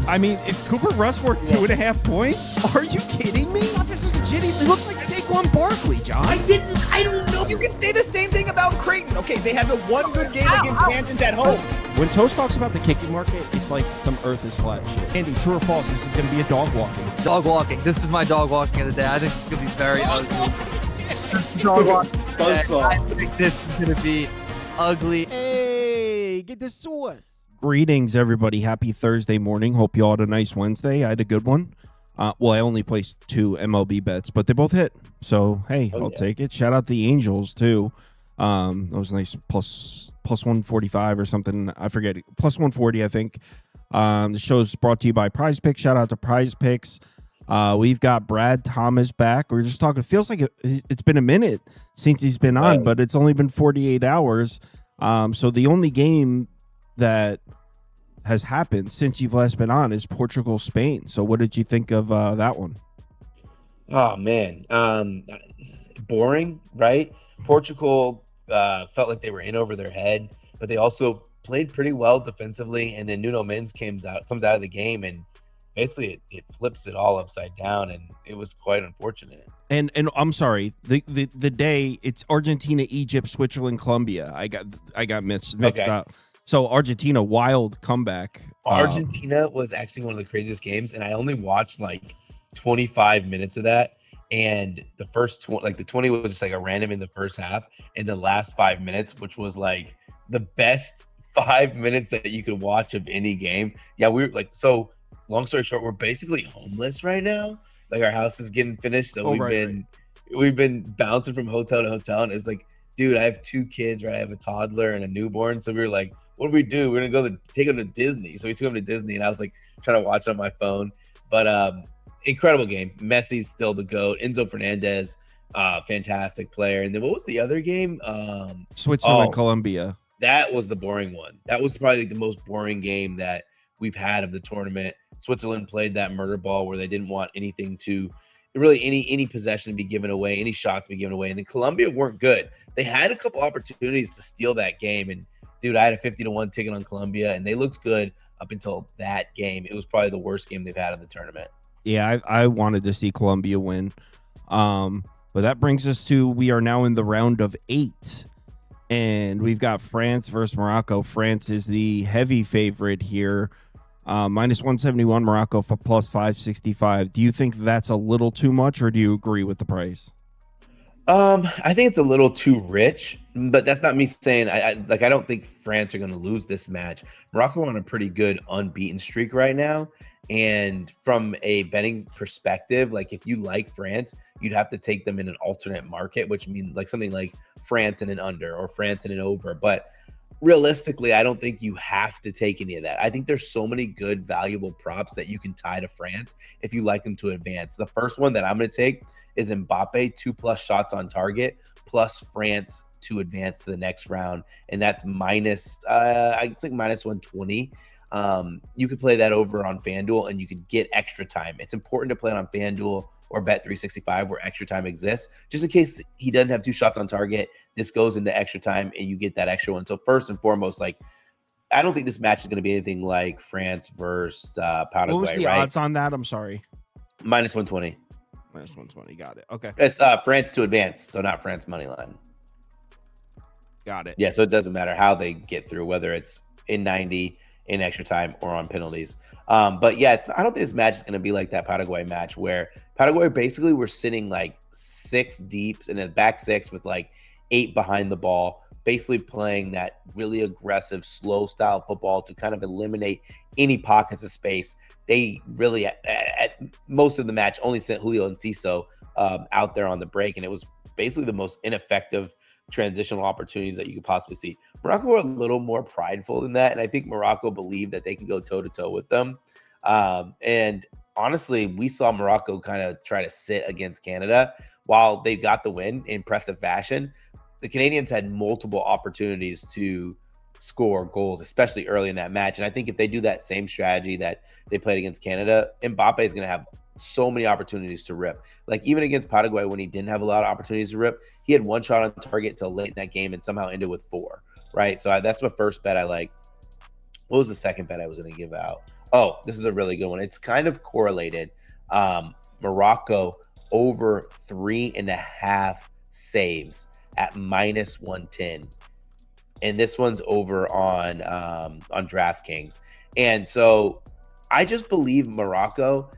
I mean, it's Cooper Rush worth 2.5 points? Are you kidding me? I thought this was a jitty. He looks like Saquon Barkley, John. I don't know. You can say the same thing about Creighton. Okay, they had the one good game against Kansas at home. When Toast talks about the kicking market, it's like some earth is flat shit. Andy, true or false, this is going to be a dog walking. Dog walking. This is my dog walking of the day. I think it's going to be very ugly. Dog walking. I think this is going to be ugly. Hey, get the sauce. Greetings, everybody. Happy Thursday morning. Hope you all had a nice Wednesday. I had a good one. Well, I only placed 2 MLB bets, but they both hit. So, hey, I'll take it. Shout out the Angels, too. That was nice. Plus 145 or something. I forget. Plus 140, I think. The show's brought to you by PrizePicks. Shout out to PrizePicks. We've got Brad Thomas back. We're just talking. It feels like it's been a minute since he's been on, but it's only been 48 hours. So the only game that has happened since you've last been on is Portugal-Spain. So what did you think of that one? Oh, man. Boring, right? Portugal felt like they were in over their head, but they also played pretty well defensively. And then Nuno Mendes comes out of the game, and basically it flips it all upside down, and it was quite unfortunate. And I'm sorry, the day it's Argentina, Egypt, Switzerland, Colombia. I got mixed up. So Argentina, wild comeback. Argentina was actually one of the craziest games, and I only watched like 25 minutes of that. And the first the 20 was just like a random in the first half, and the last 5 minutes, which was like the best 5 minutes that you could watch of any game. Yeah, we were like, so long story short, we're basically homeless right now. Like our house is getting finished, so we've been bouncing from hotel to hotel, and it's like, dude, I have 2 kids, right? I have a toddler and a newborn. So we were like, what do we do? We're going to take them to Disney. So we took them to Disney, and I was like trying to watch on my phone. But incredible game. Messi's still the GOAT. Enzo Fernandez, fantastic player. And then what was the other game? Switzerland, Colombia. That was the boring one. That was probably the most boring game that we've had of the tournament. Switzerland played that murder ball where they didn't want anything to really any possession to be given away, any shots to be given away. And then Colombia weren't good. They had a couple opportunities to steal that game. And dude, I had a 50-1 ticket on Colombia, and they looked good up until that game. It was probably the worst game they've had in the tournament. Yeah, I wanted to see Colombia win. But that brings us to, we are now in the round of 8. And we've got France versus Morocco. France is the heavy favorite here. Minus 171, Morocco for plus 565. Do you think that's a little too much, or do you agree with the price? I think it's a little too rich, but that's not me saying I don't think France are going to lose this match. Morocco on a pretty good unbeaten streak right now, and from a betting perspective, like if you like France, you'd have to take them in an alternate market, which means like something like France and an under or France and an over. But realistically, I don't think you have to take any of that. I think there's so many good, valuable props that you can tie to France if you like them to advance. The first one that I'm going to take is Mbappe, 2+ shots on target, plus France to advance to the next round. And that's minus, I think minus 120. You could play that over on FanDuel, and you could get extra time. It's important to play it on FanDuel or Bet365 where extra time exists. Just in case he doesn't have 2 shots on target, this goes into extra time and you get that extra one. So first and foremost, like, I don't think this match is going to be anything like France versus Paraguay. What was the odds on that? I'm sorry. Minus 120. Minus 120. Got it. Okay. It's France to advance, so not France money line. Got it. Yeah, so it doesn't matter how they get through, whether it's in 90, in extra time, or on penalties. But yeah, I don't think this match is going to be like that Paraguay match where Paraguay basically were sitting like 6 deep in the back 6 with like 8 behind the ball, basically playing that really aggressive, slow style football to kind of eliminate any pockets of space. They really, at most of the match, only sent Julio Enciso out there on the break, and it was basically the most ineffective transitional opportunities that you could possibly see. Morocco were a little more prideful than that, and I think Morocco believed that they can go toe-to-toe with them. And honestly, we saw Morocco kind of try to sit against Canada. While they got the win in impressive fashion, the Canadians had multiple opportunities to score goals, especially early in that match. And I think if they do that same strategy that they played against Canada, Mbappe is going to have so many opportunities to rip. Like even against Paraguay, when he didn't have a lot of opportunities to rip, he had 1 shot on target till late in that game and somehow ended with 4, right? So that's my first bet I like. What was the second bet I was going to give out? Oh, this is a really good one. It's kind of correlated. Morocco over 3.5 saves at minus 110. And this one's over on DraftKings. And so I just believe Morocco,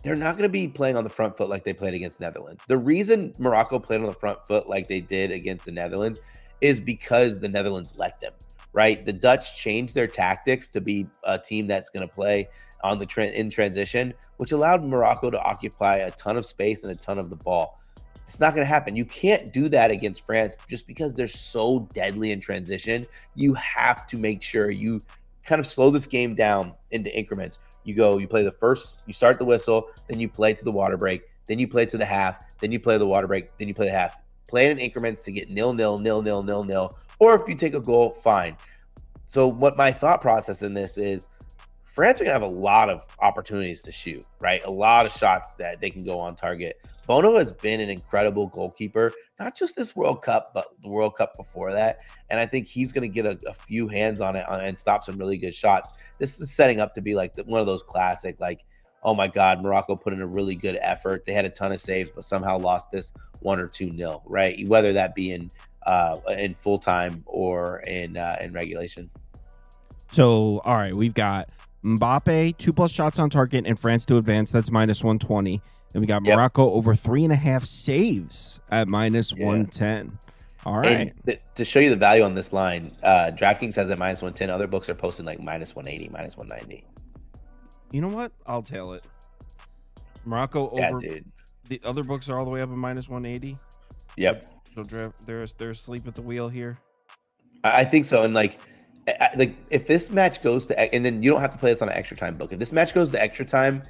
they're not going to be playing on the front foot like they played against Netherlands. The reason Morocco played on the front foot like they did against the Netherlands is because the Netherlands let them, right? The Dutch changed their tactics to be a team that's going to play on the in transition, which allowed Morocco to occupy a ton of space and a ton of the ball. It's not going to happen. You can't do that against France just because they're so deadly in transition. You have to make sure you kind of slow this game down into increments. You play the first, you start the whistle, then you play to the water break, then you play to the half, then you play the water break, then you play the half. Play it in increments to get 0-0, 0-0, 0-0, or if you take a goal, fine. So what my thought process in this is, France are going to have a lot of opportunities to shoot, right? A lot of shots that they can go on target. Bono has been an incredible goalkeeper, not just this World Cup, but the World Cup before that. And I think he's going to get a few hands on it and stop some really good shots. This is setting up to be like one of those classic, like, oh my God, Morocco put in a really good effort. They had a ton of saves, but somehow lost this 1 or 2-0, right? Whether that be in full time or in regulation. So, all right, we've got Mbappe 2+ shots on target and France to advance. That's minus 120. And we got Morocco over 3.5 saves at minus 110. All right. And to show you the value on this line, DraftKings has it minus 110. Other books are posting like minus 180, minus 190. You know what? I'll tail it. Morocco over. Dude. The other books are all the way up at minus 180. Yep. So they're asleep at the wheel here. I think so. And like if this match goes to, and then you don't have to play this on an extra time book. If this match goes to extra time,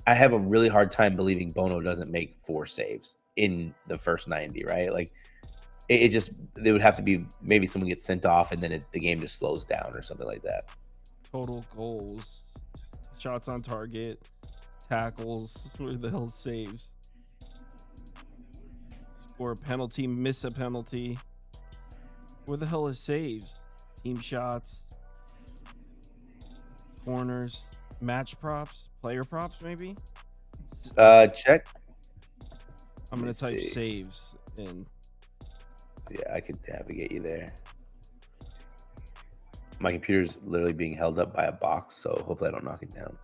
I have a really hard time believing Bono doesn't make 4 saves in the first 90, right? Like it would have to be maybe someone gets sent off and then the game just slows down or something like that. Total goals, shots on target, tackles, where the hell saves? Score a penalty, miss a penalty. Where the hell is saves? Team shots, corners, match props, player props, maybe? Check. I'm going to type saves in. Yeah, I could navigate you there. My computer's literally being held up by a box, so hopefully I don't knock it down.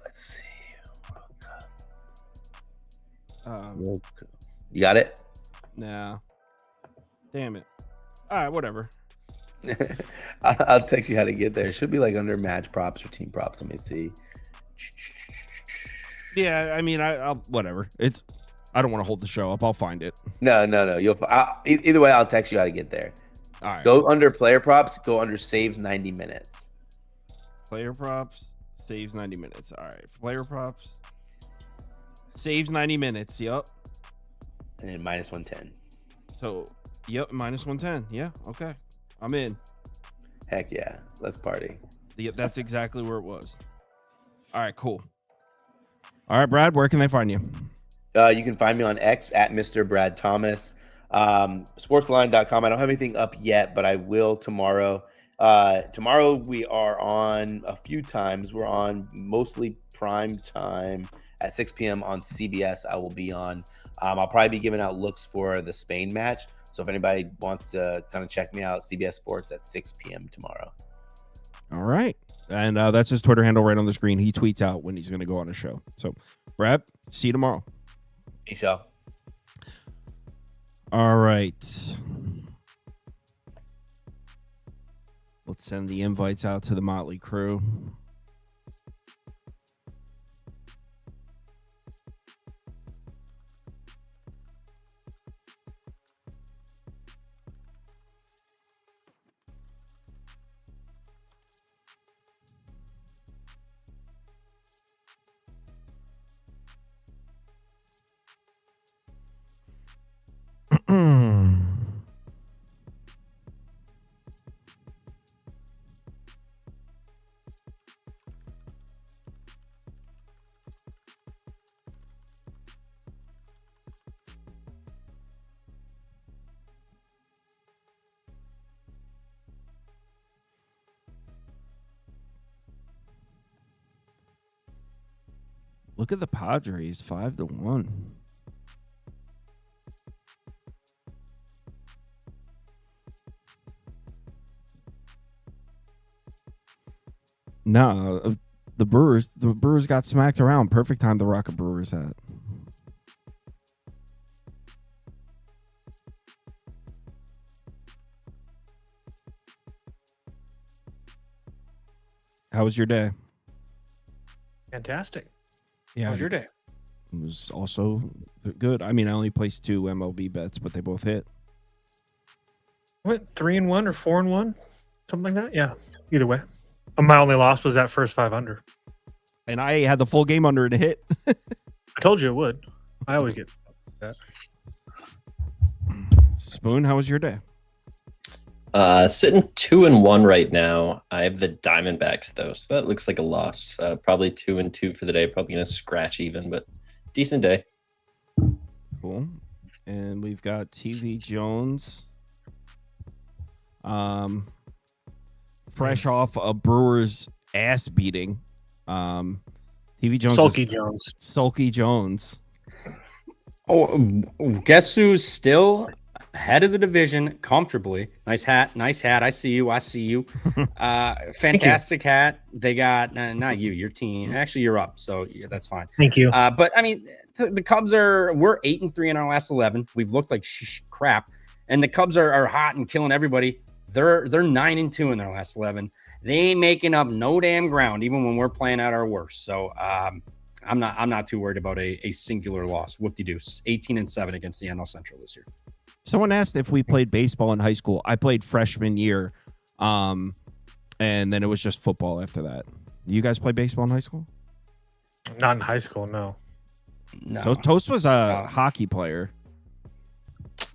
Let's see. You got it? Nah. Damn it. All right, whatever. I'll text you how to get there. It should be like under match props or team props. Let me see. Yeah, I mean, I'll whatever. I don't want to hold the show up. I'll find it. No. Either way, I'll text you how to get there. All right. Go under player props. Go under saves 90 minutes. Player props, saves 90 minutes. All right. Player props, saves 90 minutes. Yep. And then minus 110. So, yep, minus 110. Yeah. Okay. I'm in. Heck yeah. Let's party. Yep, that's exactly where it was. All right, cool. All right, Brad, where can they find you? You can find me on X at Mr. Brad Thomas. Sportsline.com. I don't have anything up yet, but I will tomorrow. Tomorrow we are on a few times. We're on mostly prime time at 6 p.m. on CBS. I will be on. I'll probably be giving out looks for the Spain match. So if anybody wants to kind of check me out, CBS Sports at 6 p.m. tomorrow. All right. And that's his Twitter handle right on the screen. He tweets out when he's going to go on a show. So, Brad, see you tomorrow. Peace out. All right. Let's send the invites out to the Motley crew. Look at the Padres, 5-1. No, the Brewers got smacked around. Perfect time to rock a Brewers hat. How was your day? Fantastic. Yeah, How was your day? It was also good. I mean, I only placed 2 MLB bets, but they both hit. Went 3-1 or 4-1, something like that. Yeah, either way. My only loss was that first 5 under. And I had the full game under and a hit. I told you it would. I always get that. Spoon, how was your day? Sitting 2-1 right now. I have the Diamondbacks though, so that looks like a loss. Probably 2-2 for the day. Probably gonna scratch even, but decent day. Cool. And we've got TV Jones. Fresh off a Brewers ass beating. TV Jones. Sulky Jones. Oh, guess who's still head of the division comfortably? Nice hat. I see you. Fantastic hat. They got not you, your team. Actually, you're up, so yeah, that's fine. Thank you. But I mean, the Cubs we're 8-3 in our last 11. We've looked like crap, and the Cubs are hot and killing everybody. They're 9-2 in their last 11. They ain't making up no damn ground, even when we're playing at our worst. So I'm not too worried about a singular loss. Whoop-de-doo. 18-7 against the NL Central this year. Someone asked if we played baseball in high school. I played freshman year, and then it was just football after that. You guys play baseball in high school? Not in high school, no. Toast was a hockey player.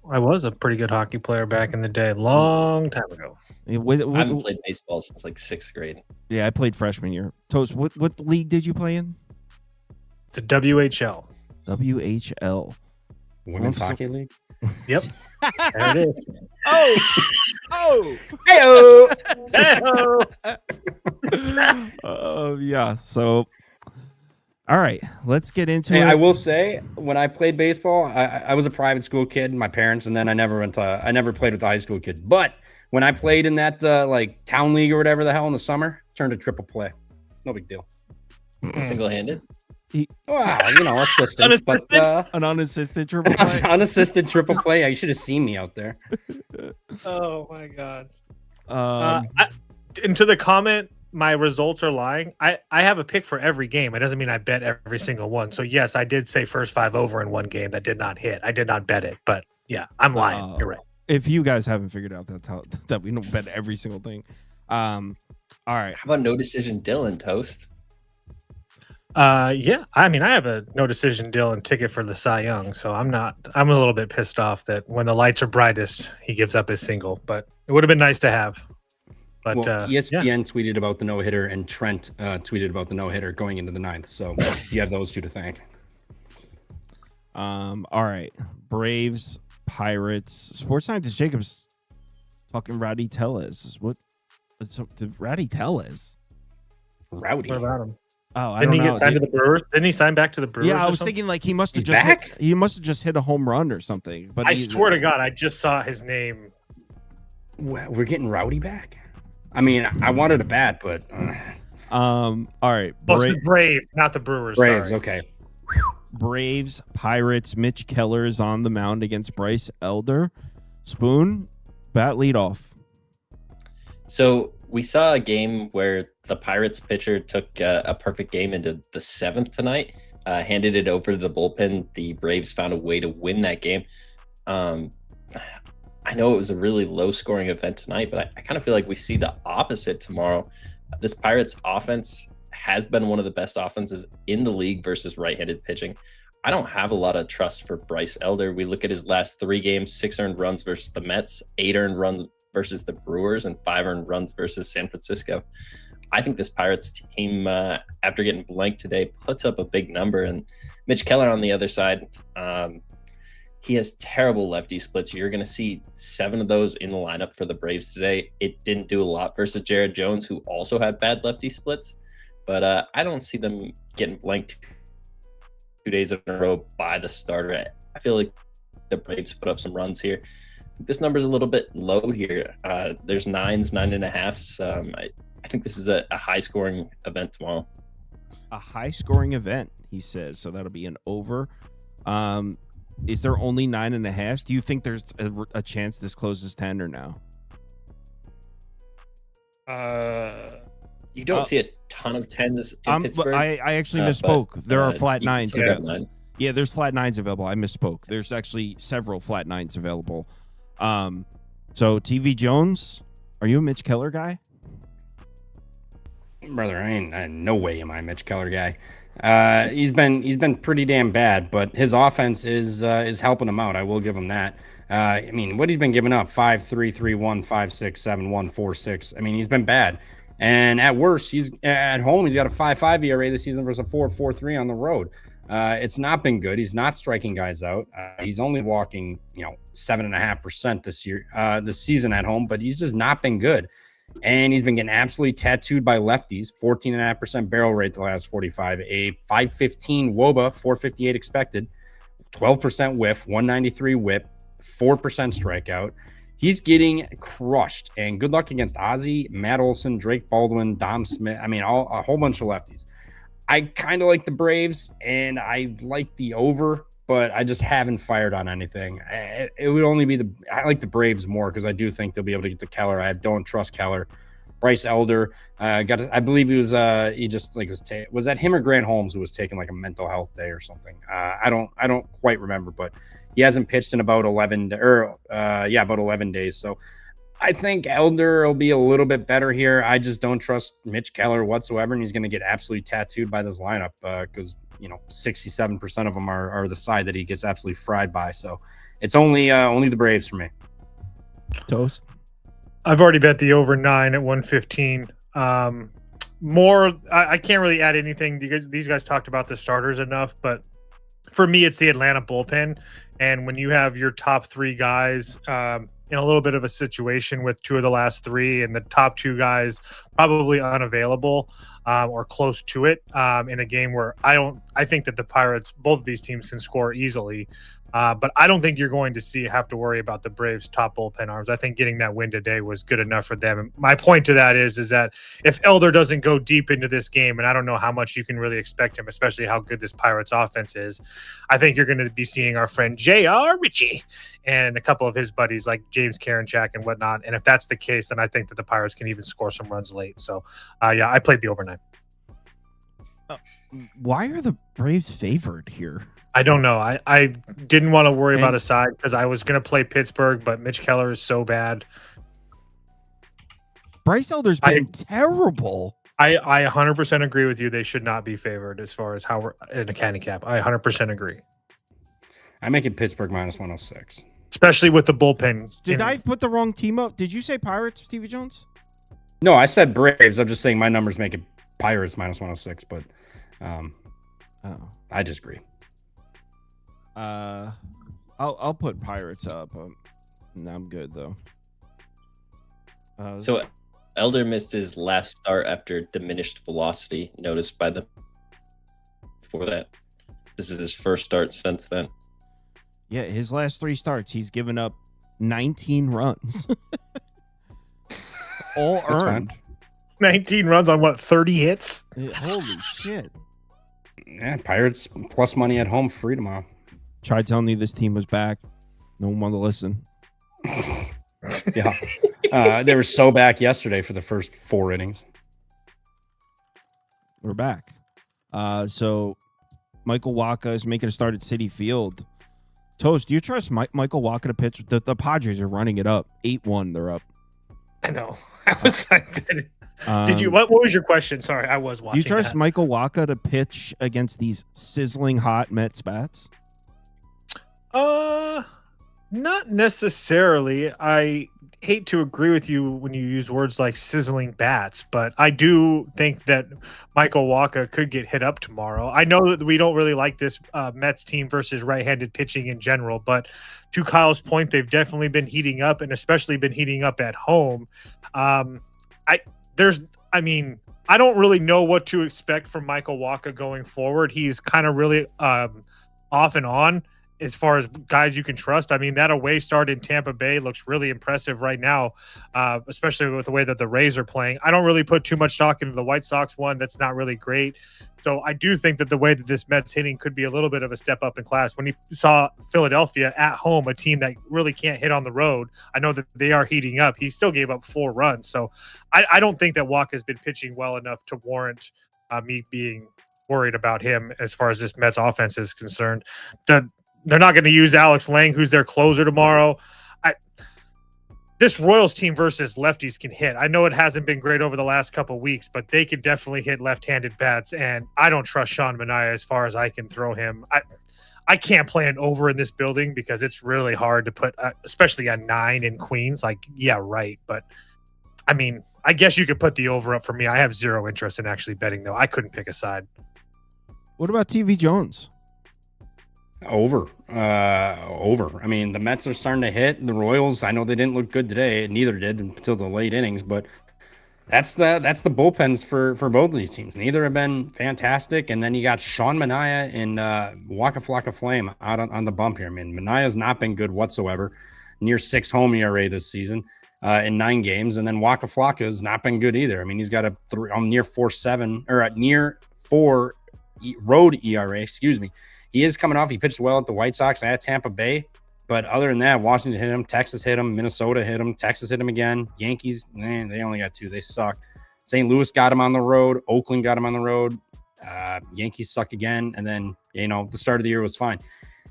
I was a pretty good hockey player back in the day, long time ago. I haven't played baseball since like 6th grade. Yeah, I played freshman year. Toast, what league did you play in? The WHL. WHL. Women's Hockey League? Yep. There it is. Hey-oh. Yeah, so all right, let's get into it. I will say, when I played baseball, I was a private school kid, my parents, and then I never played with the high school kids. But when I played in that like town league or whatever the hell in the summer, turned to triple play. No big deal. Single-handed? Wow, assistant. An unassisted triple play. Unassisted triple play. Yeah, you should have seen me out there. Oh my god. And to the comment, my results are lying. I have a pick for every game. It doesn't mean I bet every single one. So yes, I did say first 5 over in one game that did not hit. I did not bet it, but yeah, I'm lying. You're right. If you guys haven't figured out that we don't bet every single thing. All right. How about no decision Dylan, Toast? Yeah. I mean, I have a no decision Dylan ticket for the Cy Young, so I'm a little bit pissed off that when the lights are brightest, he gives up his single, but it would have been nice to have. But ESPN tweeted about the no-hitter, and Trent tweeted about the no-hitter going into the 9th. So you have those two to thank. All right. Braves, Pirates. Sports Scientist Jacobs talking Rowdy Tellez. What did Rowdy Tellez? Rowdy. What about him? Oh, I Didn't don't he know. get signed to the Brewers? Didn't he sign back to the Brewers? Yeah, I was thinking like he must have just hit a home run or something. But I swear to God, I just saw his name. We're getting Rowdy back. I mean, I wanted a bat, but all right. The Braves, not the Brewers. Braves, sorry. okay. Braves, Pirates. Mitch Keller is on the mound against Bryce Elder. Spoon, bat leadoff. So we saw a game where the Pirates pitcher took a perfect game into the 7th tonight, handed it over to the bullpen. The Braves found a way to win that game. I know it was a really low-scoring event tonight, but I kind of feel like we see the opposite tomorrow. This Pirates offense has been one of the best offenses in the league versus right-handed pitching. I don't have a lot of trust for Bryce Elder. We look at his last 3 games, 6 earned runs versus the Mets, 8 earned runs versus the Brewers, and 5 earned runs versus San Francisco. I think this Pirates team, after getting blanked today, puts up a big number. And Mitch Keller on the other side, he has terrible lefty splits. You're going to see 7 of those in the lineup for the Braves today. It didn't do a lot versus Jared Jones, who also had bad lefty splits. But I don't see them getting blanked 2 days in a row by the starter. I feel like the Braves put up some runs here. This number's a little bit low here. There's 9s, 9.5s. I think this is a high-scoring event tomorrow. A high-scoring event, he says. So that'll be an over. Is there only 9.5? Do you think there's a chance this closes 10 or no? You don't see a ton of 10s in Pittsburgh. I actually misspoke. There are flat 9s available. 9. Yeah, there's flat 9s available. I misspoke. There's actually several flat 9s available. So TV Jones, are you a Mitch Keller guy? Brother, I no way am I a Mitch Keller guy. He's been pretty damn bad, but his offense is helping him out. I will give him that. I mean, what he's been giving up 5.3, 3.1, 5.6, 7.1, 4.6. I mean, he's been bad. And at worst, he's at home. He's got a 5.5 ERA this season versus a 4.43 on the road. It's not been good. He's not striking guys out. He's only walking, 7.5% this season at home, but he's just not been good. And he's been getting absolutely tattooed by lefties. 14.5% barrel rate the last 45. A 5.15 WOBA, 4.58 expected. 12% whiff, 193 whip, 4% strikeout. He's getting crushed. And good luck against Ozzie, Matt Olson, Drake Baldwin, Dom Smith. I mean, a whole bunch of lefties. I kind of like the Braves, and I like the over, but I just haven't fired on anything. It would only be I like the Braves more because I do think they'll be able to get to Keller. I don't trust Keller. Bryce Elder I believe he was was that him or Grant Holmes who was taking like a mental health day or something? I don't quite remember, but he hasn't pitched in about 11 days. So I think Elder will be a little bit better here. I just don't trust Mitch Keller whatsoever, and he's going to get absolutely tattooed by this lineup because 67% of them are the side that he gets absolutely fried by. So it's only the Braves for me. Toast. I've already bet the over 9 at 115. I can't really add anything. These guys talked about the starters enough, but for me, it's the Atlanta bullpen. And when you have your top 3 guys in a little bit of a situation with 2 of the last 3 and the top 2 guys probably unavailable or close to it in a game where I think that the Pirates, both of these teams can score easily. But I don't think you're going to have to worry about the Braves' top bullpen arms. I think getting that win today was good enough for them. And my point to that is that if Elder doesn't go deep into this game, and I don't know how much you can really expect him, especially how good this Pirates offense is, I think you're going to be seeing our friend J.R. Ritchie and a couple of his buddies like James Karinchak and whatnot. And if that's the case, then I think that the Pirates can even score some runs late. So, I played the overnight. Why are the Braves favored here? I don't know. I didn't want to worry about a side because I was going to play Pittsburgh, but Mitch Keller is so bad. Bryce Elder's been terrible. I 100% agree with you. They should not be favored as far as how we're in a handicap. I 100% agree. I'm making Pittsburgh minus 106. Especially with the bullpen. Did I put the wrong team up? Did you say Pirates, Stevie Jones? No, I said Braves. I'm just saying my numbers make it Pirates minus 106, but I disagree. I'll put Pirates up. I'm good though. So Elder missed his last start after diminished velocity noticed by the before that. This is his first start since then. Yeah, his last 3 starts, he's given up 19 runs. All That's earned. fine. 19 runs on what, 30 hits? Holy shit. Yeah, Pirates plus money at home free tomorrow. Tried telling you this team was back. No one wanted to listen. Yeah. They were so back yesterday for the first 4 innings. We're back. So Michael Wacha is making a start at Citi Field. Toast, do you trust Michael Wacha to pitch? The Padres are running it up. 8-1, they're up. I know. I was like, did you? What was your question? Sorry, I was watching. Do you trust that. Michael Wacha to pitch against these sizzling hot Mets bats? Not necessarily. I hate to agree with you when you use words like sizzling bats, but I do think that Michael Wacha could get hit up tomorrow. I know that we don't really like this Mets team versus right-handed pitching in general, but to Kyle's point, they've definitely been heating up and especially been heating up at home. I I mean, I don't really know what to expect from Michael Wacha going forward. He's kind of really off and on as far as guys you can trust. I mean, that away start in Tampa Bay looks really impressive right now, especially with the way that the Rays are playing. I don't really put too much stock into the White Sox one. That's not really great. So I do think that the way that this Mets hitting could be a little bit of a step up in class. When you saw Philadelphia at home, a team that really can't hit on the road, I know that they are heating up. He still gave up 4 runs. So I don't think that Wacha has been pitching well enough to warrant me being worried about him as far as this Mets offense is concerned. They're not going to use Alex Lang, who's their closer tomorrow. This Royals team versus lefties can hit. I know it hasn't been great over the last couple of weeks, but they can definitely hit left-handed bats, and I don't trust Sean Manaea as far as I can throw him. I can't play an over in this building because it's really hard to put, especially a 9 in Queens. Like, yeah, right. But, I mean, I guess you could put the over up for me. I have zero interest in actually betting, though. I couldn't pick a side. What about TV Jones? Over. I mean, the Mets are starting to hit. The Royals, I know they didn't look good today. Neither did until the late innings, but that's the bullpens for both of these teams. Neither have been fantastic. And then you got Sean Manaea and Waka Flocka Flame out on the bump here. I mean, Manaea's not been good whatsoever. Near 6 home ERA this season in 9 games. And then Waka Flocka has not been good either. I mean, he's got a near 4.7 or a near 4 road ERA, excuse me. He is coming off. He pitched well at the White Sox and at Tampa Bay. But other than that, Washington hit him. Texas hit him. Minnesota hit him. Texas hit him again. Yankees, they only got 2. They suck. St. Louis got him on the road. Oakland got him on the road. Yankees suck again. And then, the start of the year was fine.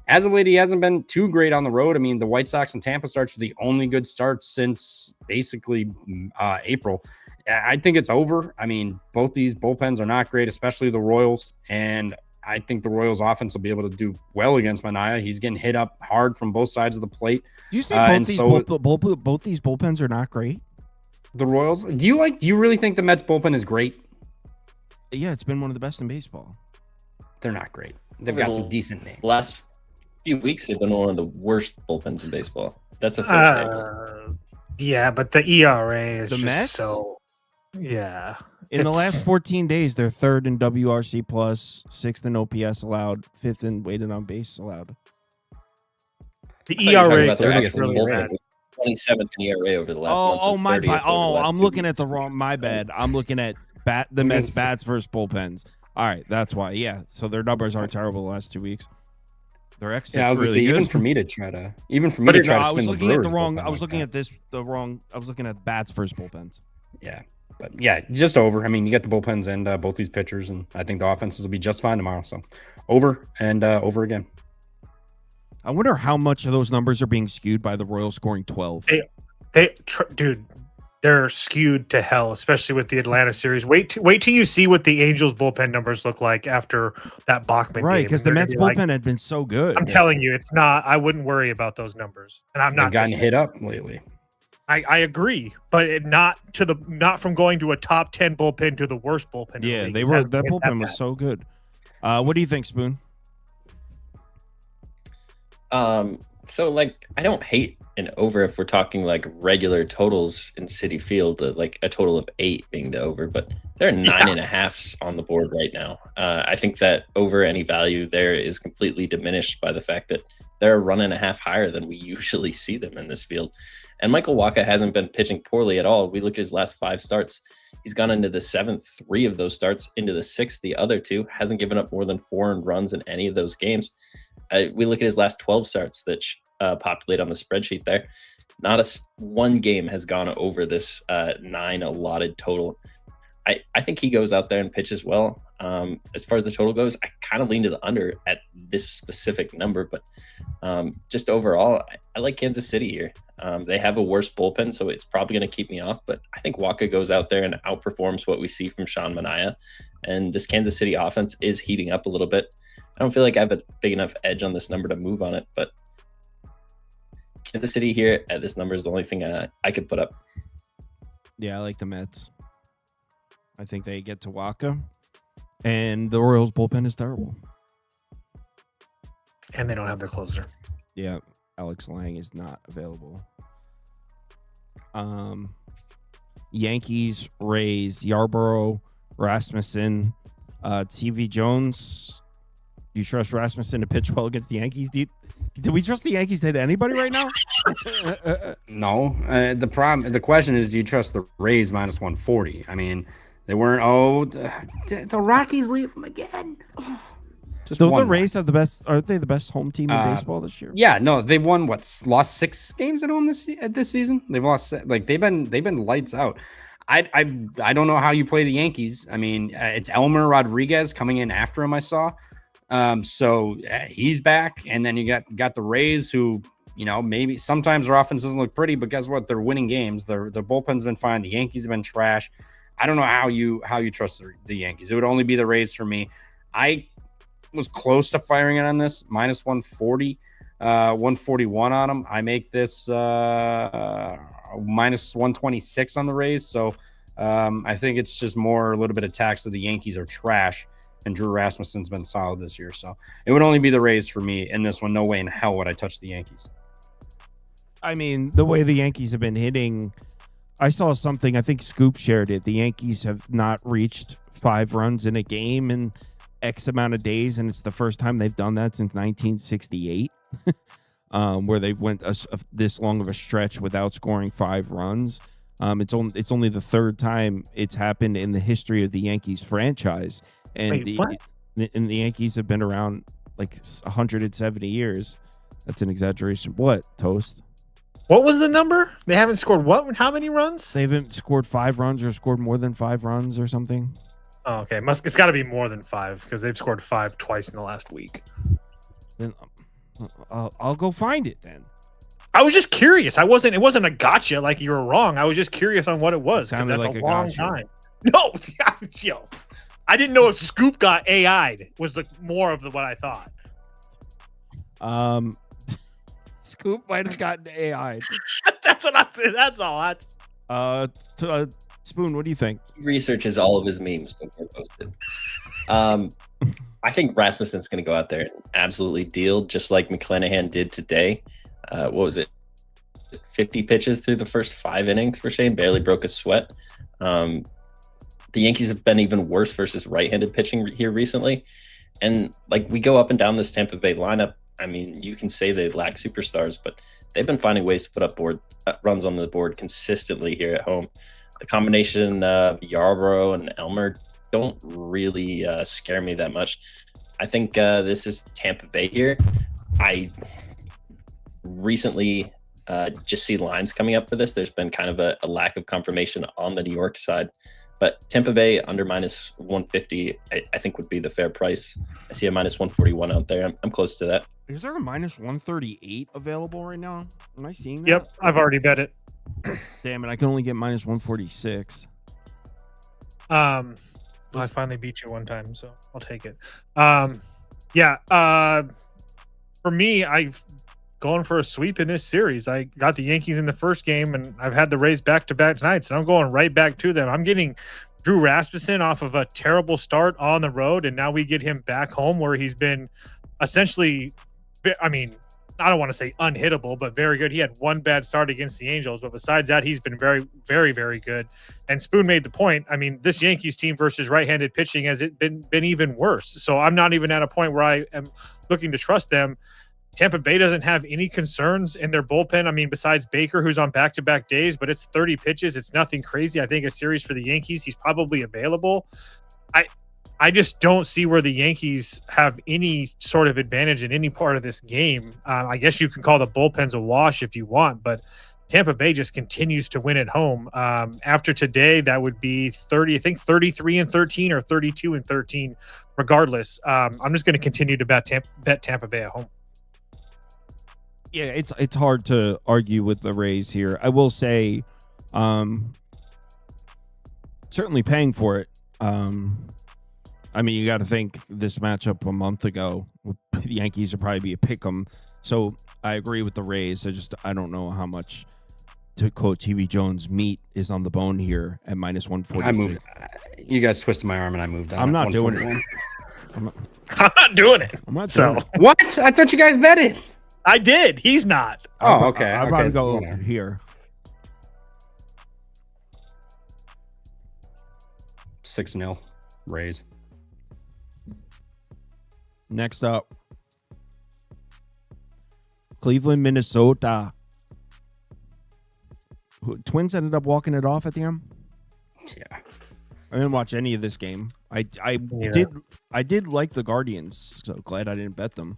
As of late, he hasn't been too great on the road. I mean, the White Sox and Tampa starts are the only good starts since basically April. I think it's over. I mean, both these bullpens are not great, especially the Royals. And I think the Royals offense will be able to do well against Manaea. He's getting hit up hard from both sides of the plate. Do you say both these bullpens are not great? The Royals? Do you really think the Mets bullpen is great? Yeah, it's been one of the best in baseball. They're not great. They've got some decent names. Last few weeks, they've been one of the worst bullpens in baseball. That's a fair statement. Yeah, but the ERA is the just Mets? so... Yeah. In the last 14 days, they're 3rd in WRC plus, 6th in OPS allowed, 5th in weighted on base allowed. The ERA is really bad. 27th in ERA over the last month. I'm looking at the wrong. My bad. I'm looking at the Mets bats versus bullpens. All right, that's why. Yeah, so their numbers aren't terrible the last 2 weeks. They're excellent. Yeah, I was really gonna say, good. even for me to try to spin I was looking the at the wrong. Brewers I was looking bullpen I was looking at bats versus bullpens. Yeah. But yeah, just over. I mean, you get the bullpens and both these pitchers, and I think the offenses will be just fine tomorrow. So over and over again. I wonder how much of those numbers are being skewed by the Royals scoring 12. Dude, they're skewed to hell, especially with the Atlanta series. Wait till you see what the Angels bullpen numbers look like after that Bachman game. Right, because the Mets bullpen had been so good. I'm telling you, it's not. I wouldn't worry about those numbers, and I'm not gotten hit up lately. I agree, but not from going to a top 10 bullpen to the worst bullpen. Yeah, they were. That bullpen was so good. What do you think, Spoon? So I don't hate an over if we're talking like regular totals in Citi Field, like a total of 8 being the over, but there are 9.5s on the board right now. I think that over any value there is completely diminished by the fact that they're a run and a half higher than we usually see them in this field. And Michael Wacha hasn't been pitching poorly at all. We look at his last 5 starts. He's gone into the 7th, 3 of those starts, into the 6th, the other 2. Hasn't given up more than 4 earned runs in any of those games. We look at his last 12 starts that populate on the spreadsheet there. Not one game has gone over this 9 allotted total. I think he goes out there and pitches well. As far as the total goes, I kind of lean to the under at this specific number, but just overall, I like Kansas City here. They have a worse bullpen, so it's probably going to keep me off, but I think Wacha goes out there and outperforms what we see from Sean Manaea, and this Kansas City offense is heating up a little bit. I don't feel like I have a big enough edge on this number to move on it, but Kansas City here at this number is the only thing I could put up. Yeah, I like the Mets. I think they get to Wacha, and the Orioles bullpen is terrible. And they don't have their closer. Yeah, Alex Lang is not available. Yankees, Rays, Yarborough, Rasmussen, TV Jones. You trust Rasmussen to pitch well against the Yankees? Do we trust the Yankees to hit anybody right now? No. The question is, do you trust the Rays minus 140? I mean, they weren't. Oh, the Rockies leave them again. Just Don't the Rays have the best? Aren't they the best home team in baseball this year? Yeah, no, they've won lost 6 games at home this season. They've lost they've been lights out. I don't know how you play the Yankees. I mean, it's Elmer Rodriguez coming in after him. I saw, so he's back, and then you got the Rays, who maybe sometimes their offense doesn't look pretty, but guess what? They're winning games. Their bullpen's been fine. The Yankees have been trash. I don't know how you trust the Yankees. It would only be the Rays for me. I was close to firing it on this minus 140, 141 on them. I make this minus 126 on the Rays. So I think it's just more a little bit of tax that the Yankees are trash, and Drew Rasmussen's been solid this year. So it would only be the Rays for me in this one. No way in hell would I touch the Yankees. I mean, the way the Yankees have been hitting, I saw something, I think Scoop shared it. The Yankees have not reached 5 runs in a game in X amount of days, and it's the first time they've done that since 1968, where they went this long of a stretch without scoring 5 runs. It's only the 3rd time it's happened in the history of the Yankees franchise, and the Yankees have been around like 170 years. That's an exaggeration. What, Toast? What was the number? They haven't scored what? How many runs? They haven't scored 5 runs or scored more than 5 runs or something. Oh, okay. It's got to be more than 5 because they've scored 5 twice in the last week. Then I'll go find it then. I was just curious. It wasn't a gotcha like you were wrong. I was just curious on what it was. Sounded That's like a a long gotcha. time. No, yo, I didn't know if Scoop got AI'd was more of what I thought. Scoop might have gotten AI. That's what I'm saying. That's all. Spoon, what do you think? He researches all of his memes before posted. I think Rasmussen's going to go out there and absolutely deal, just like McClanahan did today. What was it? 50 pitches through the first 5 innings for Shane. Barely broke a sweat. The Yankees have been even worse versus right-handed pitching here recently. And like we go up and down this Tampa Bay lineup, I mean, you can say they lack superstars, but they've been finding ways to put up runs on the board consistently here at home. The combination of Yarborough and Elmer don't really scare me that much. I think this is Tampa Bay here. I recently just see lines coming up for this. There's been kind of a lack of confirmation on the New York side. But Tampa Bay under minus 150, I think would be the fair price. I see a minus 141 out there. I'm close to that. Is there a minus 138 available right now? Am I seeing that? Yep, I've already bet it. Damn it, I can only get minus 146. I finally beat you one time, so I'll take it. For me, I've gone for a sweep in this series. I got the Yankees in the first game, and I've had the Rays back-to-back tonight, so I'm going right back to them. I'm getting Drew Rasmussen off of a terrible start on the road, and now we get him back home where he's been essentially, I mean, I don't want to say unhittable, but very good. He had one bad start against the Angels, but besides that, he's been very, very, very good. And Spoon made the point. I mean, this Yankees team versus right-handed pitching has it been even worse. So I'm not even at a point where I am looking to trust them. Tampa Bay doesn't have any concerns in their bullpen. I mean, besides Baker, who's on back-to-back days, but it's 30 pitches. It's nothing crazy. I think a series for the Yankees, he's probably available. I just don't see where the Yankees have any sort of advantage in any part of this game. I guess you can call the bullpens a wash if you want, but Tampa Bay just continues to win at home. After today, that would be 33-13 or 32-13, regardless. I'm just going to continue to bet Tampa Bay at home. Yeah, it's hard to argue with the Rays here. I will say, certainly paying for it. I mean, you got to think this matchup a month ago, the Yankees would probably be a pick 'em. So I agree with the Rays. I don't know how much, to quote TV Jones, meat is on the bone here at minus 146. I moved. You guys twisted my arm and I moved on. I'm not doing it. I'm not doing it. I'm not doing it. What? I thought you guys bet it. I did. He's not. Oh, okay. I'll probably go here. 6-0 Rays. Next up, Cleveland, Minnesota. Twins ended up walking it off at the end. Yeah. I didn't watch any of this game. I did like the Guardians, so glad I didn't bet them.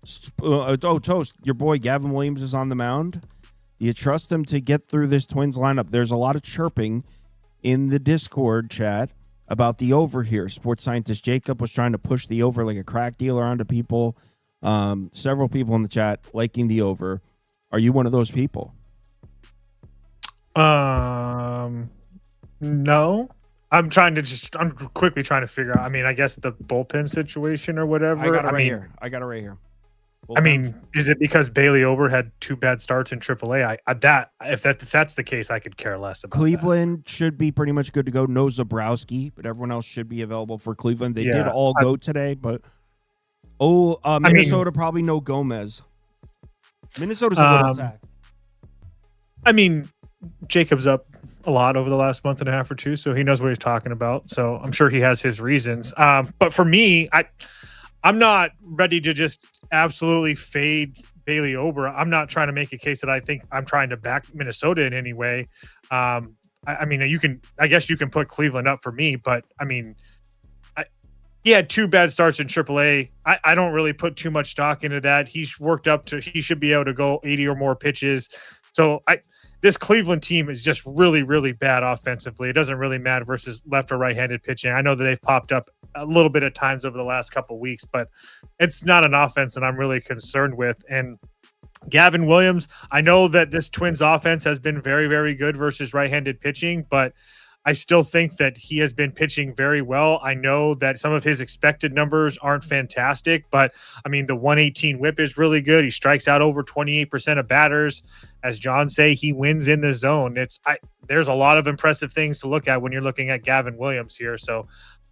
Toast, your boy Gavin Williams is on the mound. Do you trust him to get through this Twins lineup? There's a lot of chirping in the Discord chat about the over here. Sports scientist Jacob was trying to push the over like a crack dealer onto people. Several people in the chat liking the over. Are you one of those people? No. I'm quickly trying to figure out. I mean, I guess the bullpen situation or whatever. I got it right here. I mean, is it because Bailey Ober had 2 bad starts in AAA? If that's the case, I could care less about Cleveland should be pretty much good to go. No Zabrowski, but everyone else should be available for Cleveland. They did all go today, but Minnesota probably no Gomez. Minnesota's a little taxed. I mean, Jacob's up a lot over the last month and a half or two, so he knows what he's talking about. So I'm sure he has his reasons. But for me, I'm not ready to just absolutely fade Bailey Ober. I'm not trying to make a case that I think I'm trying to back Minnesota in any way. I mean, I guess you can put Cleveland up for me, but I mean, he had 2 bad starts in AAA. I don't really put too much stock into that. He's worked up to, he should be able to go 80 or more pitches. So this Cleveland team is just really, really bad offensively. It doesn't really matter versus left or right-handed pitching. I know that they've popped up a little bit of times over the last couple of weeks, but it's not an offense that I'm really concerned with. And Gavin Williams, I know that this Twins offense has been very, very good versus right-handed pitching, but I still think that he has been pitching very well. I know that some of his expected numbers aren't fantastic, but I mean, the 118 whip is really good. He strikes out over 28% of batters. As John say, he wins in the zone. There's a lot of impressive things to look at when you're looking at Gavin Williams here. So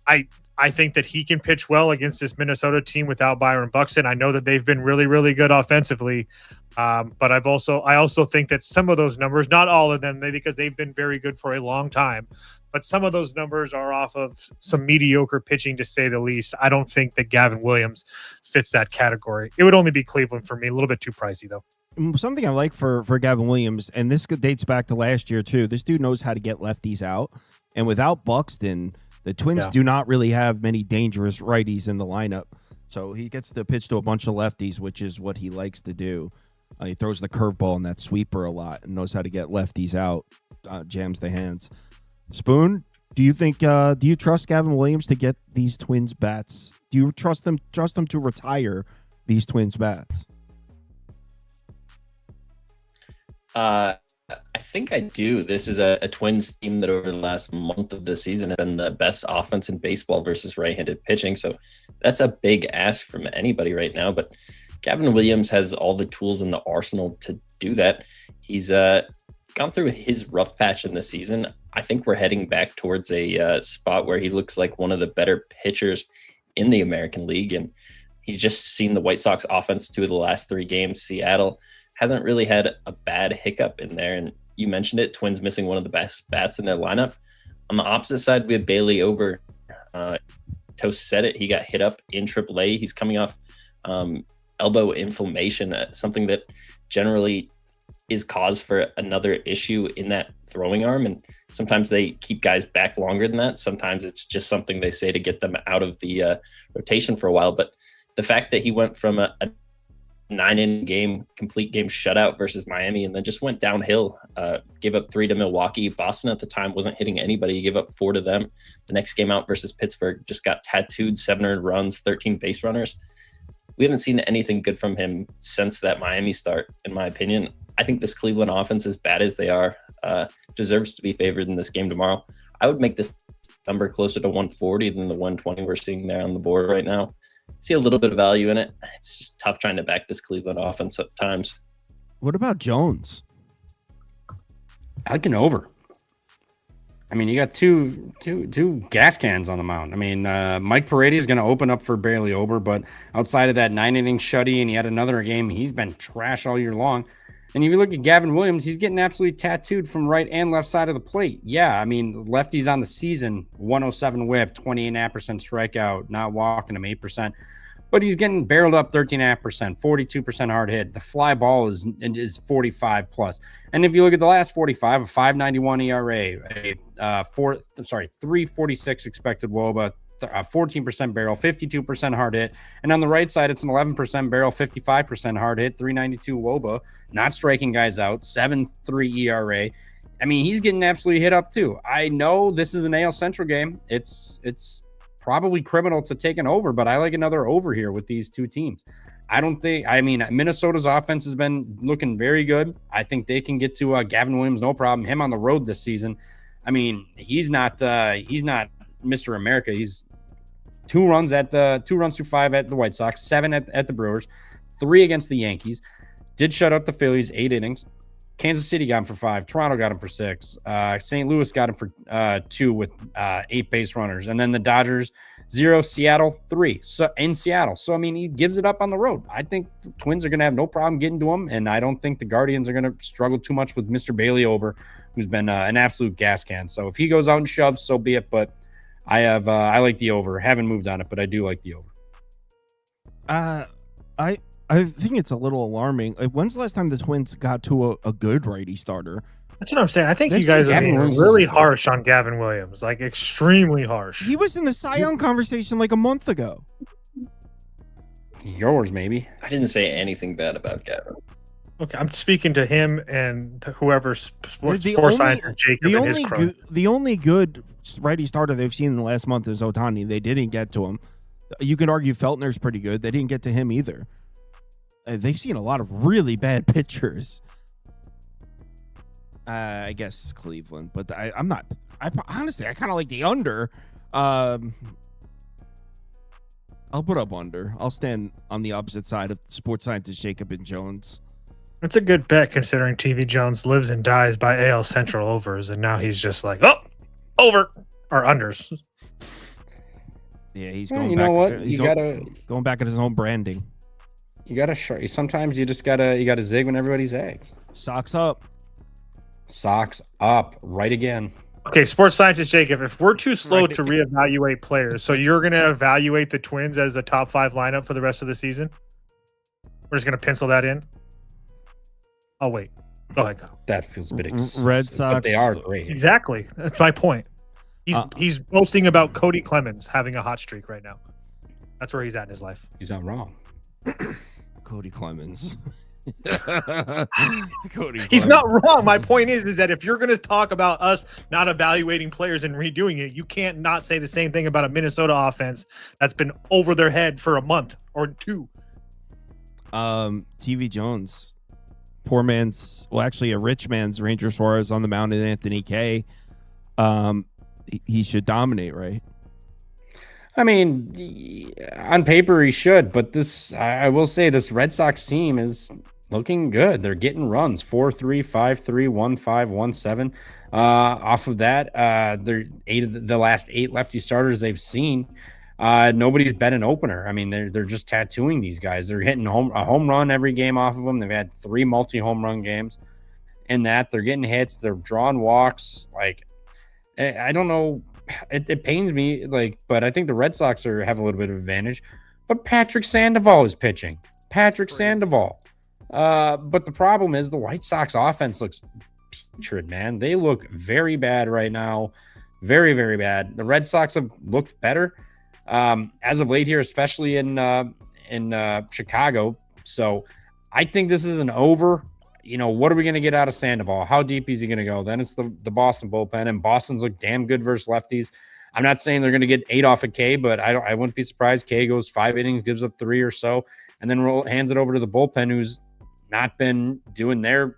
I think that he can pitch well against this Minnesota team without Byron Buxton. I know that they've been really, really good offensively. But I also think that some of those numbers, not all of them, because they've been very good for a long time, but some of those numbers are off of some mediocre pitching, to say the least. I don't think that Gavin Williams fits that category. It would only be Cleveland for me. A little bit too pricey, though. Something I like for Gavin Williams, and this dates back to last year, too. This dude knows how to get lefties out. And without Buxton, the Twins do not really have many dangerous righties in the lineup. So he gets to pitch to a bunch of lefties, which is what he likes to do. He throws the curveball and that sweeper a lot and knows how to get lefties out, jams the hands. Spoon, do you trust Gavin Williams to get these Twins bats? Do you trust them to retire these Twins bats? I think I do. This is a Twins team that over the last month of the season have been the best offense in baseball versus right-handed pitching. So that's a big ask from anybody right now, but Gavin Williams has all the tools in the arsenal to do that. He's gone through his rough patch in the season. I think we're heading back towards a spot where he looks like one of the better pitchers in the American League. And he's just seen the White Sox offense 2 of the last 3 games. Seattle hasn't really had a bad hiccup in there. And you mentioned it, Twins missing one of the best bats in their lineup. On the opposite side, we have Bailey Ober. Toast said it. He got hit up in AAA. He's coming off elbow inflammation, something that generally is cause for another issue in that throwing arm. And sometimes they keep guys back longer than that. Sometimes it's just something they say to get them out of the rotation for a while. But the fact that he went from a 9-inning game, complete game shutout versus Miami, and then just went downhill, gave up 3 to Milwaukee. Boston at the time wasn't hitting anybody. He gave up 4 to them. The next game out versus Pittsburgh just got tattooed, 7 earned runs, 13 base runners. We haven't seen anything good from him since that Miami start, in my opinion. I think this Cleveland offense, as bad as they are, deserves to be favored in this game tomorrow. I would make this number closer to 140 than the 120 we're seeing there on the board right now. See a little bit of value in it. It's just tough trying to back this Cleveland offense at times. What about Jones? I like an over. I mean, you got two gas cans on the mound. I mean, Mike Paredes is going to open up for Bailey Ober, but outside of that 9-inning shutty, and he had another game, he's been trash all year long. And if you look at Gavin Williams, he's getting absolutely tattooed from right and left side of the plate. Yeah, I mean, lefties on the season, 107 whip, 28.5% strikeout, not walking him 8%. But he's getting barreled up 13.5%, 42% hard hit. The fly ball is 45 plus. And if you look at the last 45, a 5.91 ERA, a 3.46 expected WOBA, 14% barrel, 52% hard hit. And on the right side, it's an 11% barrel, 55% hard hit, 3.92 WOBA, not striking guys out, 7.3 ERA. I mean, he's getting absolutely hit up too. I know this is an AL Central game. It's probably criminal to take an over, but I like another over here with these two teams. Minnesota's offense has been looking very good. I think they can get to Gavin Williams, no problem. Him on the road this season. I mean, he's not Mr. America. He's 2 runs through 5 at the White Sox, 7 at the Brewers, 3 against the Yankees. Did shut out the Phillies, 8 innings. Kansas City got him for 5. Toronto got him for 6. St. Louis got him for 2 with 8 base runners. And then the Dodgers, 0. Seattle, 3. So in Seattle. So, I mean, he gives it up on the road. I think the Twins are going to have no problem getting to him. And I don't think the Guardians are going to struggle too much with Mr. Bailey Ober, who's been an absolute gas can. So if he goes out and shoves, so be it. But I like the over. Haven't moved on it, but I do like the over. I think it's a little alarming. When's the last time the Twins got to a good righty starter? That's what I'm saying. I think you guys are being really harsh on Gavin Williams, like extremely harsh. He was in the Cy Young conversation like a month ago. Yours, maybe. I didn't say anything bad about Gavin. Okay, I'm speaking to him and whoever sports scientist Jacob and his crew. The only good righty starter they've seen in the last month is Ohtani. They didn't get to him. You can argue Feltner's pretty good. They didn't get to him either. They've seen a lot of really bad pitchers. I guess Cleveland, but I'm not. Honestly, I kind of like the under. I'll put up under. I'll stand on the opposite side of sports scientist Jacob and Jones. It's a good bet considering TV Jones lives and dies by AL Central overs, and now he's just like, over or unders. Yeah, he's going back. You know what? You gotta going back at his own branding. You gotta sometimes you just gotta zig when everybody's eggs. Socks up. Socks up. Right again. Okay, sports scientist Jacob, if we're too slow to reevaluate players, so you're gonna evaluate the Twins as the top 5 lineup for the rest of the season? We're just gonna pencil that in. I'll wait. Go ahead. That feels a bit excessive. Red Sox. But they are great. Exactly. That's my point. He's boasting about Cody Clemens having a hot streak right now. That's where he's at in his life. He's not wrong. Cody Clemens. He's not wrong. My point is that if you're going to talk about us not evaluating players and redoing it, you can't not say the same thing about a Minnesota offense that's been over their head for a month or 2. TV Jones, poor man's, well, actually a rich man's Ranger Suarez on the mound and Anthony Kay. He should dominate, right? I mean, on paper he should, but I will say this Red Sox team is looking good. They're getting runs 4-3, 5-3, 1-5, 1-7. Off of that, they're the last 8 lefty starters they've seen. Nobody's bet an opener. I mean, they're just tattooing these guys. They're hitting a home run every game off of them. They've had 3 multi-home run games. In that, they're getting hits. They're drawing walks. Like, I don't know. It pains me, but I think the Red Sox have a little bit of advantage. But Patrick Sandoval is pitching. Sandoval. But the problem is the White Sox offense looks putrid, man. They look very bad right now. Very, very bad. The Red Sox have looked better as of late here, especially in Chicago. So I think this is an over. You know, what are we going to get out of Sandoval? How deep is he going to go? Then it's the Boston bullpen, and Boston's look damn good versus lefties. I'm not saying they're going to get 8 off of K, but I wouldn't be surprised. K goes 5 innings, gives up 3 or so, and then hands it over to the bullpen, who's not been doing their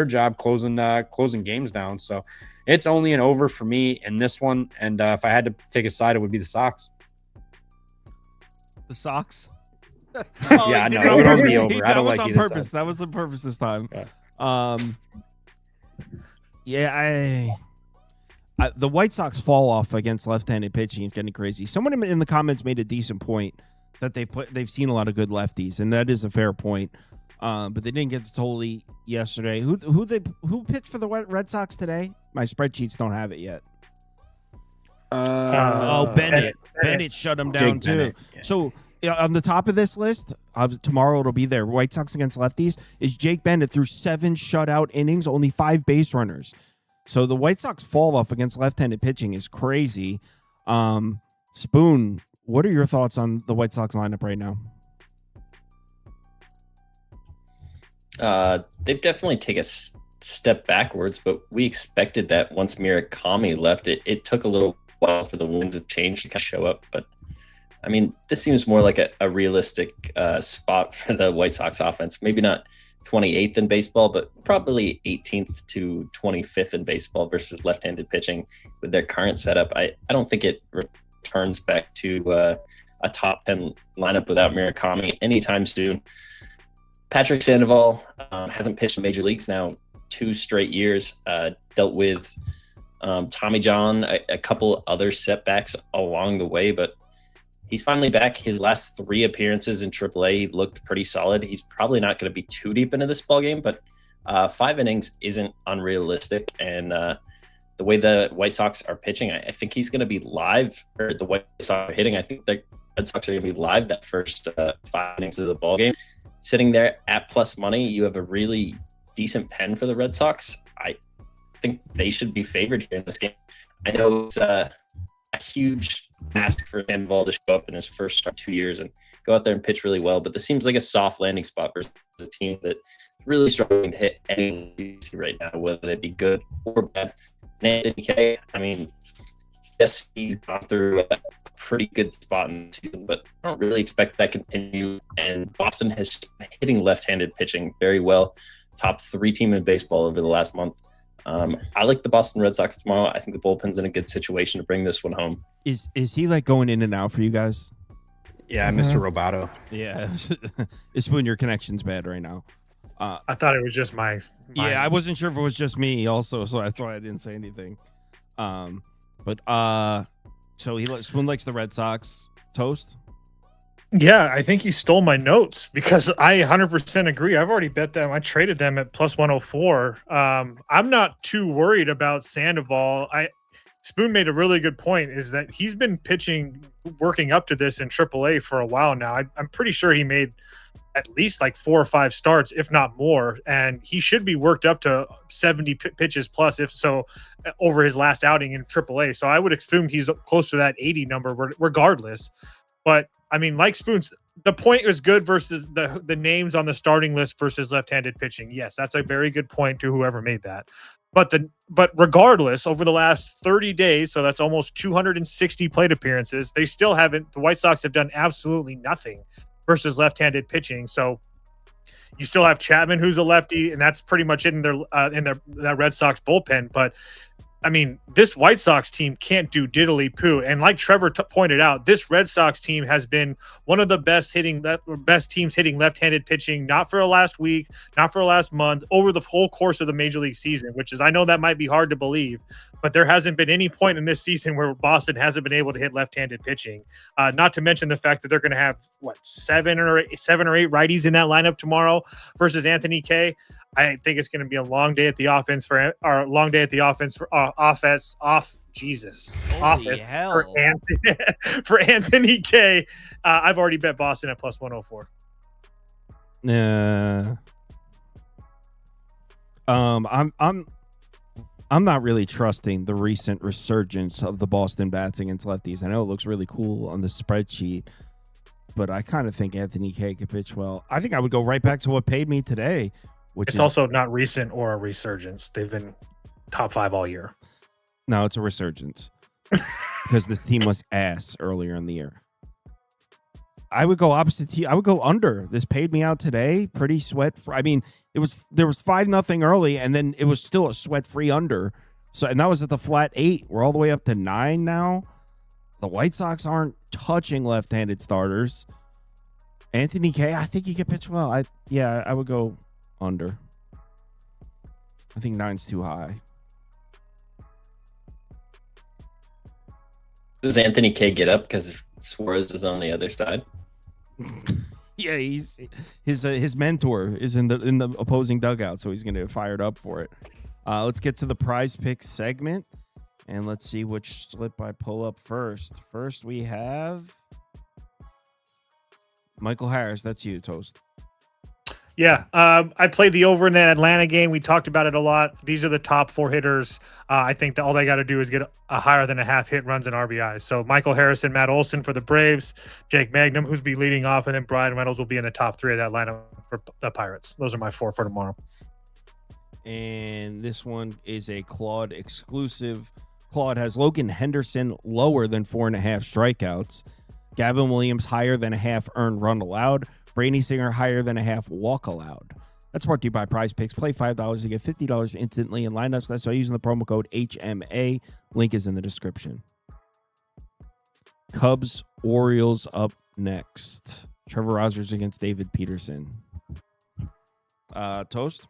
job closing games down. So it's only an over for me in this one. And if I had to take a side, it would be the Sox. The Sox? Yeah, no, it would be over. I don't like on either purpose. side. That was on purpose this time. Yeah. The White Sox fall off against left-handed pitching is getting crazy. Someone in the comments made a decent point that they've seen a lot of good lefties, and that is a fair point. but they didn't get to Tolley yesterday. Who pitched for the Red Sox today? My spreadsheets don't have it yet. Bennett. Bennett shut him down too. Bennett, yeah. So on the top of this list, tomorrow it'll be there. White Sox against lefties is Jake Bennett threw 7 shutout innings, only 5 base runners. So the White Sox fall off against left-handed pitching is crazy. Spoon, what are your thoughts on the White Sox lineup right now? They've definitely taken a step backwards, but we expected that once Murakami left. It took a little while for the winds of change to kind of show up, but I mean, this seems more like a realistic spot for the White Sox offense. Maybe not 28th in baseball, but probably 18th to 25th in baseball versus left-handed pitching with their current setup. I don't think it returns back to a top 10 lineup without Murakami anytime soon. Patrick Sandoval hasn't pitched in major leagues now 2 straight years, dealt with Tommy John, a couple other setbacks along the way, but he's finally back. His last 3 appearances in AAA looked pretty solid. He's probably not going to be too deep into this ballgame, but 5 innings isn't unrealistic. And the way the White Sox are pitching, I think he's going to be live, or the White Sox are hitting. I think the Red Sox are going to be live that first 5 innings of the ballgame. Sitting there at plus money, you have a really decent pen for the Red Sox. I think they should be favored here in this game. I know it's a huge ask for Sandoval to show up in his first 2 years and go out there and pitch really well, but this seems like a soft landing spot for the team that is really struggling to hit any right now, whether it be good or bad. And Anthony Kay, I mean, yes, he's gone through a pretty good spot in the season, but I don't really expect that to continue. And Boston has been hitting left-handed pitching very well. Top 3 team in baseball over the last month. I like the Boston Red Sox tomorrow. I think the bullpen's in a good situation to bring this one home. Is he like going in and out for you guys? Yeah, Mr. Roboto. Yeah. Spoon, your connection's bad right now. I thought it was just my. Yeah, I wasn't sure if it was just me also, so that's why I didn't say anything. So Spoon likes the Red Sox. Toast? Yeah, I think he stole my notes because I 100% agree. I've already bet them. I traded them at plus 104. I'm not too worried about Sandoval. Spoon made a really good point, is that he's been pitching, working up to this in AAA for a while now. I'm pretty sure he made at least like 4 or 5 starts, if not more, and he should be worked up to 70 pitches plus, if so, over his last outing in AAA. So I would assume he's close to that 80 number regardless. But I mean, like Spoon's, the point was good versus the names on the starting list versus left-handed pitching. Yes, that's a very good point to whoever made that. But regardless, over the last 30 days, so that's almost 260 plate appearances, they still haven't. The White Sox have done absolutely nothing versus left-handed pitching. So you still have Chapman, who's a lefty, and that's pretty much in that Red Sox bullpen. But I mean, this White Sox team can't do diddly poo. And like Trevor pointed out, this Red Sox team has been one of the best teams hitting left-handed pitching, not for the last week, not for the last month, over the whole course of the Major League season, which is, I know that might be hard to believe, but there hasn't been any point in this season where Boston hasn't been able to hit left-handed pitching. Not to mention the fact that they're going to have, 7 or 8 righties in that lineup tomorrow versus Anthony Kay. I think it's going to be a long day at the offense for for Anthony Kay. I've already bet Boston at plus 104. I'm not really trusting the recent resurgence of the Boston bats against lefties. I know it looks really cool on the spreadsheet, but I kind of think Anthony Kay could pitch well. I think I would go right back to what paid me today. It's also not recent or a resurgence. They've been top 5 all year. No, it's a resurgence because this team was ass earlier in the year. I would go opposite team. I would go under. This paid me out today. Pretty I mean, there was 5-0 early, and then it was still a sweat-free under. So, and that was at the flat 8. We're all the way up to 9 now. The White Sox aren't touching left-handed starters. Anthony Kay, I think he could pitch well. I would go under. I think 9's too high. Does Anthony Kay get up because Suarez is on the other side? Yeah, he's his mentor is in the opposing dugout, so he's going to get fired up for it. Let's get to the prize picks segment, and let's see which slip I pull up first. First, we have Michael Harris. That's you, Toast. Yeah, I played the over in that Atlanta game. We talked about it a lot. These are the top 4 hitters. I think that all they got to do is get a higher than a half hit runs and RBIs. So Michael Harris and Matt Olson for the Braves, Jake Magnum, who's be leading off, and then Brian Reynolds will be in the top 3 of that lineup for the Pirates. Those are my 4 for tomorrow. And this one is a Claude exclusive. Claude has Logan Henderson lower than 4.5 strikeouts. Gavin Williams higher than a half earned run allowed. Brady Singer higher than a half walk allowed. That's brought to you by PrizePicks. Play $5 to get $50 instantly in lineups. That's by using the promo code HMA. Link is in the description. Cubs, Orioles up next. Trevor Rogers against David Peterson. Toast?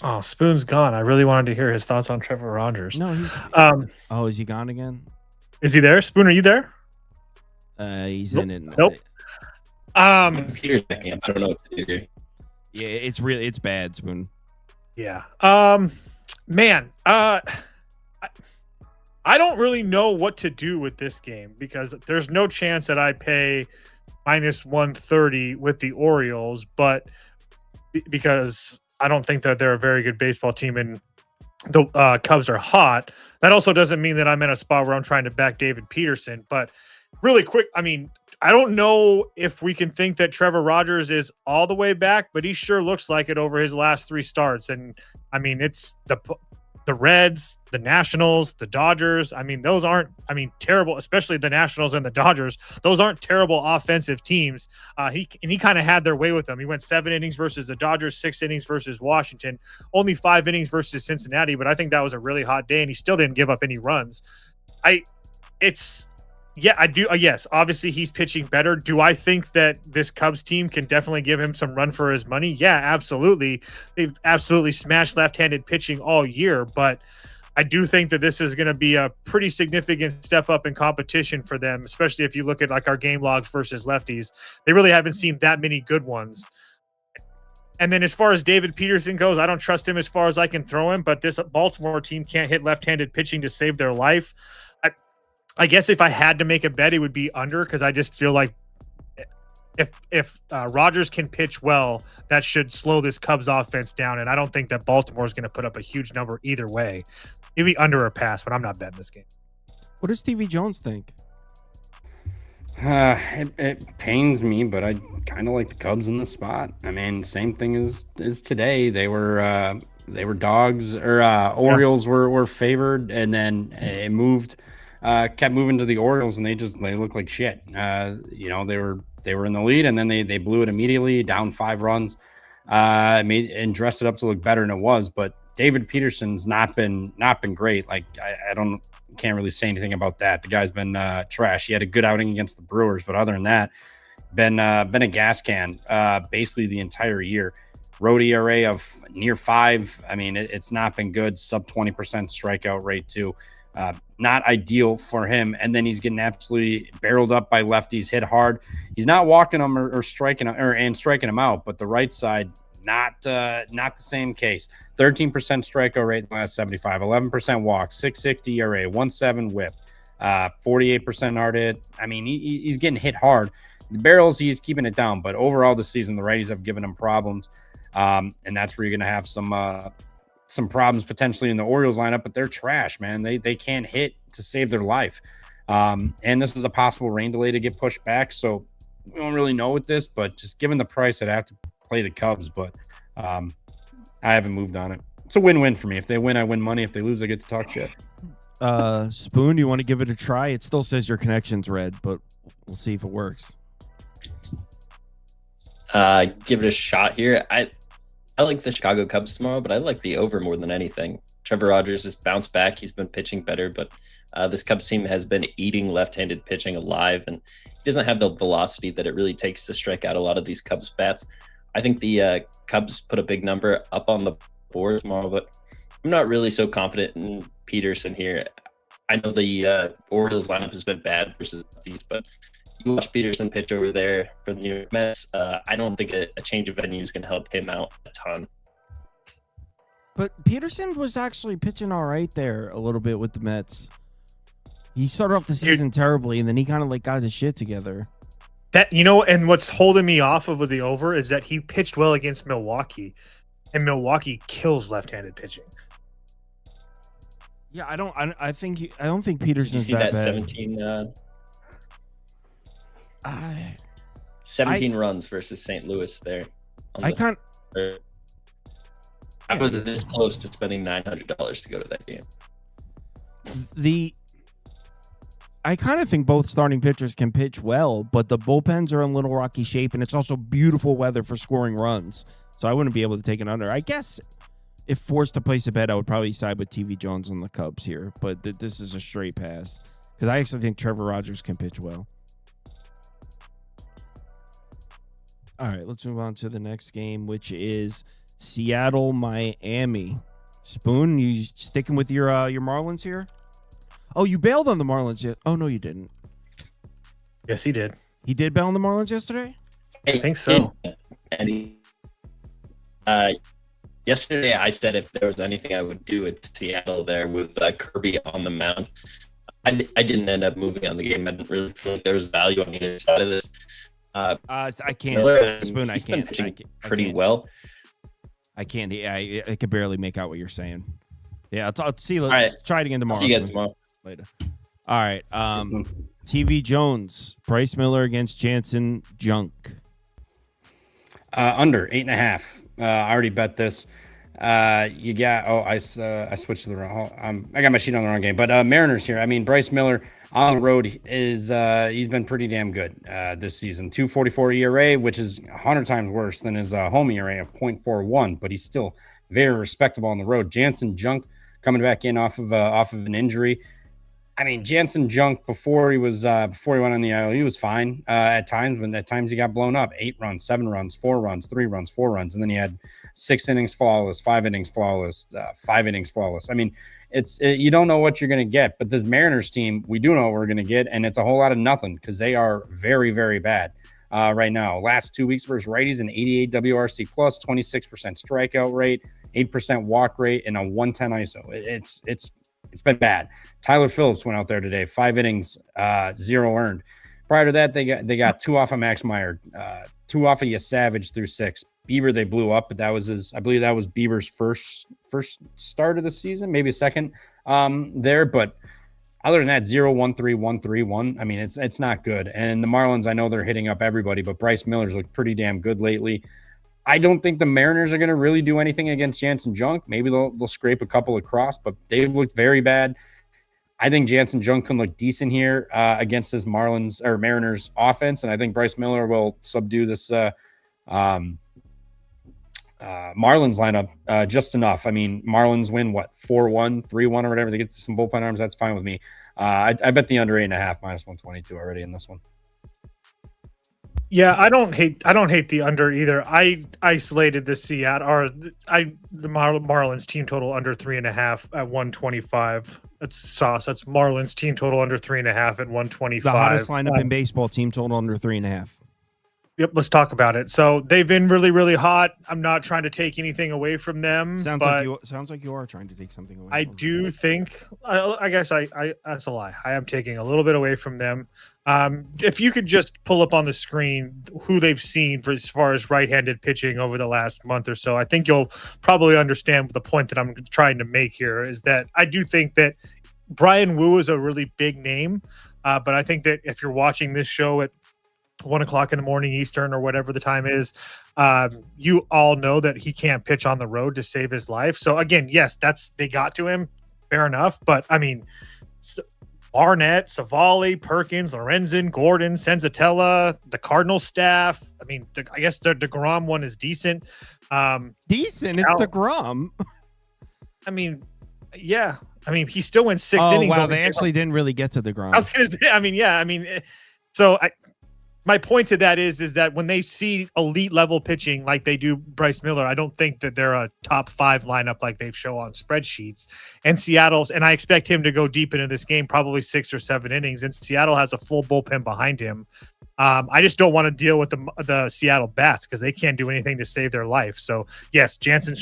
Oh, Spoon's gone. I really wanted to hear his thoughts on Trevor Rogers. No, he's... is he gone again? Is he there? Spoon, are you there? He's in it. Nope. Peter's backing up. I don't know what to do. Yeah, it's bad, Spoon. Yeah. Man, I don't really know what to do with this game because there's no chance that I pay minus 130 with the Orioles, but because I don't think that they're a very good baseball team and the Cubs are hot. That also doesn't mean that I'm in a spot where I'm trying to back David Peterson, but really quick, I mean, I don't know if we can think that Trevor Rogers is all the way back, but he sure looks like it over his last 3 starts. And I mean, it's the Reds, the Nationals, the Dodgers. I mean, those aren't, terrible, especially the Nationals and the Dodgers. Those aren't terrible offensive teams. He kind of had their way with them. He went 7 innings versus the Dodgers, 6 innings versus Washington, only 5 innings versus Cincinnati. But I think that was a really hot day, and he still didn't give up any runs. Yeah, I do. Yes, obviously he's pitching better. Do I think that this Cubs team can definitely give him some run for his money? Yeah, absolutely. They've absolutely smashed left-handed pitching all year, but I do think that this is going to be a pretty significant step up in competition for them, especially if you look at like our game logs versus lefties. They really haven't seen that many good ones. And then as far as David Peterson goes, I don't trust him as far as I can throw him, but this Baltimore team can't hit left-handed pitching to save their life. I guess if I had to make a bet, it would be under because I just feel like if Rogers can pitch well, that should slow this Cubs offense down. And I don't think that Baltimore is going to put up a huge number either way. It'd be under or pass, but I'm not betting this game. What does Stevie Jones think? It pains me, but I kind of like the Cubs in the spot. I mean, same thing as today. They were dogs, or Orioles were favored, and then it moved. Kept moving to the Orioles, and they look like shit. They were in the lead, and then they blew it immediately, down 5 runs, and dressed it up to look better than it was. But David Peterson's not been great. Like can't really say anything about that. The guy's been trash. He had a good outing against the Brewers, but other than that, been a gas can basically the entire year. Road ERA of near 5. I mean, it's not been good. Sub 20% strikeout rate too. Not ideal for him. And then he's getting absolutely barreled up by lefties, hit hard. He's not walking them or striking them and striking them out, but the right side, not the same case. 13% strikeout rate in the last 75, 11% walk, 6.60 ERA, 1.7 whip, 48% hard hit. I mean, he's getting hit hard. The barrels, he's keeping it down, but overall this season, the righties have given him problems. And that's where you're going to have some problems potentially in the Orioles lineup, but they're trash, man. They can't hit to save their life. And this is a possible rain delay to get pushed back. So we don't really know with this, but just given the price, I'd have to play the Cubs, but I haven't moved on it. It's a win-win for me. If they win, I win money. If they lose, I get to talk shit. Spoon, you want to give it a try? It still says your connection's red, but we'll see if it works. Give it a shot here. I like the Chicago Cubs tomorrow, but I like the over more than anything. Trevor Rogers has bounced back. He's been pitching better, but this Cubs team has been eating left-handed pitching alive, and he doesn't have the velocity that it really takes to strike out a lot of these Cubs bats. I think the Cubs put a big number up on the board tomorrow, but I'm not really so confident in Peterson here. I know the Orioles lineup has been bad versus these, but watch Peterson pitch over there for the New York Mets. I don't think a change of venue is going to help him out a ton. But Peterson was actually pitching all right there a little bit with the Mets. He started off the season terribly, and then he kind of like got his shit together. That, you know, and what's holding me off of the over is that he pitched well against Milwaukee, and Milwaukee kills left-handed pitching. Yeah, I don't think Peterson's Did you see that bad. 17 runs versus St. Louis there. I was this close to spending $900 to go to that game. I kind of think both starting pitchers can pitch well, but the bullpens are in little rocky shape, and it's also beautiful weather for scoring runs. So I wouldn't be able to take it under. I guess if forced to place a bet, I would probably side with TV Jones on the Cubs here, but this is a straight pass because I actually think Trevor Rogers can pitch well. All right, let's move on to the next game, which is Seattle, Miami. Spoon, you sticking with your Marlins here? Oh, you bailed on the Marlins yet? Oh, no, you didn't. Yes, he did. He did bail on the Marlins yesterday? I think so. And yesterday I said if there was anything I would do at Seattle there with Kirby on the mound. I didn't end up moving on the game. I didn't really feel like there was value on either side of this. I can't. Miller, Spoon, I can't. Pitching pretty well. I can't. I could barely make out what you're saying. Yeah, I'll see. Let's right. try it again tomorrow. See you guys tomorrow. Later. All right. TV Jones, Bryce Miller against Jansen Junk. Under 8.5. I already bet this. You got. I switched to the wrong. I got my sheet on the wrong game. But Mariners here. I mean, Bryce Miller on the road is he's been pretty damn good this season. 2.44 ERA, which is 100 times worse than his home ERA of 0.41. But he's still very respectable on the road. Jansen Junk coming back in off of an injury. I mean, Jansen Junk before he went on the IL, he was fine at times. But at times he got blown up. 8 runs, 7 runs, 4 runs, 3 runs, 4 runs, and then he had 6 innings flawless, 5 innings flawless, 5 innings flawless. I mean, you don't know what you're going to get. But this Mariners team, we do know what we're going to get, and it's a whole lot of nothing because they are very, very bad right now. Last 2 weeks versus righties, an 88 WRC plus, 26% strikeout rate, 8% walk rate, and a 110 ISO. It's been bad. Tyler Phillips went out there today, 5 innings, 0 earned. Prior to that, they got 2 off of Max Meyer, 2 off of Savage through 6. Bieber they blew up, but I believe that was Bieber's first start of the season, maybe a second there. But other than that, 0-1-3, 1-3-1. I mean, it's not good. And the Marlins, I know they're hitting up everybody, but Bryce Miller's looked pretty damn good lately. I don't think the Mariners are going to really do anything against Jansen Junk. Maybe they'll scrape a couple across, but they've looked very bad. I think Jansen Junk can look decent here against this Mariners offense, and I think Bryce Miller will subdue this Marlins lineup just enough. I mean, Marlins win 4-1, 3-1, or whatever. They get some bullpen arms. That's fine with me. I bet the under 8.5 minus 122 already in this one. Yeah, I don't hate the under either. I isolated the the Marlins team total under 3.5 at 125. That's sauce. That's Marlins team total under 3.5 at 125. The hottest lineup in baseball, team total under 3.5. Yep, let's talk about it. So they've been really, really hot. I'm not trying to take anything away from them. Sounds like you are trying to take something away. I do think. I guess that's a lie. I am taking a little bit away from them. If you could just pull up on the screen who they've seen for as far as right-handed pitching over the last month or so, I think you'll probably understand the point that I'm trying to make here is that I do think that Brian Wu is a really big name, but I think that if you're watching this show at 1 o'clock in the morning Eastern or whatever the time is, you all know that he can't pitch on the road to save his life. So again, yes, they got to him, fair enough. But I mean, Barnett, Savali, Perkins, Lorenzen, Gordon, Senzatella, the Cardinals staff. I mean, I guess the DeGrom one is decent. Decent? It's DeGrom. I mean, yeah. I mean, he still went 6 innings. Oh, wow. They actually didn't really get to DeGrom. I was going to say, I mean, yeah. I mean, so my point to that is that when they see elite level pitching like they do Bryce Miller, I don't think that they're a top 5 lineup like they've shown on spreadsheets. And Seattle's, and I expect him to go deep into this game, probably 6 or 7 innings. And Seattle has a full bullpen behind him. I just don't want to deal with the Seattle bats because they can't do anything to save their life. So yes, Jansen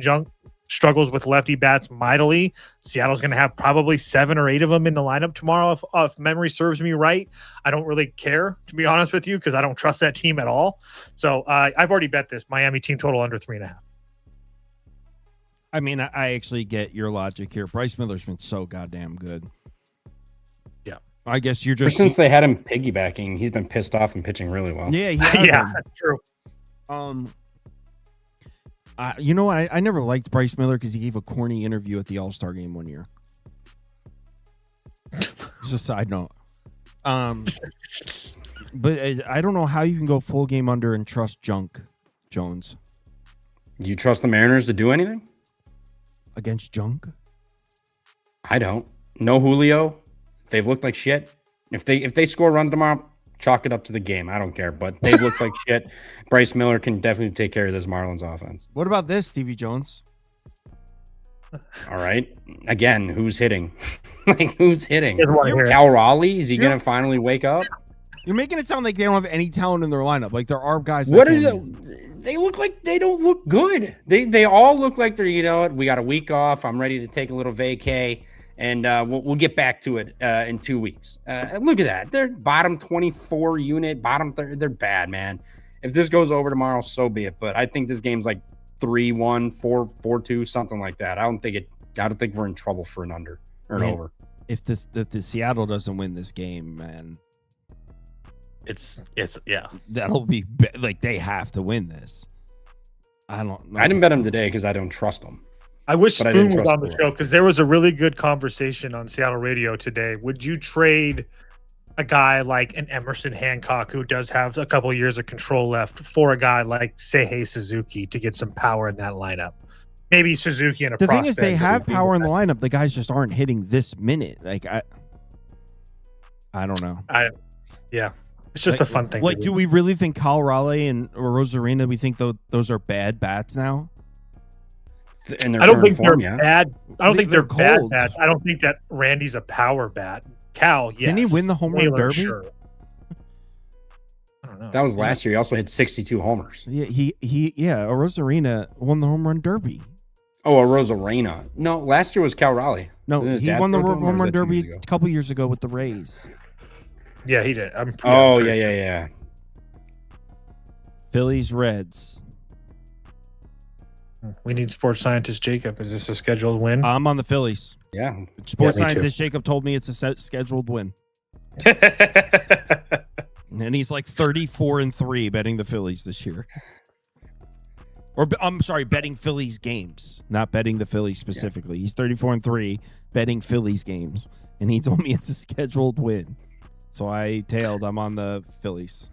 Junk struggles with lefty bats mightily. Seattle's going to have probably 7 or 8 of them in the lineup tomorrow, if memory serves me right. I don't really care, to be honest with you, because I don't trust that team at all. So I've already bet this Miami team total under 3.5. I mean, I actually get your logic here. Bryce Miller's been so goddamn good. Yeah. I guess you're just... Since they had him piggybacking, he's been pissed off and pitching really well. Yeah, yeah, that's true. You know what? I never liked Bryce Miller because he gave a corny interview at the All-Star game one year. Just a side note. But I don't know how you can go full game under and trust Junk Jones. Do you trust the Mariners to do anything Against Junk? I don't. No Julio. They've looked like shit. If they score runs tomorrow, chalk it up to the game. I don't care, but they've looked like shit. Bryce Miller can definitely take care of this Marlins offense. What about this, Stevie Jones? All right. Again, who's hitting? Like, who's hitting? Here. Cal Raleigh? Is he going to finally wake up? You're making it sound like they don't have any talent in their lineup. Like, there are guys that What is it? They look like they don't look good. They all look like they're, you know what, we got a week off. I'm ready to take a little vacay, and we'll get back to it in 2 weeks. Look at that. They're bottom 24 unit, bottom 30. They're bad, man. If this goes over tomorrow, so be it. But I think this game's like 3-1, 4-2, something like that. I don't think we're in trouble for an under or an over. If the Seattle doesn't win this game, man, It's that'll be like they have to win this. I don't know. I didn't bet him today because I don't trust him. I wish But I Spoon didn't was trust on the Boyd. show because there was a really good conversation on Seattle radio today. Would you trade a guy like an Emerson Hancock, who does have a couple years of control left, for a guy like Seihei Suzuki to get some power in that lineup? Maybe Suzuki and a The prospect. thing is, they have would be power in the the lineup. The guys just aren't hitting this minute. Like I don't know. Yeah, it's just Like, a fun thing. Like, to do we really think Kyle Raleigh and Rosarina? We think those are bad bats now? In their I don't current think form, they're yeah. bad. I don't think they're bad cold. bats. I don't think that Randy's a power bat. Cal, yes. Didn't he win the home run Taylor, derby? Sure. I don't know. That was last year. He also hit 62 homers. Yeah, Rosarina won the home run derby. Oh, a Rosarena. No, last year was Cal Raleigh. No, Didn't his he dad won the throw to him, or home was run that 2 derby years a ago? couple years ago with the Rays. Yeah, he did. Oh, yeah. Phillies Reds. We need sports scientist Jacob. Is this a scheduled win? I'm on the Phillies. Yeah. Sports me too. scientist Jacob told me it's a scheduled win, and he's like 34-3 betting the Phillies this year. Or I'm sorry, betting Phillies games, not betting the Phillies specifically. He's 34-3 betting Phillies games, and he told me it's a scheduled win. So I tailed. I'm on the Phillies.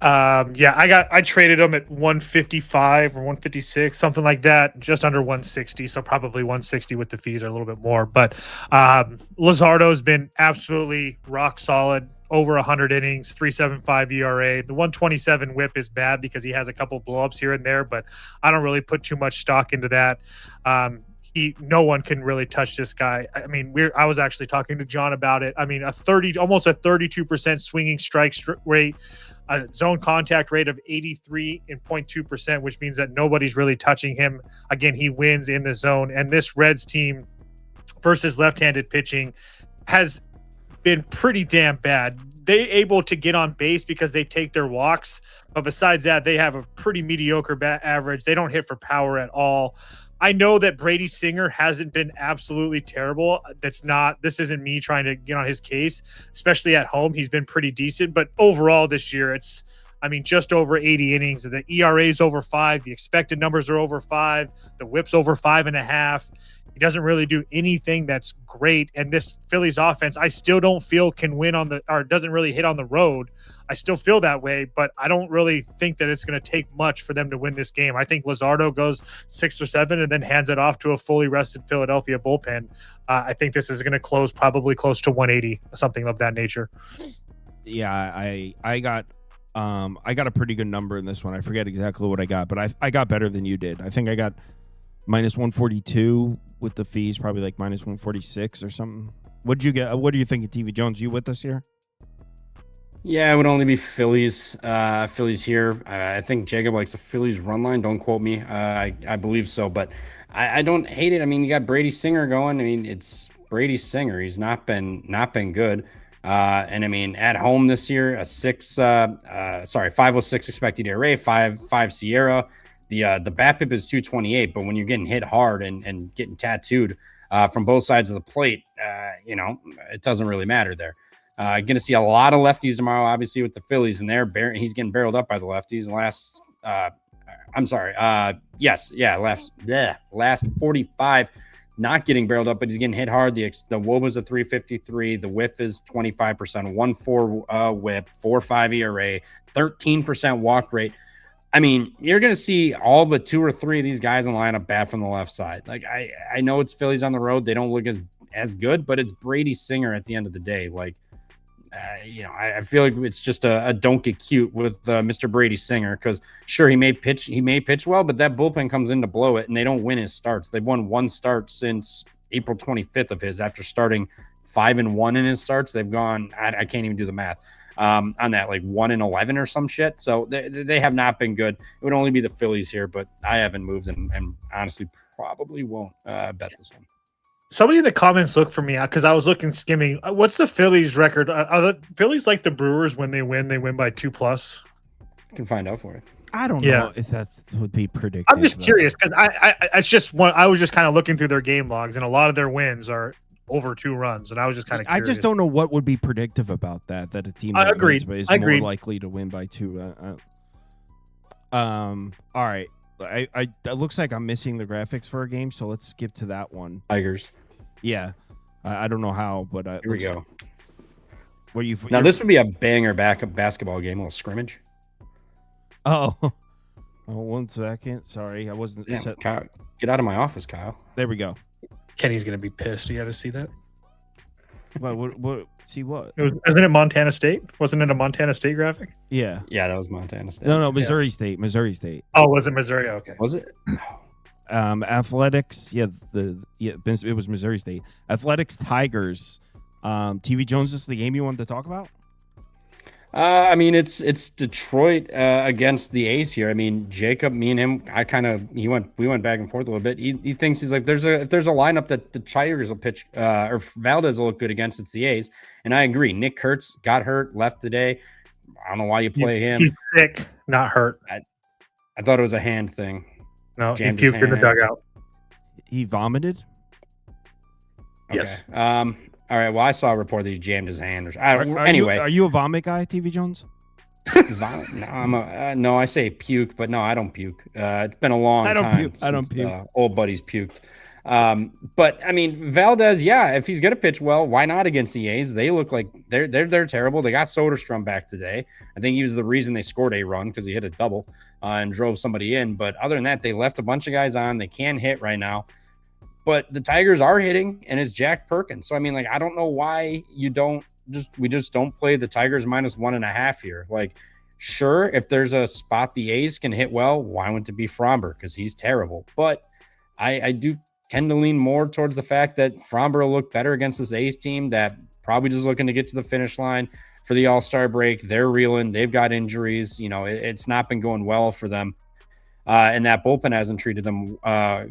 I traded him at 155 or 156, something like that, just under 160. So probably 160 with the fees, or a little bit more. But Luzardo's been absolutely rock solid, over 100 innings, 3.75 ERA. The 127 WHIP is bad because he has a couple blowups here and there, but I don't really put too much stock into that. No one can really touch this guy. I mean, I was actually talking to John about it. I mean, almost a 32% swinging strike rate, a zone contact rate of 83.2%, which means that nobody's really touching him. Again, he wins in the zone. And this Reds team versus left-handed pitching has been pretty damn bad. They're able to get on base because they take their walks. But besides that, they have a pretty mediocre bat average. They don't hit for power at all. I know that Brady Singer hasn't been absolutely terrible. This isn't me trying to get on his case, especially at home. He's been pretty decent, but overall this year, just over 80 innings. The ERA is over 5. The expected numbers are over 5. The WHIP's over 5.5. He doesn't really do anything that's great. And this Phillies offense, I still don't feel can win doesn't really hit on the road. I still feel that way, but I don't really think that it's going to take much for them to win this game. I think Luzardo goes 6 or 7 and then hands it off to a fully rested Philadelphia bullpen. I think this is going to close probably close to 180, something of that nature. Yeah, I got a pretty good number in this one. I forget exactly what I got, but I got better than you did. I think I got minus 142 with the fees, probably like minus 146 or something. What'd you get? What do you think of TV Jones? You with us here? Yeah, it would only be Phillies. Phillies here. I think Jacob likes the Phillies run line. Don't quote me. I believe so, but I don't hate it. I mean, you got Brady Singer going. I mean, it's Brady Singer. He's not been good. And I mean, at home this year, a 506 expected ERA, 5 Sierra. The BABIP is 228, but when you're getting hit hard and getting tattooed from both sides of the plate, it doesn't really matter there. Going to see a lot of lefties tomorrow, obviously, with the Phillies, and he's getting barreled up by the lefties. Last 45, not getting barreled up, but he's getting hit hard. The WOBA's a 353. The whiff is 25%, 1.4 whip, 4.5 ERA, 13% walk rate. I mean, you're going to see all but 2 or 3 of these guys in the lineup bat from the left side. Like, I know it's Phillies on the road. They don't look as good, but it's Brady Singer at the end of the day. Like, I feel like it's just a don't get cute with Mr. Brady Singer, because sure, he may pitch well, but that bullpen comes in to blow it, and they don't win his starts. They've won 1 start since April 25th of his, after starting 5-1 in his starts. They've gone, I can't even do the math on that, like 1-11 or some shit. So they have not been good. It would only be the Phillies here, but I haven't moved and honestly probably won't bet this one. Somebody in the comments look for me out because I was skimming. What's the Phillies record? Are the Phillies like the Brewers when they win by 2+? I can find out for you. I don't know if that's would be predictive. I'm just curious because I was just kind of looking through their game logs, and a lot of their wins are over 2 runs, and I was just kind of curious. I just don't know what would be predictive about that a team that wins is more likely to win by 2. All right. It looks like I'm missing the graphics for a game, so let's skip to that one. Tigers. Yeah. I don't know how, but here we go. Now this would be a banger basketball game, a little scrimmage. Oh, 1 second. Sorry, I wasn't. Kyle, get out of my office, Kyle. There we go. Kenny's gonna be pissed. You got to see that. What? See what? Isn't it Montana State? Wasn't it a Montana State graphic? Yeah. Yeah, that was Montana State. No, Missouri State. Missouri State. Oh, was it Missouri? Okay. Was it? Athletics. Yeah, it was Missouri State. Athletics Tigers. TV Jones, this is the game you wanted to talk about? I mean, it's Detroit against the A's here. I mean, Jacob, me and him, we went back and forth a little bit. He thinks, he's like, if there's a lineup that the Tigers will pitch or Valdez will look good against, it's the A's. And I agree. Nick Kurtz got hurt, left today. I don't know why you play him. He's sick, not hurt. I thought it was a hand thing. No, he puked in the dugout. He vomited? Okay. Yes. All right. Well, I saw a report that he jammed his hand. Anyway, are you a vomit guy, TV Jones? No, I say puke, but no, I don't puke. It's been a long time. I don't puke. Old buddies puked. But I mean, Valdez, yeah, if he's gonna pitch well, why not against the A's? They look like they're terrible. They got Soderstrom back today. I think he was the reason they scored a run, because he hit a double and drove somebody in. But other than that, they left a bunch of guys on. They can hit right now. But the Tigers are hitting, and it's Jack Perkins. So I mean, like, I don't know why we just don't play the Tigers -1.5 here. Like, sure, if there's a spot the A's can hit well, why wouldn't it be Fromber? Because he's terrible. But I do tend to lean more towards the fact that Fromber will look better against this A's team that probably just looking to get to the finish line for the All-Star break. They're reeling. They've got injuries. It's not been going well for them. And that bullpen hasn't treated them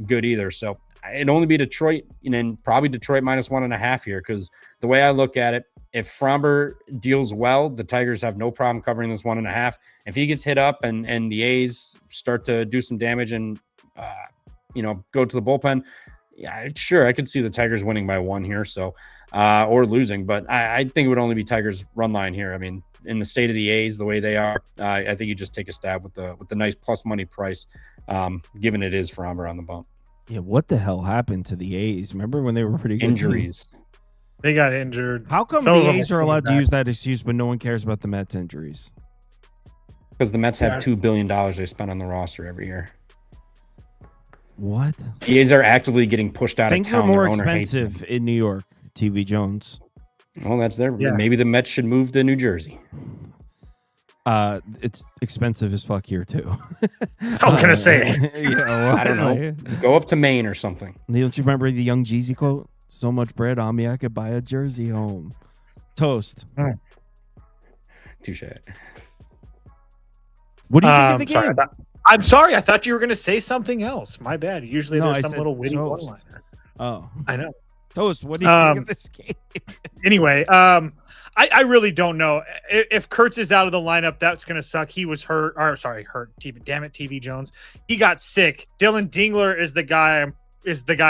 good either. So it'd only be Detroit, and probably Detroit -1.5 here, because the way I look at it, if Fromber deals well, the Tigers have no problem covering this 1.5. If he gets hit up and the A's start to do some damage and go to the bullpen, yeah, sure, I could see the Tigers winning by 1 here, so or losing. But I think it would only be Tigers run line here. I mean, in the state of the A's, the way they are, I think you just take a stab with the nice plus money price, given it is Fromber on the bump. Yeah, what the hell happened to the A's? Remember when they were pretty good? Injuries. They got injured. How come the A's are allowed to use that excuse, but no one cares about the Mets injuries? Because the Mets have $2 billion they spend on the roster every year. What? The A's are actively getting pushed out of town. Things are more expensive in New York, TV Jones. Well, that's there. Yeah. Maybe the Mets should move to New Jersey. It's expensive as fuck here too. I was gonna say, I don't know. Go up to Maine or something. Don't you remember the Young Jeezy quote? So much bread on me, I could buy a Jersey home. Toast. Touche. What do you think of the game? I'm sorry. I thought you were going to say something else. My bad. Usually No, there's I some said little witty toast. one-liner. Oh, I know. Toast. What do you think of this game? Anyway, I really don't know. If Kurtz is out of the lineup, that's going to suck. He was hurt. Or sorry, hurt. Damn it, TV Jones. He got sick. Dylan Dingler is the guy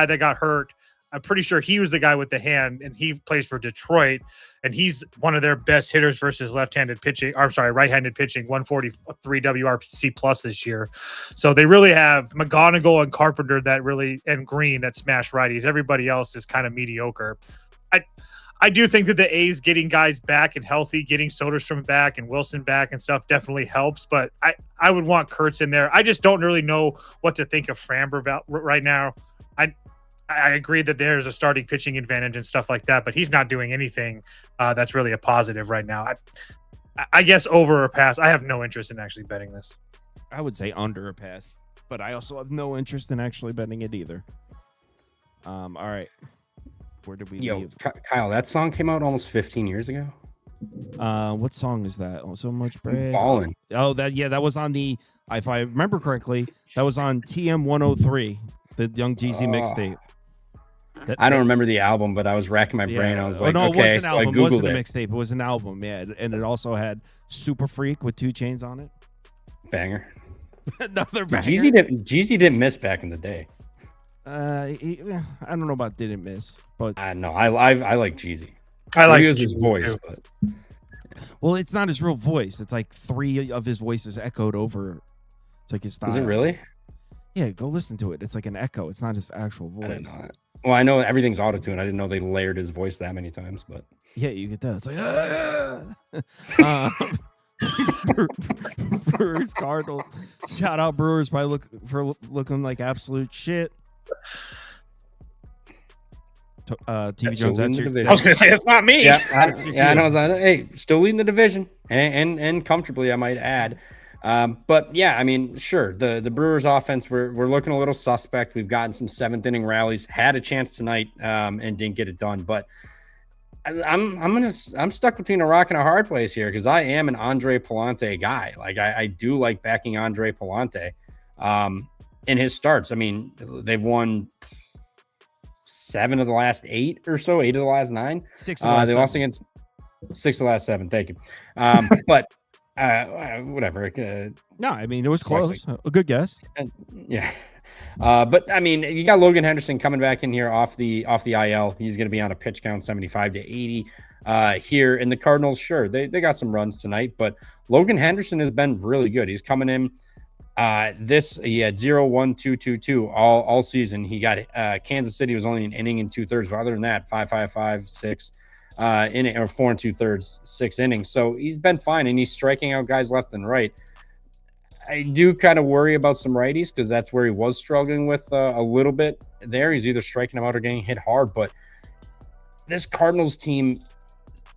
that got hurt. I'm pretty sure he was the guy with the hand, and he plays for Detroit, and he's one of their best hitters versus right-handed pitching, 143 WRC plus this year. So they really have McGonigal and Carpenter and Green that smash righties. Everybody else is kind of mediocre. I do think that the A's getting guys back and healthy, getting Soderstrom back and Wilson back and stuff definitely helps, but I would want Kurtz in there. I just don't really know what to think of Framber about right now. I agree that there's a starting pitching advantage and stuff like that, but he's not doing anything that's really a positive right now. I guess over or pass. I have no interest in actually betting this. I would say under a pass, but I also have no interest in actually betting it either. All right. Where did we leave? Kyle, that song came out almost 15 years ago. What song is that? Oh, So Much Bread. Ballin'. Oh, that was on the, if I remember correctly, that was on TM 103, the Young Jeezy mixtape. I don't remember the album, but I was racking my brain. I was like, no, okay, it was an album. I It wasn't Googled a it. mixtape. It was an album, yeah. And it also had Super Freak with 2 Chainz on it. Banger. Another banger. Jeezy didn't miss back in the day. I don't know about didn't miss, but I know. I like Jeezy. I like his Jeezy voice, too. but well, it's not his real voice. It's like 3 of his voices echoed over. It's like his style. is it really? Yeah, go listen to it. It's like an echo. It's not his actual I didn't voice. know that. Well, I know everything's auto-tuned. I didn't know they layered his voice that many times, but Yeah, you get that. It's like Brewers Cardinals. Shout out Brewers for looking like absolute shit. TV Jones, that's your. I was going to say, it's not me. yeah, I know. Hey, still leading the division and comfortably, I might add. But yeah, I mean, sure, the Brewers offense, we're looking a little suspect. We've gotten some 7th inning rallies, had a chance tonight, and didn't get it done. But I'm stuck between a rock and a hard place here because I am an Andre Pallante guy. Like I do like backing Andre Pallante in his starts. I mean, they've won 7 of the last 8 or so, 8 of the last 9. 6 of the last they 7. lost against 6 of the last 7. Thank you. But whatever. No, I mean, it was close. A good guess. Yeah. But I mean, you got Logan Henderson coming back in here off the IL. He's going to be on a pitch count 75 to 80 here. And the Cardinals, sure, they got some runs tonight, but Logan Henderson has been really good. He's coming in. He had 0, 1, 2, 2, 2 all season. He got Kansas City was only an inning and 2/3, but other than that, 5, 5, 5, 6 inning or 4 and 2/3, 6 innings. So he's been fine, and he's striking out guys left and right. I do kind of worry about some righties because that's where he was struggling with a little bit there. He's either striking them out or getting hit hard. But this Cardinals team,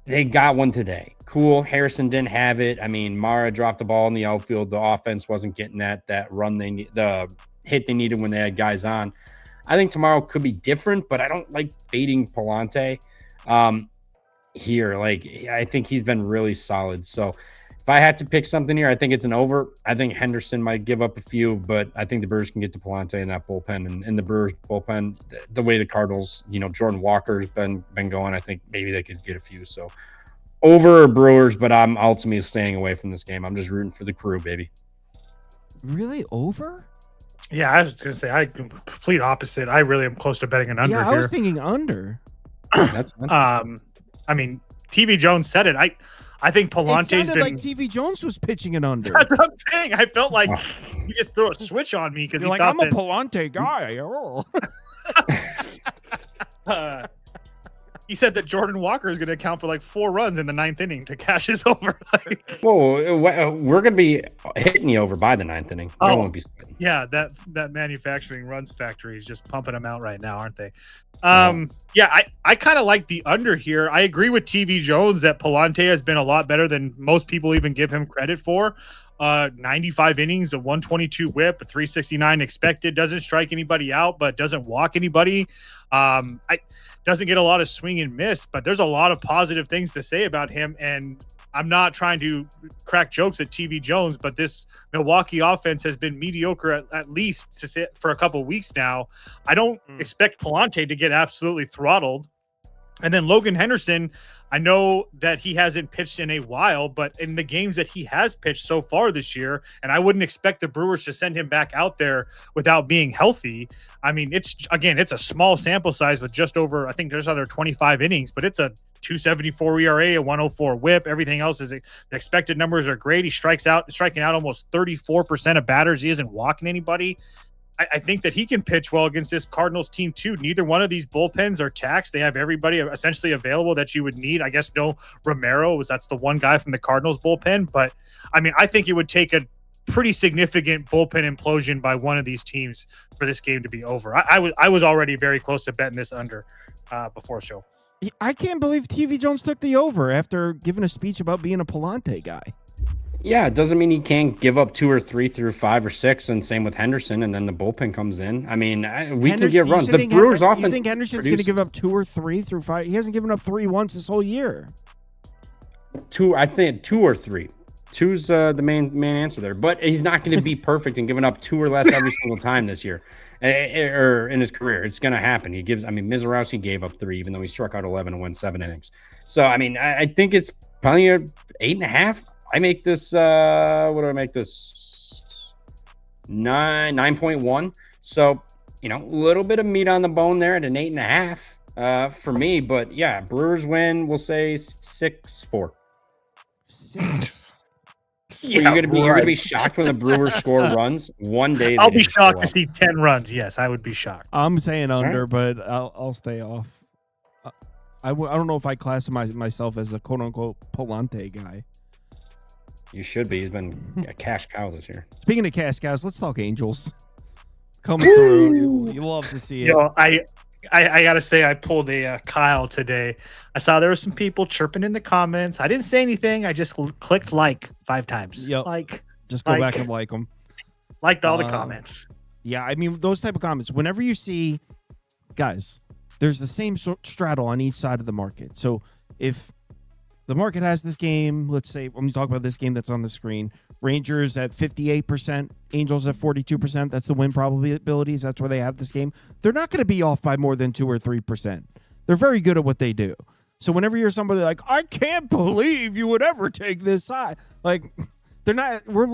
they got one today. Cool. Harrison didn't have it. I mean, Mara dropped the ball in the outfield. The offense wasn't getting that run the hit they needed when they had guys on. I think tomorrow could be different, but I don't like fading Pallante here. Like, I think he's been really solid. So if I had to pick something here, I think it's an over. I think Henderson might give up a few, but I think the Brewers can get to Pallante in that bullpen. And the Brewers bullpen, the way the Cardinals, Jordan Walker's been going, I think maybe they could get a few. So over Brewers, but I'm ultimately staying away from this game. I'm just rooting for the crew, baby. Really? Over? Yeah, I was going to say, I complete opposite. I really am close to betting an under Yeah, here. I was thinking under. That's fine. I mean, TV Jones said it. I think It Pallante's sounded been. like TV Jones was pitching it under. That's what I'm saying. I felt like he just threw a switch on me because You're he like, thought I'm a that, Pallante guy. Oh. he said that Jordan Walker is going to account for like 4 runs in the 9th inning to cash his over. Whoa, we're going to be hitting you over by the 9th inning. Oh. Won't be sweating. Yeah, that manufacturing runs factory is just pumping them out right now, aren't they? Yeah, I kind of like the under here. I agree with TV Jones that Pallante has been a lot better than most people even give him credit for. 95 innings, a 122 whip, a 369 expected, doesn't strike anybody out, but doesn't walk anybody. Doesn't get a lot of swing and miss, but there's a lot of positive things to say about him. And I'm not trying to crack jokes at TV Jones, but this Milwaukee offense has been mediocre at least to sit for a couple of weeks now. I don't expect Palante to get absolutely throttled. And then Logan Henderson, I know that he hasn't pitched in a while, but in the games that he has pitched so far this year, and I wouldn't expect the Brewers to send him back out there without being healthy. I mean, it's a small sample size with just under 25 innings, but it's a 2.74 ERA, a 1.04 WHIP. Everything else is the expected numbers are great. He's striking out almost 34% of batters. He isn't walking anybody. I think that he can pitch well against this Cardinals team too. Neither one of these bullpens are taxed. They have everybody essentially available that you would need. I guess no Romero, that's the one guy from the Cardinals bullpen. But I mean, I think it would take a pretty significant bullpen implosion by one of these teams for this game to be over. I was already very close to betting this under before the show. I can't believe TV Jones took the over after giving a speech about being a Palante guy. Yeah, it doesn't mean he can't give up 2 or 3 through 5 or 6, and same with Henderson, and then the bullpen comes in. I mean, we can get runs. The Brewers offense. You think Henderson's going to give up 2 or 3 through 5? He hasn't given up 3 once this whole year. 2, I think 2 or 3. 2's the main answer there, but he's not going to be perfect and giving up 2 or less every single time this year or in his career. It's going to happen. Mizorowski gave up 3, even though he struck out 11 and won 7 innings. So I mean, I think it's probably a 8.5. I make this, what do I make this? 9.1. So, a little bit of meat on the bone there at an 8.5 for me. But yeah, Brewers win, we'll say 6-4. 6. You're gonna be shocked when the Brewers score runs one day. I'll be shocked to see 10 runs. Yes, I would be shocked. I'm saying under, but I'll stay off. I don't know if I classify myself as a quote unquote Palante guy. You should be. He's been a cash cow this year. Speaking of cash cows, let's talk Angels. Coming through. You love to see it. I got to say, I pulled a Kyle today. I saw there were some people chirping in the comments. I didn't say anything. I just clicked like 5 times. Yep. Just go back and like them. Liked all the comments. Yeah, I mean, those type of comments. Whenever you see, guys, there's the same straddle on each side of the market. So if the market has this game, let's say, when we talk about this game that's on the screen, Rangers at 58%, Angels at 42%. That's the win probabilities. That's where they have this game. They're not going to be off by more than 2 or 3%. They're very good at what they do. So whenever you're somebody like, I can't believe you would ever take this side, like, they're not. We're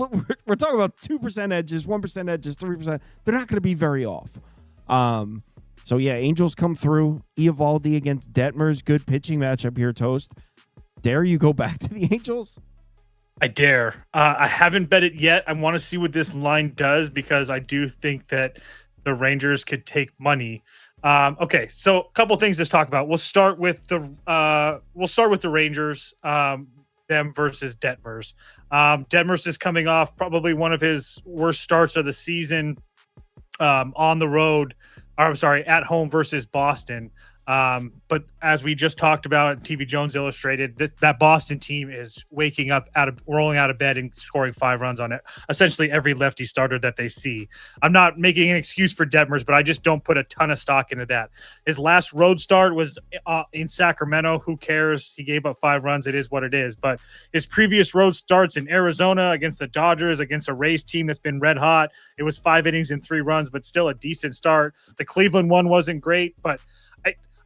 talking about 2% edges, 1% edges, 3%. They're not going to be very off. So yeah, Angels come through. Eovaldi against Detmers, good pitching matchup here, Toast. Dare you go back to the Angels? I dare. I haven't bet it yet. I want to see what this line does because I do think that the Rangers could take money. Okay, so a couple things to talk about. We'll start with the Rangers, them versus Detmers. Detmers is coming off probably one of his worst starts of the season on the road. At home versus Boston. But as we just talked about at TV Jones Illustrated, that Boston team is rolling out of bed and scoring 5 runs on it. Essentially every lefty starter that they see. I'm not making an excuse for Detmers, but I just don't put a ton of stock into that. His last road start was in Sacramento. Who cares? He gave up 5 runs. It is what it is. But his previous road starts in Arizona against the Dodgers, against a Rays team that's been red hot. It was 5 innings and 3 runs, but still a decent start. The Cleveland one wasn't great, but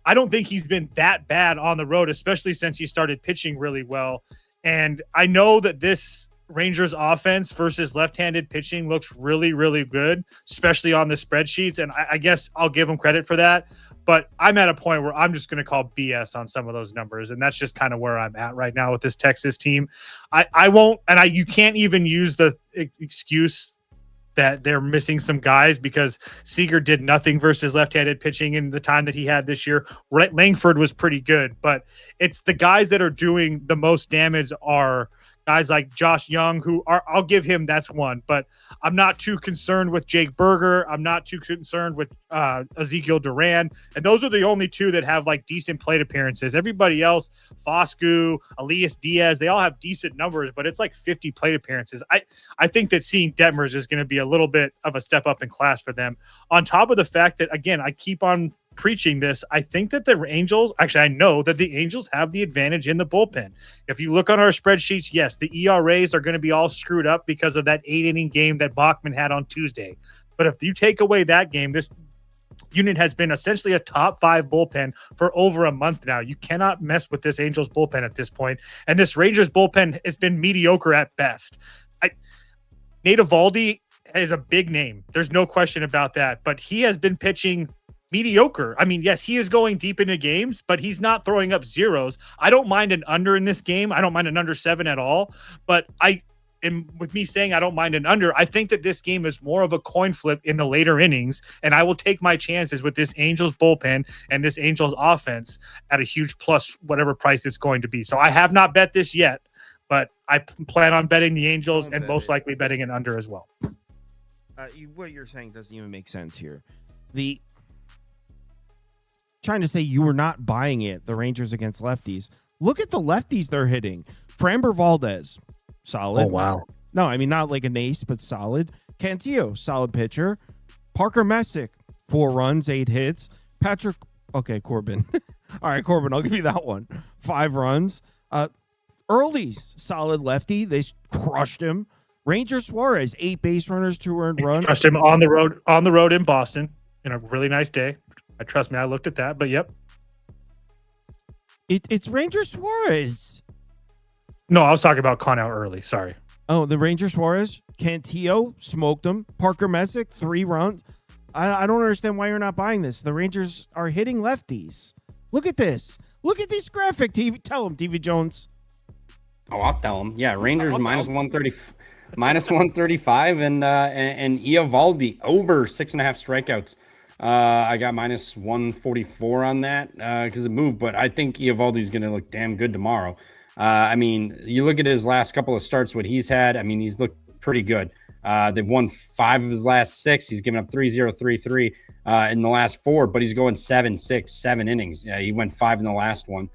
I don't think he's been that bad on the road, especially since he started pitching really well. And I know that this Rangers offense versus left-handed pitching looks really, really good, especially on the spreadsheets. And I guess I'll give him credit for that. But I'm at a point where I'm just going to call BS on some of those numbers. And that's just kind of where I'm at right now with this Texas team. I won't, and you can't even use the excuse that they're missing some guys because Seager did nothing versus left-handed pitching in the time that he had this year. Langford was pretty good, but it's the guys that are doing the most damage are guys like Josh Young, I'll give him, that's one, but I'm not too concerned with Jake Berger. I'm not too concerned with Ezekiel Duran. And those are the only 2 that have like decent plate appearances. Everybody else, Foscue, Elias Diaz, they all have decent numbers, but it's like 50 plate appearances. I think that seeing Detmers is going to be a little bit of a step up in class for them. On top of the fact that, again, I keep on preaching this. I think that the Angels, actually, I know that the Angels have the advantage in the bullpen. If you look on our spreadsheets, yes, the ERAs are going to be all screwed up because of that 8-inning game that Bachman had on Tuesday. But if you take away that game, this unit has been essentially a top 5 bullpen for over a month now. You cannot mess with this Angels bullpen at this point. And this Rangers bullpen has been mediocre at best. Nate Eovaldi is a big name. There's no question about that. But he has been pitching mediocre. I mean, yes, he is going deep into games, but he's not throwing up zeros. I don't mind an under in this game. I don't mind an under 7 at all. But with me saying I don't mind an under, I think that this game is more of a coin flip in the later innings, and I will take my chances with this Angels bullpen and this Angels offense at a huge plus whatever price it's going to be. So I have not bet this yet, but I plan on betting the Angels and most likely betting an under as well. What you're saying doesn't even make sense here. Trying to say you were not buying it, the Rangers against lefties. Look at the lefties they're hitting. Framber Valdez, solid. Oh, wow. No, I mean, not like an ace, but solid. Cantillo, solid pitcher. Parker Messick, 4 runs, 8 hits. Corbin. All right, Corbin, I'll give you that one. 5 runs. Early's solid lefty. They crushed him. Ranger Suarez, 8 base runners, 2 earned runs. Crushed him on the road in Boston in a really nice day. Trust me, I looked at that, but yep. It's Ranger Suarez. No, I was talking about Connell early. Sorry. Oh, the Ranger Suarez, Cantillo smoked him. Parker Messick, 3 runs. I don't understand why you're not buying this. The Rangers are hitting lefties. Look at this. Look at this graphic. Tell him, TV Jones. Oh, I'll tell him. Yeah, Rangers minus 135 and Eovaldi over 6.5 strikeouts. I got minus 144 on that because it moved, but I think Eovaldi's going to look damn good tomorrow. I mean, you look at his last couple of starts, what he's had. I mean, he's looked pretty good. They've won 5 of his last 6. He's given up 3-0, 3-3 in the last 4, but he's going 7 innings. He went 5 in the last one.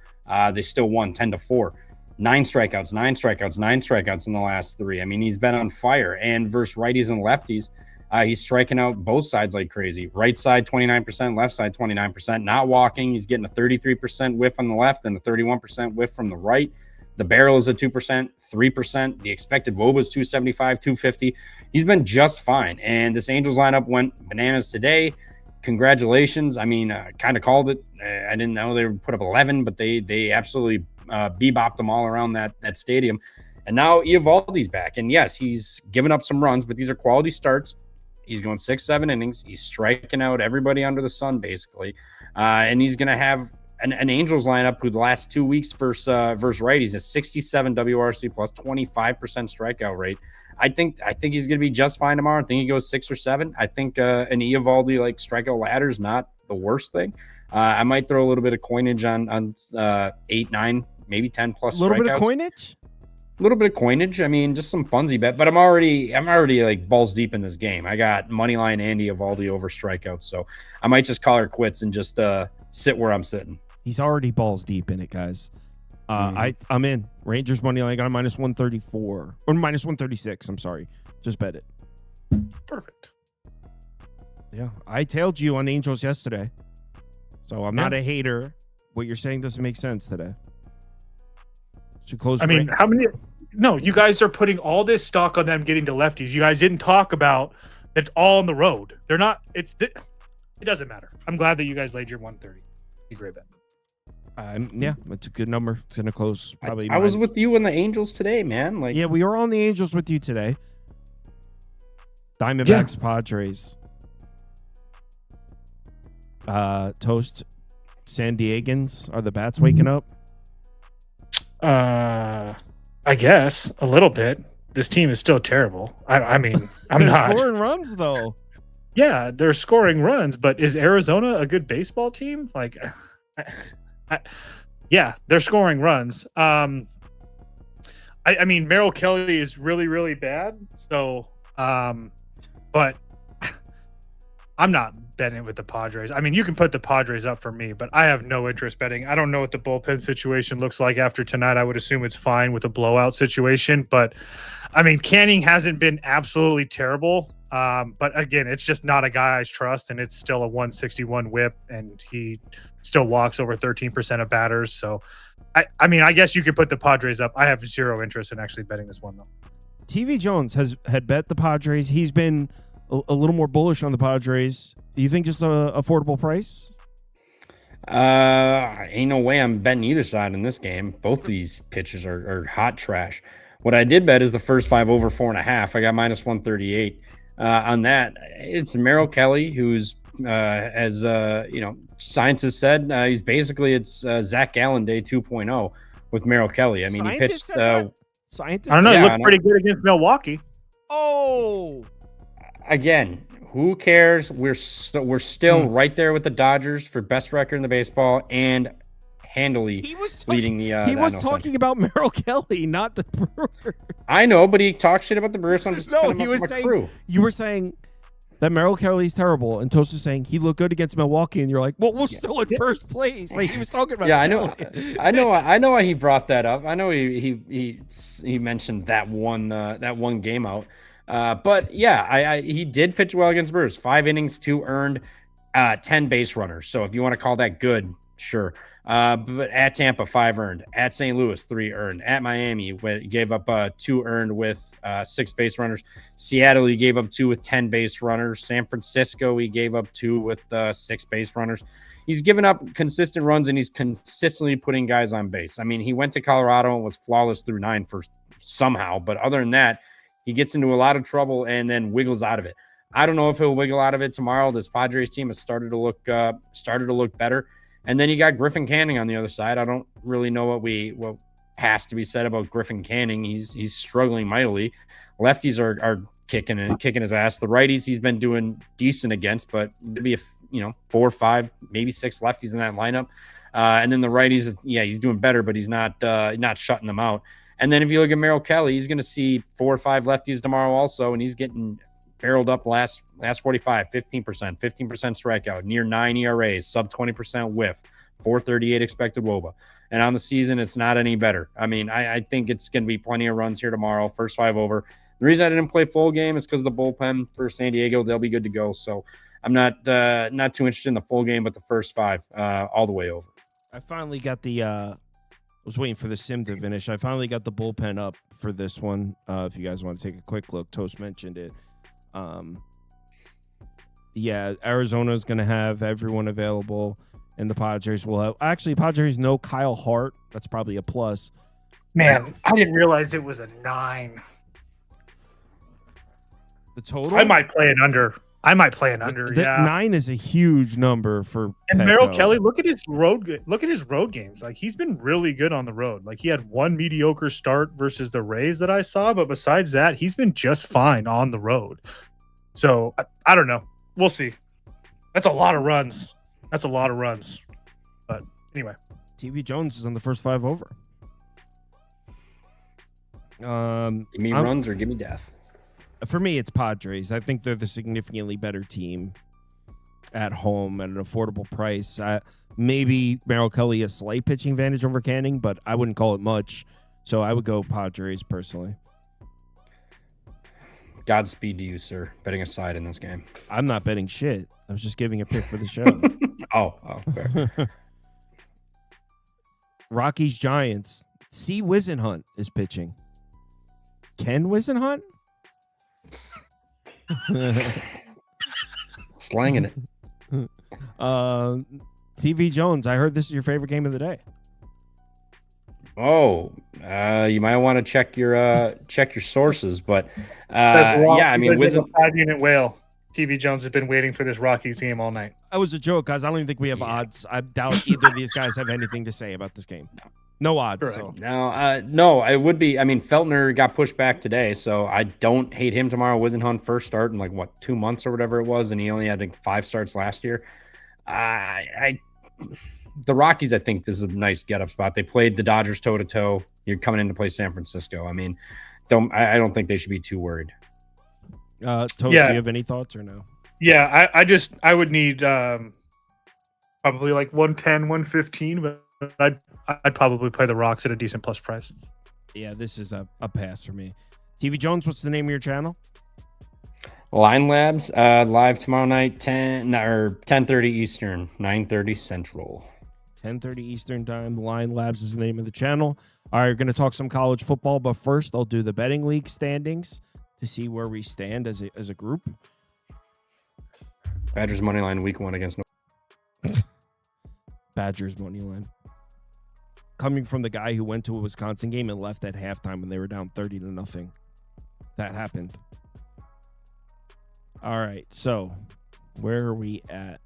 They still won 10-4. 9 strikeouts in the last 3. I mean, he's been on fire. And versus righties and lefties, he's striking out both sides like crazy. Right side, 29%, left side, 29%. Not walking. He's getting a 33% whiff on the left and a 31% whiff from the right. The barrel is at 2%, 3%. The expected WOBA is 275, 250. He's been just fine. And this Angels lineup went bananas today. Congratulations. I mean, kind of called it. I didn't know they would put up 11, but they absolutely bebopped them all around that stadium. And now Eovaldi's back. And yes, he's given up some runs, but these are quality starts. He's going 6-7 innings. He's striking out everybody under the sun, basically. And he's going to have an Angels lineup who the last 2 weeks versus righties is 67 WRC plus 25% strikeout rate. I think he's going to be just fine tomorrow. I think he goes 6 or 7. I think an Eovaldi like strikeout ladder is not the worst thing. I might throw a little bit of coinage on 8, 9, maybe 10 plus. A little strikeouts. bit of coinage. A little bit of coinage. I mean, just some funsy bet. But I'm already like balls deep in this game. I got moneyline Andy Eovaldi over strikeouts, so I might just call her quits and just sit where I'm sitting. He's already balls deep in it, guys. I'm in. Rangers money line. I got a minus 134 or minus 136. I'm sorry. Just bet it. Perfect. Yeah, I tailed you on Angels yesterday, so I'm not a hater. What you're saying doesn't make sense today. Should close. I mean, how many? No, you guys are putting all this stock on them getting to lefties. You guys didn't talk about it's all on the road. They're not. It doesn't matter. I'm glad that you guys laid your 130. Be great bet. Yeah, it's a good number. It's gonna close probably. I was with you in the Angels today, man. Like, yeah, we were on the Angels with you today. Diamondbacks, Padres. Toast San Diegans. Are the bats waking up? I guess a little bit. This team is still terrible. I mean, I'm They're not scoring runs though. Yeah, they're scoring runs, but is Arizona a good baseball team? Like, yeah, they're scoring runs. I mean, Merrill Kelly is really, really bad. So, but I'm not betting with the Padres. I mean, you can put the Padres up for me, but I have no interest betting. I don't know what the bullpen situation looks like after tonight. I would assume it's fine with a blowout situation, but I mean, Canning hasn't been absolutely terrible. But again, it's just not a guy I trust, and it's still a 161 whip, and he still walks over 13% of batters. So, I mean, I guess you could put the Padres up. I have zero interest in actually betting this one, though. TV Jones had bet the Padres. He's been a little more bullish on the Padres. Do you think just an affordable price? Ain't no way I'm betting either side in this game. Both these pitchers are hot trash. What I did bet is the first 5 over 4.5. I got minus 138 on that. It's Merrill Kelly, who's as scientists said, he's basically Zach Gallen Day 2.0 with Merrill Kelly. I mean, he pitched. Scientists. I don't know. Yeah, he looked pretty good against Milwaukee. Oh, again, who cares? We're still right there with the Dodgers for best record in the baseball and handily leading the. He was talking about Merrill Kelly, not the Brewers. I know, but he talked shit about the Brewers. So I'm just no. He was saying crew. You were saying that Merrill Kelly's terrible, and Toast was saying he looked good against Milwaukee, and you're like, well, we're still in first place. Like he was talking about. Yeah, I know why he brought that up. I know he mentioned that one game out. But yeah, he did pitch well against Brewers. 5 innings, 2 earned, 10 base runners. So if you want to call that good, sure. But at Tampa, 5 earned. At St. Louis, 3 earned. At Miami, gave up 2 earned with 6 base runners. Seattle, he gave up 2 with 10 base runners. San Francisco, he gave up 2 with 6 base runners. He's given up consistent runs, and he's consistently putting guys on base. I mean, he went to Colorado and was flawless through 9 somehow. But other than that, he gets into a lot of trouble and then wiggles out of it. I don't know if he'll wiggle out of it tomorrow. This Padres team has started to look better. And then you got Griffin Canning on the other side. I don't really know what has to be said about Griffin Canning. He's struggling mightily. Lefties are kicking his ass. The righties he's been doing decent against, but there'd be 4, 5, maybe 6 lefties in that lineup. And then the righties, yeah, he's doing better, but he's not shutting them out. And then if you look at Merrill Kelly, he's going to see 4 or 5 lefties tomorrow also, and he's getting barreled up last 45, 15%, 15% strikeout, near 9 ERAs, sub 20% whiff, 438 expected WOBA. And on the season, it's not any better. I mean, I think it's going to be plenty of runs here tomorrow, first 5 over. The reason I didn't play full game is because of the bullpen for San Diego. They'll be good to go. So I'm not too interested in the full game, but the first 5 all the way over. I finally got I was waiting for the sim to finish. I finally got the bullpen up for this one. If you guys want to take a quick look, Toast mentioned it. Yeah, Arizona's going to have everyone available, and the Padres will have. Actually, Padres no Kyle Hart. That's probably a plus. Man, I didn't realize it was a 9. The total? I might play an under. Yeah, 9 is a huge number for. And Merrill Kelly, look at his road games. Like he's been really good on the road. Like he had 1 mediocre start versus the Rays that I saw, but besides that, he's been just fine on the road. So I don't know. We'll see. That's a lot of runs. But anyway, TV Jones is on the first 5 over. Give me runs or give me death. For me, it's Padres. I think they're the significantly better team at home at an affordable price. Maybe Merrill Kelly a slight pitching advantage over Canning, but I wouldn't call it much. So I would go Padres personally. Godspeed to you, sir. Betting aside in this game. I'm not betting shit. I was just giving a pick for the show. Oh, fair. Rockies Giants. C. Wisenhunt is pitching. Ken Wisenhunt? Slanging it. TV Jones, I heard this is your favorite game of the day. Oh, you might want to check your sources, but yeah, I mean, with a 5-unit whale, TV Jones has been waiting for this Rockies game all night. That was a joke, guys. I don't even think we have odds. I doubt either of these guys have anything to say about this game. No odds. So. No, it would be. I mean, Feltner got pushed back today, so I don't hate him tomorrow. Wisenhunt first start in 2 months or whatever it was, and he only had 5 starts last year. The Rockies, I think this is a nice get-up spot. They played the Dodgers toe-to-toe. You're coming in to play San Francisco. I mean, I don't think they should be too worried. Toast, do you have any thoughts or no? Yeah, I would need probably 110, 115, but I'd probably play the Rocks at a decent plus price. Yeah, this is a pass for me. TV Jones, what's the name of your channel? Line Labs live tomorrow night, 10:30 Eastern, 9:30 Central. 10:30 Eastern time. Line Labs is the name of the channel. All right, we're going to talk some college football, but first I'll do the betting league standings to see where we stand as a group. Badgers money line week 1 against Badgers money line. Coming from the guy who went to a Wisconsin game and left at halftime when they were down 30-0. That happened. All right, so where are we at?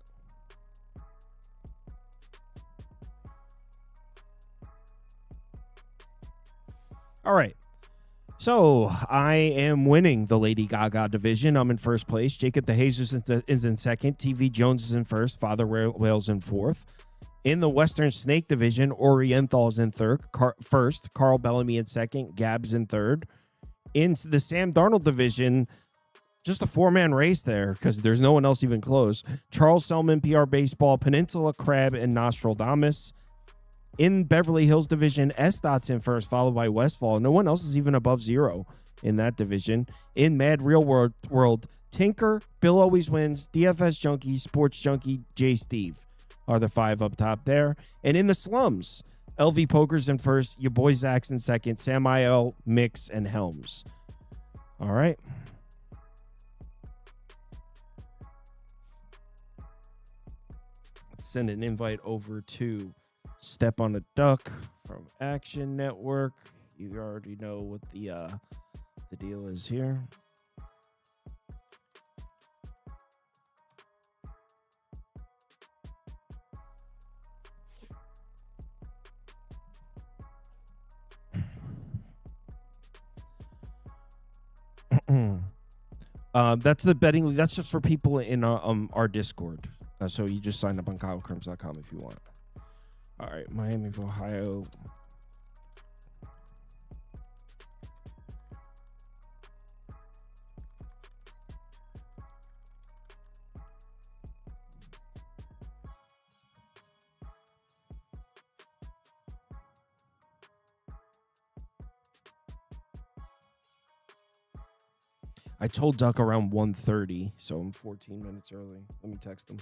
All right. So I am winning the Lady Gaga division. I'm in first place. Jacob DeJesus is in second. TV Jones is in first. Father Wales in fourth. In the Western Snake division, Oriental is in first. Carl Bellamy in second. Gabs in third. In the Sam Darnold division, just a four-man race there because there's no one else even close. Charles Selman, PR Baseball, Peninsula Crab, and Nostradamus. In Beverly Hills division, S-Dot's in first, followed by Westfall. No one else is even above 0 in that division. In Mad Real World, Tinker, Bill Always Wins, DFS Junkie, Sports Junkie, J. Steve are the 5 up top there. And in the slums, LV Poker's in first, your boy Zach's in second, Sam IL, Mix, and Helms. All right. Let's send an invite over to Step on a Duck from Action Network. You already know what the deal is here. That's the betting. That's just for people in our Discord. So you just sign up on KyleKirms.com if you want. All right, Miami of Ohio. I told Duck around 1:30, so I'm 14 minutes early. Let me text him.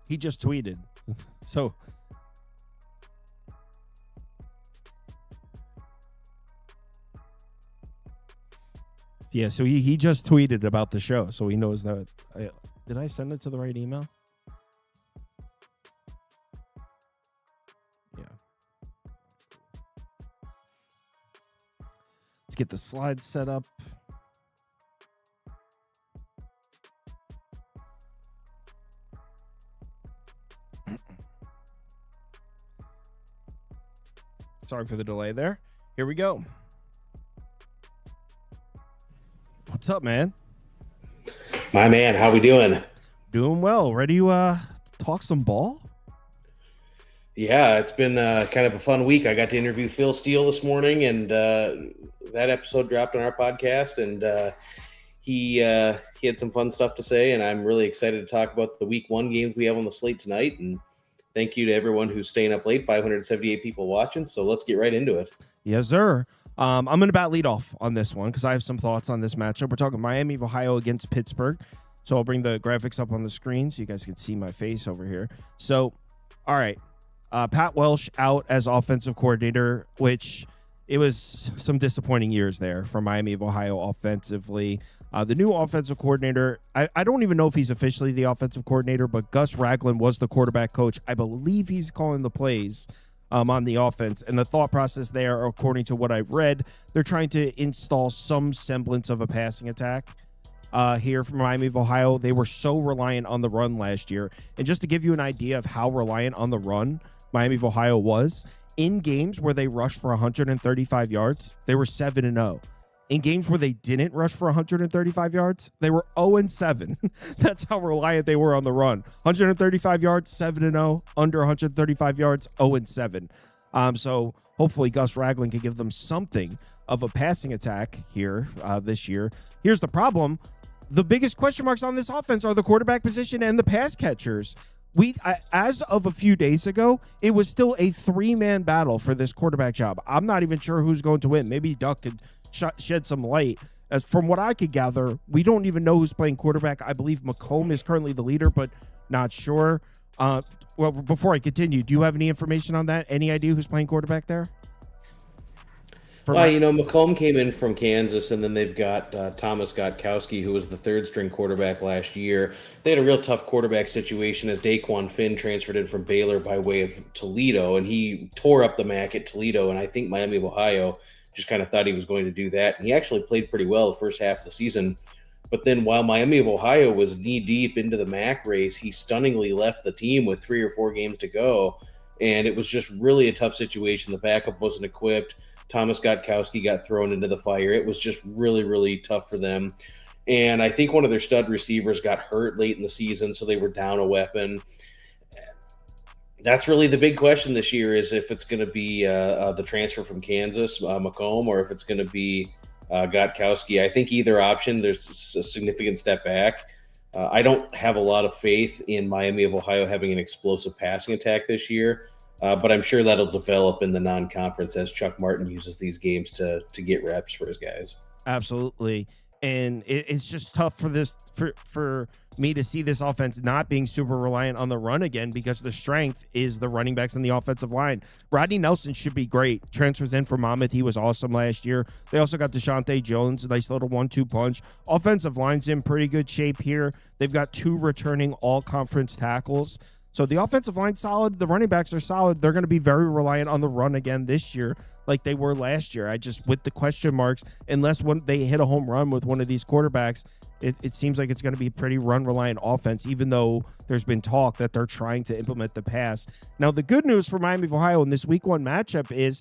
He just tweeted. So yeah, so he just tweeted about the show, so he knows that. Did I send it to the right email? Yeah. Let's get the slides set up. Sorry for the delay there. Here we go. What's up, man? My man, how we doing? Doing well. Ready to talk some ball? Yeah, it's been kind of a fun week. I got to interview Phil Steele this morning, and that episode dropped on our podcast, and he had some fun stuff to say, and I'm really excited to talk about the week 1 games we have on the slate tonight, and thank you to everyone who's staying up late, 578 people watching, so let's get right into it. Yes, sir. I'm going to bat lead off on this one because I have some thoughts on this matchup. We're talking Miami of Ohio against Pittsburgh. So I'll bring the graphics up on the screen so you guys can see my face over here. So, all right. Pat Welsh out as offensive coordinator, which it was some disappointing years there for Miami of Ohio offensively. The new offensive coordinator, I don't even know if he's officially the offensive coordinator, but Gus Ragland was the quarterback coach. I believe he's calling the plays on the offense. And the thought process there, according to what I've read, they're trying to install some semblance of a passing attack here from Miami of Ohio. They were so reliant on the run last year. And just to give you an idea of how reliant on the run Miami of Ohio was, in games where they rushed for 135 yards, they were 7-0. In games where they didn't rush for 135 yards, they were 0-7. That's how reliant they were on the run. 135 yards, 7-0. Under 135 yards, 0-7. So hopefully Gus Ragland can give them something of a passing attack here this year. Here's the problem. The biggest question marks on this offense are the quarterback position and the pass catchers. As of a few days ago, it was still a 3-man battle for this quarterback job. I'm not even sure who's going to win. Maybe Duck could shed some light. As from what I could gather, we don't even know who's playing quarterback. I believe McComb is currently the leader, but not sure. Well, before I continue, do you have any information on that? Any idea who's playing quarterback there? McComb came in from Kansas, and then they've got Thomas Gostkowski, who was the third-string quarterback last year. They had a real tough quarterback situation as Daquan Finn transferred in from Baylor by way of Toledo, and he tore up the MAC at Toledo, and I think Miami of Ohio just kind of thought he was going to do that. And he actually played pretty well the first half of the season. But then while Miami of Ohio was knee-deep into the MAC race, he stunningly left the team with 3 or 4 games to go, and it was just really a tough situation. The backup wasn't equipped. Thomas Gostkowski got thrown into the fire. It was just really, really tough for them. And I think one of their stud receivers got hurt late in the season, so they were down a weapon. That's really the big question this year, is if it's going to be the transfer from Kansas, McComb, or if it's going to be Gostkowski. I think either option, there's a significant step back. I don't have a lot of faith in Miami of Ohio having an explosive passing attack this year. But I'm sure that'll develop in the non-conference as Chuck Martin uses these games to get reps for his guys. Absolutely. And it's just tough for me to see this offense not being super reliant on the run again, because the strength is the running backs and the offensive line. Rodney Nelson should be great. Transfers in from Monmouth. He was awesome last year. They also got Deshaunte Jones, a nice little 1-2 punch. Offensive line's in pretty good shape here. They've got 2 returning all-conference tackles. So the offensive line's solid. The running backs are solid. They're going to be very reliant on the run again this year, like they were last year. With the question marks, unless they hit a home run with one of these quarterbacks, it seems like it's going to be a pretty run-reliant offense, even though there's been talk that they're trying to implement the pass. Now, the good news for Miami of Ohio in this Week 1 matchup is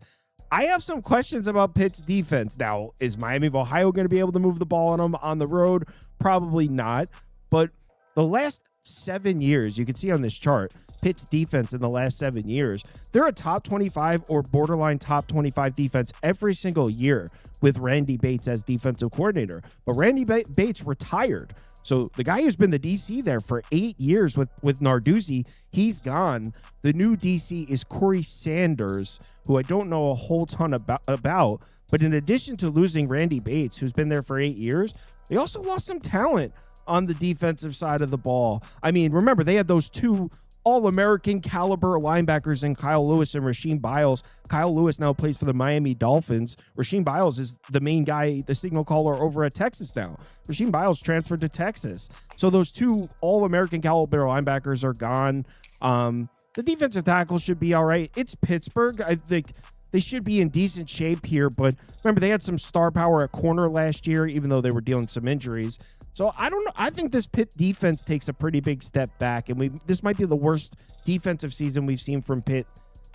I have some questions about Pitt's defense. Now, is Miami of Ohio going to be able to move the ball on them on the road? Probably not. But the last 7 years, you can see on this chart, Pitt's defense in the last 7 years, they're a top 25 or borderline top 25 defense every single year with Randy Bates as defensive coordinator. But Randy Bates retired. So the guy who's been the DC there for 8 years with Narduzzi, he's gone. The new DC is Corey Sanders, who I don't know a whole ton about. But in addition to losing Randy Bates, who's been there for 8 years, they also lost some talent on the defensive side of the ball. I mean, remember, they had those 2 All-American caliber linebackers in Kyle Lewis and Rasheem Biles. Kyle Lewis now plays for the Miami Dolphins. Rasheem Biles is the main guy, the signal caller over at Texas now. Rasheem Biles transferred to Texas. So those 2 All-American caliber linebackers are gone. The defensive tackles should be all right. It's Pittsburgh. I think they should be in decent shape here, but remember, they had some star power at corner last year, even though they were dealing some injuries. So I don't know. I think this Pitt defense takes a pretty big step back, and this might be the worst defensive season we've seen from Pitt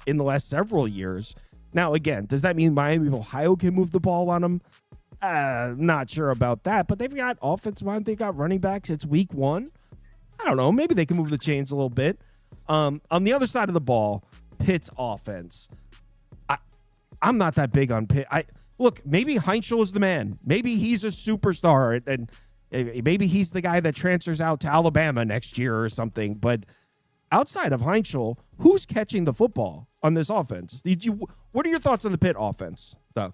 in the last several years. Now, again, does that mean Miami of Ohio can move the ball on them? Not sure about that, but they've got offensive line. They got running backs. It's Week 1. I don't know. Maybe they can move the chains a little bit. On the other side of the ball, Pitt's offense. I'm not that big on Pitt. Look, maybe Heinzel is the man. Maybe he's a superstar, and maybe he's the guy that transfers out to Alabama next year or something. But outside of Heinzel, who's catching the football on this offense? What are your thoughts on the Pitt offense, Doug?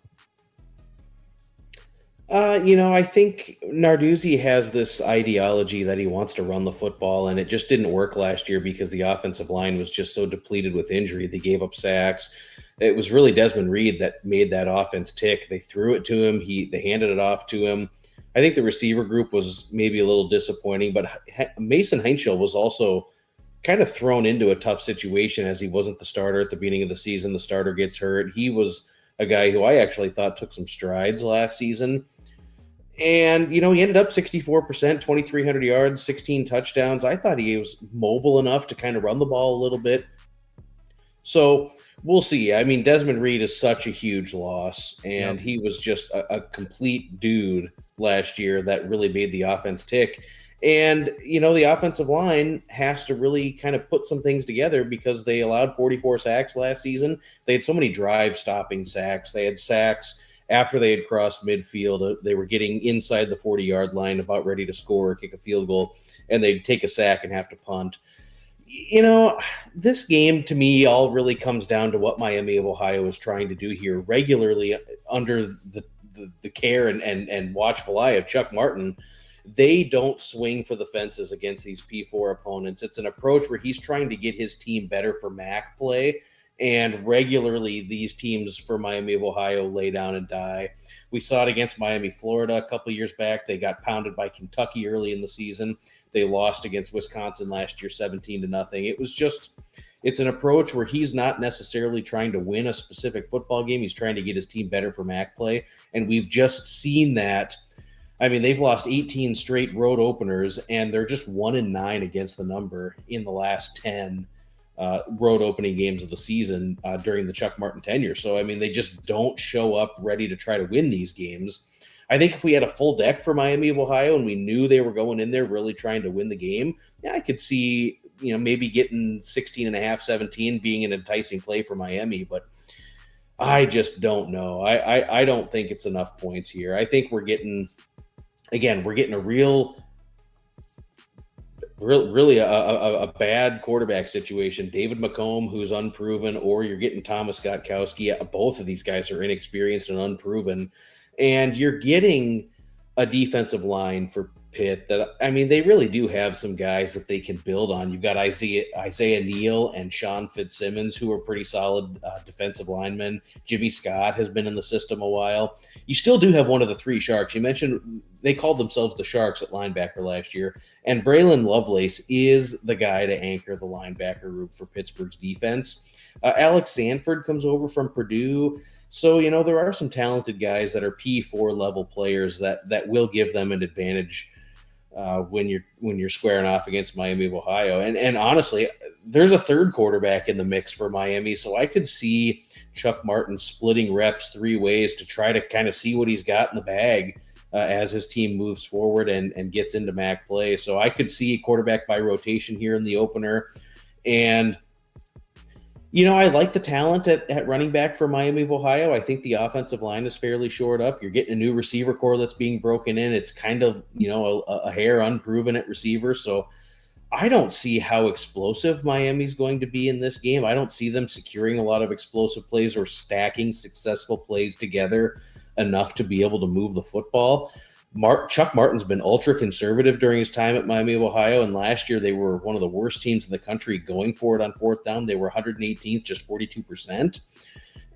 I think Narduzzi has this ideology that he wants to run the football, and it just didn't work last year because the offensive line was just so depleted with injury. They gave up sacks. It was really Desmond Reed that made that offense tick. They threw it to him. They handed it off to him. I think the receiver group was maybe a little disappointing, but Mason Heinzel was also kind of thrown into a tough situation as he wasn't the starter at the beginning of the season. The starter gets hurt. He was a guy who I actually thought took some strides last season. And, he ended up 64%, 2,300 yards, 16 touchdowns. I thought he was mobile enough to kind of run the ball a little bit. So we'll see. I mean, Desmond Reed is such a huge loss, and he was just a complete dude last year that really made the offense tick. And, the offensive line has to really kind of put some things together because they allowed 44 sacks last season. They had so many drive-stopping sacks. They had sacks after they had crossed midfield. They were getting inside the 40-yard line, about ready to score or kick a field goal, and they'd take a sack and have to punt. This game to me all really comes down to what Miami of Ohio is trying to do here regularly under the care and watchful eye of Chuck Martin. They don't swing for the fences against these P4 opponents. It's an approach where he's trying to get his team better for MAC play, and regularly these teams for Miami of Ohio lay down and die. We saw it against Miami, Florida a couple years back. They got pounded by Kentucky early in the season. They lost against Wisconsin last year 17-0. It's an approach where he's not necessarily trying to win a specific football game. He's trying to get his team better for MAC play, and we've just seen that. I mean, they've lost 18 straight road openers, and they're just 1-9 against the number in the last 10 road opening games of the season during the Chuck Martin tenure. So, I mean, they just don't show up ready to try to win these games. I think if we had a full deck for Miami of Ohio and we knew they were going in there really trying to win the game, I could see, maybe getting 16.5, 17 being an enticing play for Miami, but I just don't know. I don't think it's enough points here. I think we're getting a really a bad quarterback situation. David McComb, who's unproven, or you're getting Thomas Gostkowski. Both of these guys are inexperienced and unproven. And you're getting a defensive line for Pitt that, I mean, they really do have some guys that they can build on. You've got Isaiah Neal and Sean Fitzsimmons, who are pretty solid defensive linemen. Jimmy Scott has been in the system a while. You still do have one of the three Sharks. You mentioned they called themselves the Sharks at linebacker last year, and Braylon Lovelace is the guy to anchor the linebacker group for Pittsburgh's defense. Alex Sanford comes over from Purdue. So, there are some talented guys that are P4 level players that will give them an advantage when you're squaring off against Miami of Ohio. And honestly, there's a third quarterback in the mix for Miami, so I could see Chuck Martin splitting reps three ways to try to kind of see what he's got in the bag as his team moves forward and gets into MAC play. So I could see quarterback by rotation here in the opener. And I like the talent at running back for Miami of Ohio. I think the offensive line is fairly shored up. You're getting a new receiver core that's being broken in. It's kind of, a hair unproven at receiver. So I don't see how explosive Miami's going to be in this game. I don't see them securing a lot of explosive plays or stacking successful plays together enough to be able to move the football. Chuck Martin's been ultra conservative during his time at Miami of Ohio, and last year they were one of the worst teams in the country going for it on fourth down. They were 118th, just 42%.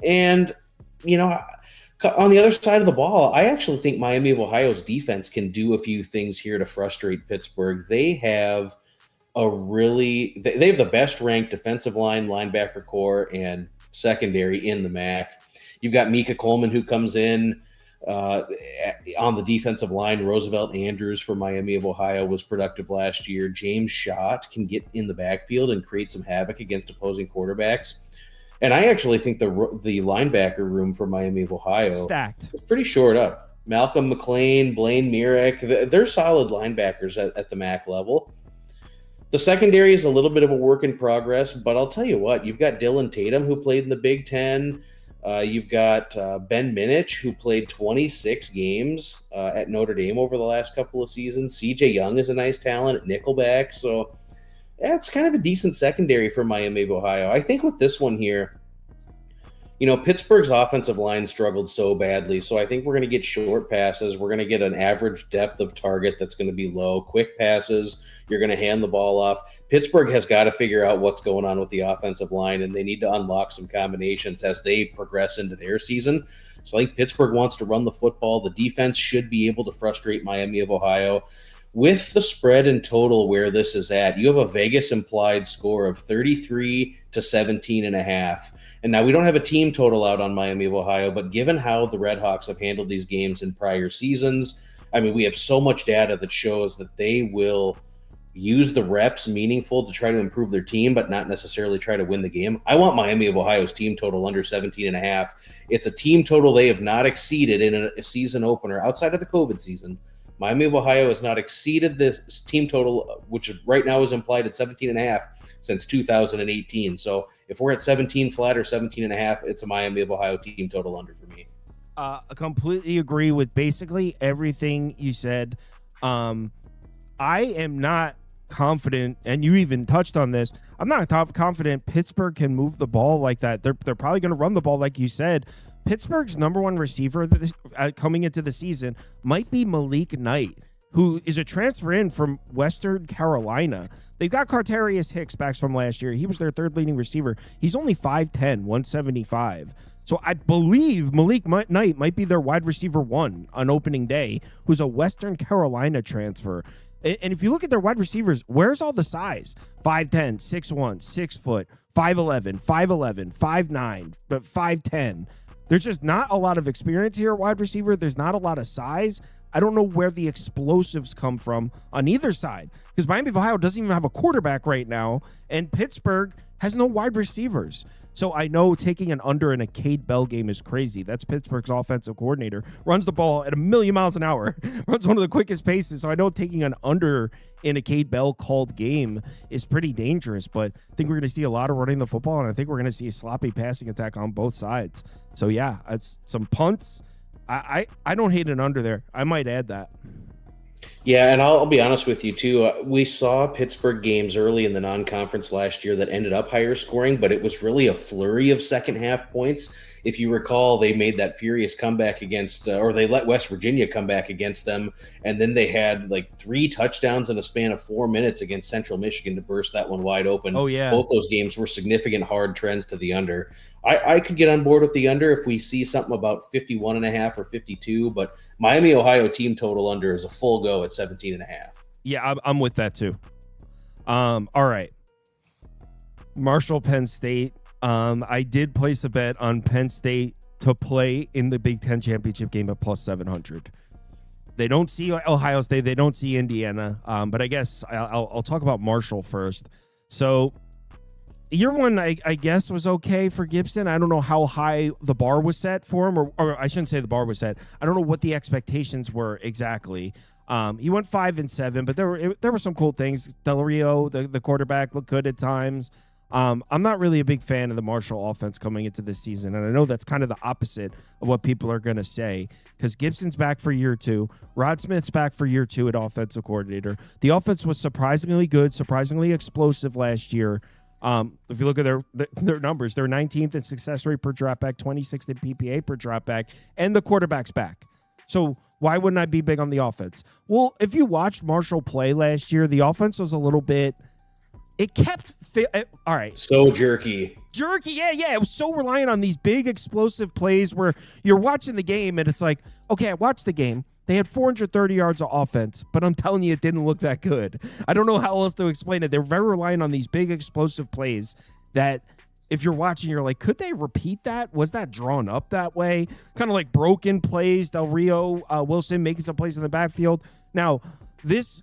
And, on the other side of the ball, I actually think Miami of Ohio's defense can do a few things here to frustrate Pittsburgh. They have they have the best ranked defensive line, linebacker core, and secondary in the MAC. You've got Mika Coleman, who comes in on the defensive line. Roosevelt Andrews for Miami of Ohio was productive last year. James Schott can get in the backfield and create some havoc against opposing quarterbacks. And I actually think the linebacker room for Miami of Ohio stacked. is pretty shored up. Malcolm McLean, Blaine Myrick, they're solid linebackers at the MAC level. The secondary is a little bit of a work in progress, but I'll tell you what, you've got Dylan Tatum, who played in the Big Ten. You've got Ben Minich, who played 26 games at Notre Dame over the last couple of seasons. CJ Young is a nice talent at nickelback. So it's kind of a decent secondary for Miami of Ohio. I think with this one here, Pittsburgh's offensive line struggled so badly. So I think we're going to get short passes. We're going to get an average depth of target that's going to be low. Quick passes. You're going to hand the ball off. Pittsburgh has got to figure out what's going on with the offensive line, and they need to unlock some combinations as they progress into their season. So I think Pittsburgh wants to run the football. The defense should be able to frustrate Miami of Ohio. With the spread in total where this is at, you have a Vegas implied score of 33 to 17.5. And now we don't have a team total out on Miami of Ohio, but given how the Red Hawks have handled these games in prior seasons, I mean, we have so much data that shows that they will use the reps meaningful to try to improve their team, but not necessarily try to win the game. I want Miami of Ohio's team total under 17.5. It's a team total they have not exceeded in a season opener outside of the COVID season Miami of Ohio has not exceeded this team total, which right now is implied at 17.5 since 2018. So if we're at 17 flat or 17.5, it's a Miami of Ohio team total under for me. I completely agree with basically everything you said. I am not confident, and you even touched on this. I'm not confident Pittsburgh can move the ball like that. They're probably going to run the ball like you said. Pittsburgh's number one receiver coming into the season might be Malik Knight, who is a transfer in from Western Carolina. They've got Cartarius Hicks back from last year. He was their third leading receiver. He's only 5'10", 175. So I believe Malik Knight might be their wide receiver one on opening day, who's a Western Carolina transfer. And if you look at their wide receivers, where's all the size? 5'10", 6'1", 6 foot, 5'11", 5'11", 5'9", but 5'10". There's just not a lot of experience here at wide receiver. There's not a lot of size. I don't know where the explosives come from on either side, because Miami of Ohio doesn't even have a quarterback right now, and Pittsburgh has no wide receivers. So I know taking an under in a Cade Bell game is crazy. That's Pittsburgh's offensive coordinator. Runs the ball at 1,000,000 miles an hour. Runs one of the quickest paces. So I know taking an under in a Cade Bell called game is pretty dangerous. But I think we're going to see a lot of running the football, and I think we're going to see a sloppy passing attack on both sides. So yeah, it's some punts. I don't hate an under there. I might add that. Yeah, and I'll be honest with you, too. We saw Pittsburgh games early in the non-conference last year that ended up higher scoring, but it was really a flurry of second-half points. If you recall, they made that furious comeback against or they let West Virginia come back against them, and then they had like 3 touchdowns in a span of 4 minutes against Central Michigan to burst that one wide open. Oh, yeah. Both those games were significant hard trends to the under. I could get on board with the under if we see something about 51.5 or 52, but Miami, Ohio team total under is a full go at 17.5. Yeah, I'm with that too. All right. Marshall, Penn State. I did place a bet on Penn State to play in the Big Ten championship game at plus 700. They don't see Ohio State. They don't see Indiana. But I guess I'll talk about Marshall first. So year one, I guess, was okay for Gibson. I don't know how high the bar was set for him, or I shouldn't say the bar was set. I don't know what the expectations were exactly. He went 5-7, but there were some cool things. Del Rio, the quarterback, looked good at times. I'm not really a big fan of the Marshall offense coming into this season, and I know that's kind of the opposite of what people are going to say, because Gibson's back for year 2. Rod Smith's back for year 2 at offensive coordinator. The offense was surprisingly good, surprisingly explosive last year. If you look at their numbers, they're 19th in success rate per dropback, 26th in PPA per dropback, and the quarterback's back. So why wouldn't I be big on the offense? Well, if you watched Marshall play last year, the offense was a little bit. It kept all right. So jerky. Yeah. It was so reliant on these big explosive plays where you're watching the game and it's like, okay, I watched the game. They had 430 yards of offense, but I'm telling you, it didn't look that good. I don't know how else to explain it. They're very reliant on these big explosive plays that if you're watching, you're like, could they repeat that? Was that drawn up that way? Kind of like broken plays, Del Rio, Wilson making some plays in the backfield. Now, this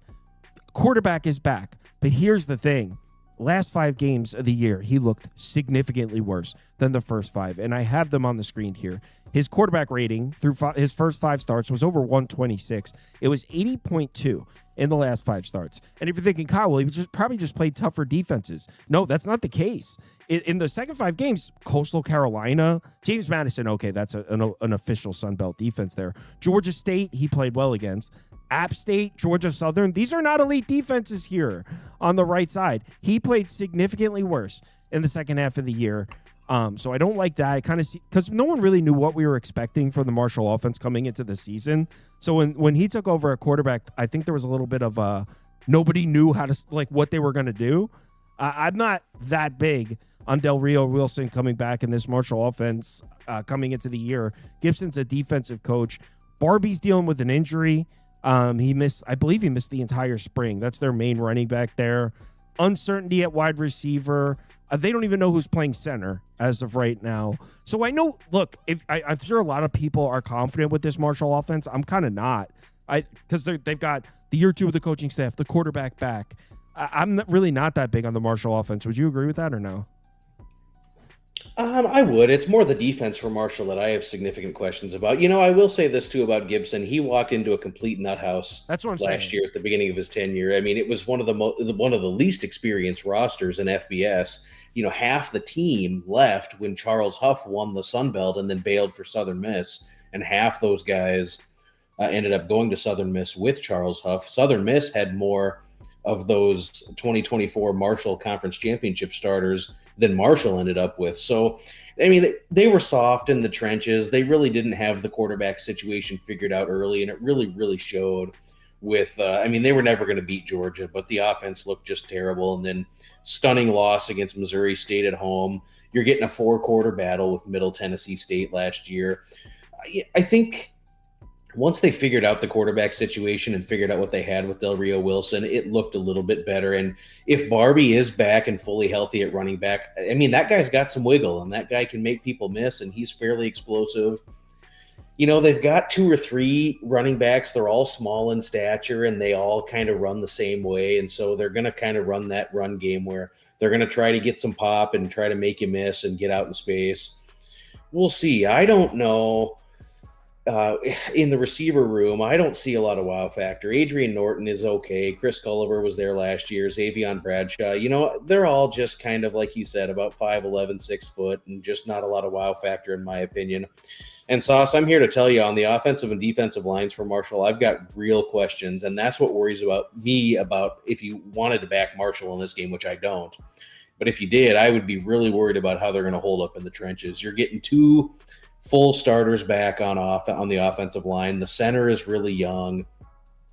quarterback is back, but here's the thing. Last 5 games of the year, he looked significantly worse than the first 5, and I have them on the screen here. His quarterback rating through his first 5 starts was over 126. It was 80.2 in the last 5 starts. And if you're thinking, Kyle, well, he probably just played tougher defenses. No, that's not the case. In the second 5 games, Coastal Carolina, James Madison, okay, that's an official Sun Belt defense there. Georgia State, he played well against. App State, Georgia Southern, these are not elite defenses here on the right side. He played significantly worse in the second half of the year. So I don't like that. I kind of see, because no one really knew what we were expecting from the Marshall offense coming into the season. So when he took over at quarterback, I think there was a little bit of nobody knew how to, like, what they were going to do. I'm not that big on Del Rio Wilson coming back in this Marshall offense coming into the year. Gibson's a defensive coach. Barbie's dealing with an injury. I believe he missed the entire spring. That's their main running back there. Uncertainty at wide receiver. They don't even know who's playing center as of right now. So I know, look, I'm sure a lot of people are confident with this Marshall offense. I'm kind of not. Because they've got the year 2 of the coaching staff, the quarterback back. I'm really not that big on the Marshall offense. Would you agree with that or no? I would. It's more the defense for Marshall that I have significant questions about. I will say this too about Gibson. He walked into a complete nut house. That's what I'm saying. Last year at the beginning of his tenure. I mean, it was one of the least experienced rosters in FBS. Half the team left when Charles Huff won the Sun Belt and then bailed for Southern Miss, and half those guys ended up going to Southern Miss with Charles Huff. Southern Miss had more of those 2024 Marshall Conference Championship starters than Marshall ended up with. So, I mean, they were soft in the trenches. They really didn't have the quarterback situation figured out early, and it really, really showed with, they were never going to beat Georgia, but the offense looked just terrible. And then stunning loss against Missouri State at home. You're getting a 4-quarter battle with Middle Tennessee State last year. I think once they figured out the quarterback situation and figured out what they had with Del Rio Wilson, it looked a little bit better. And if Barbie is back and fully healthy at running back, that guy's got some wiggle, and that guy can make people miss, and he's fairly explosive. They've got 2 or 3 running backs. They're all small in stature, and they all kind of run the same way. And so they're going to kind of run that run game where they're going to try to get some pop and try to make you miss and get out in space. We'll see. I don't know. In the receiver room, I don't see a lot of wow factor. Adrian Norton is okay. Chris Culliver was there last year. Xavion Bradshaw. They're all just kind of, like you said, about 5'11", 6 foot, and just not a lot of wow factor in my opinion. And Sauce, I'm here to tell you on the offensive and defensive lines for Marshall, I've got real questions, and that's what worries me about if you wanted to back Marshall in this game, which I don't. But if you did, I would be really worried about how they're going to hold up in the trenches. You're getting 2 full starters back on the offensive line. The center is really young.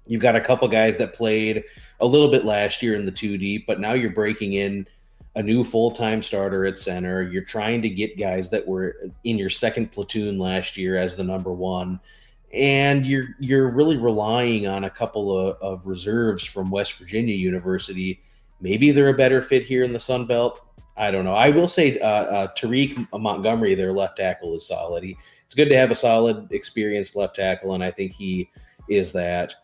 You've got a couple guys that played a little bit last year in the 2 deep, but now you're breaking in a new full-time starter at center. You're trying to get guys that were in your second platoon last year as the number 1. And you're really relying on a couple of reserves from West Virginia University. Maybe they're a better fit here in the Sun Belt. I don't know. I will say Tariq Montgomery, their left tackle, is solid. It's good to have a solid, experienced left tackle, and I think he is that.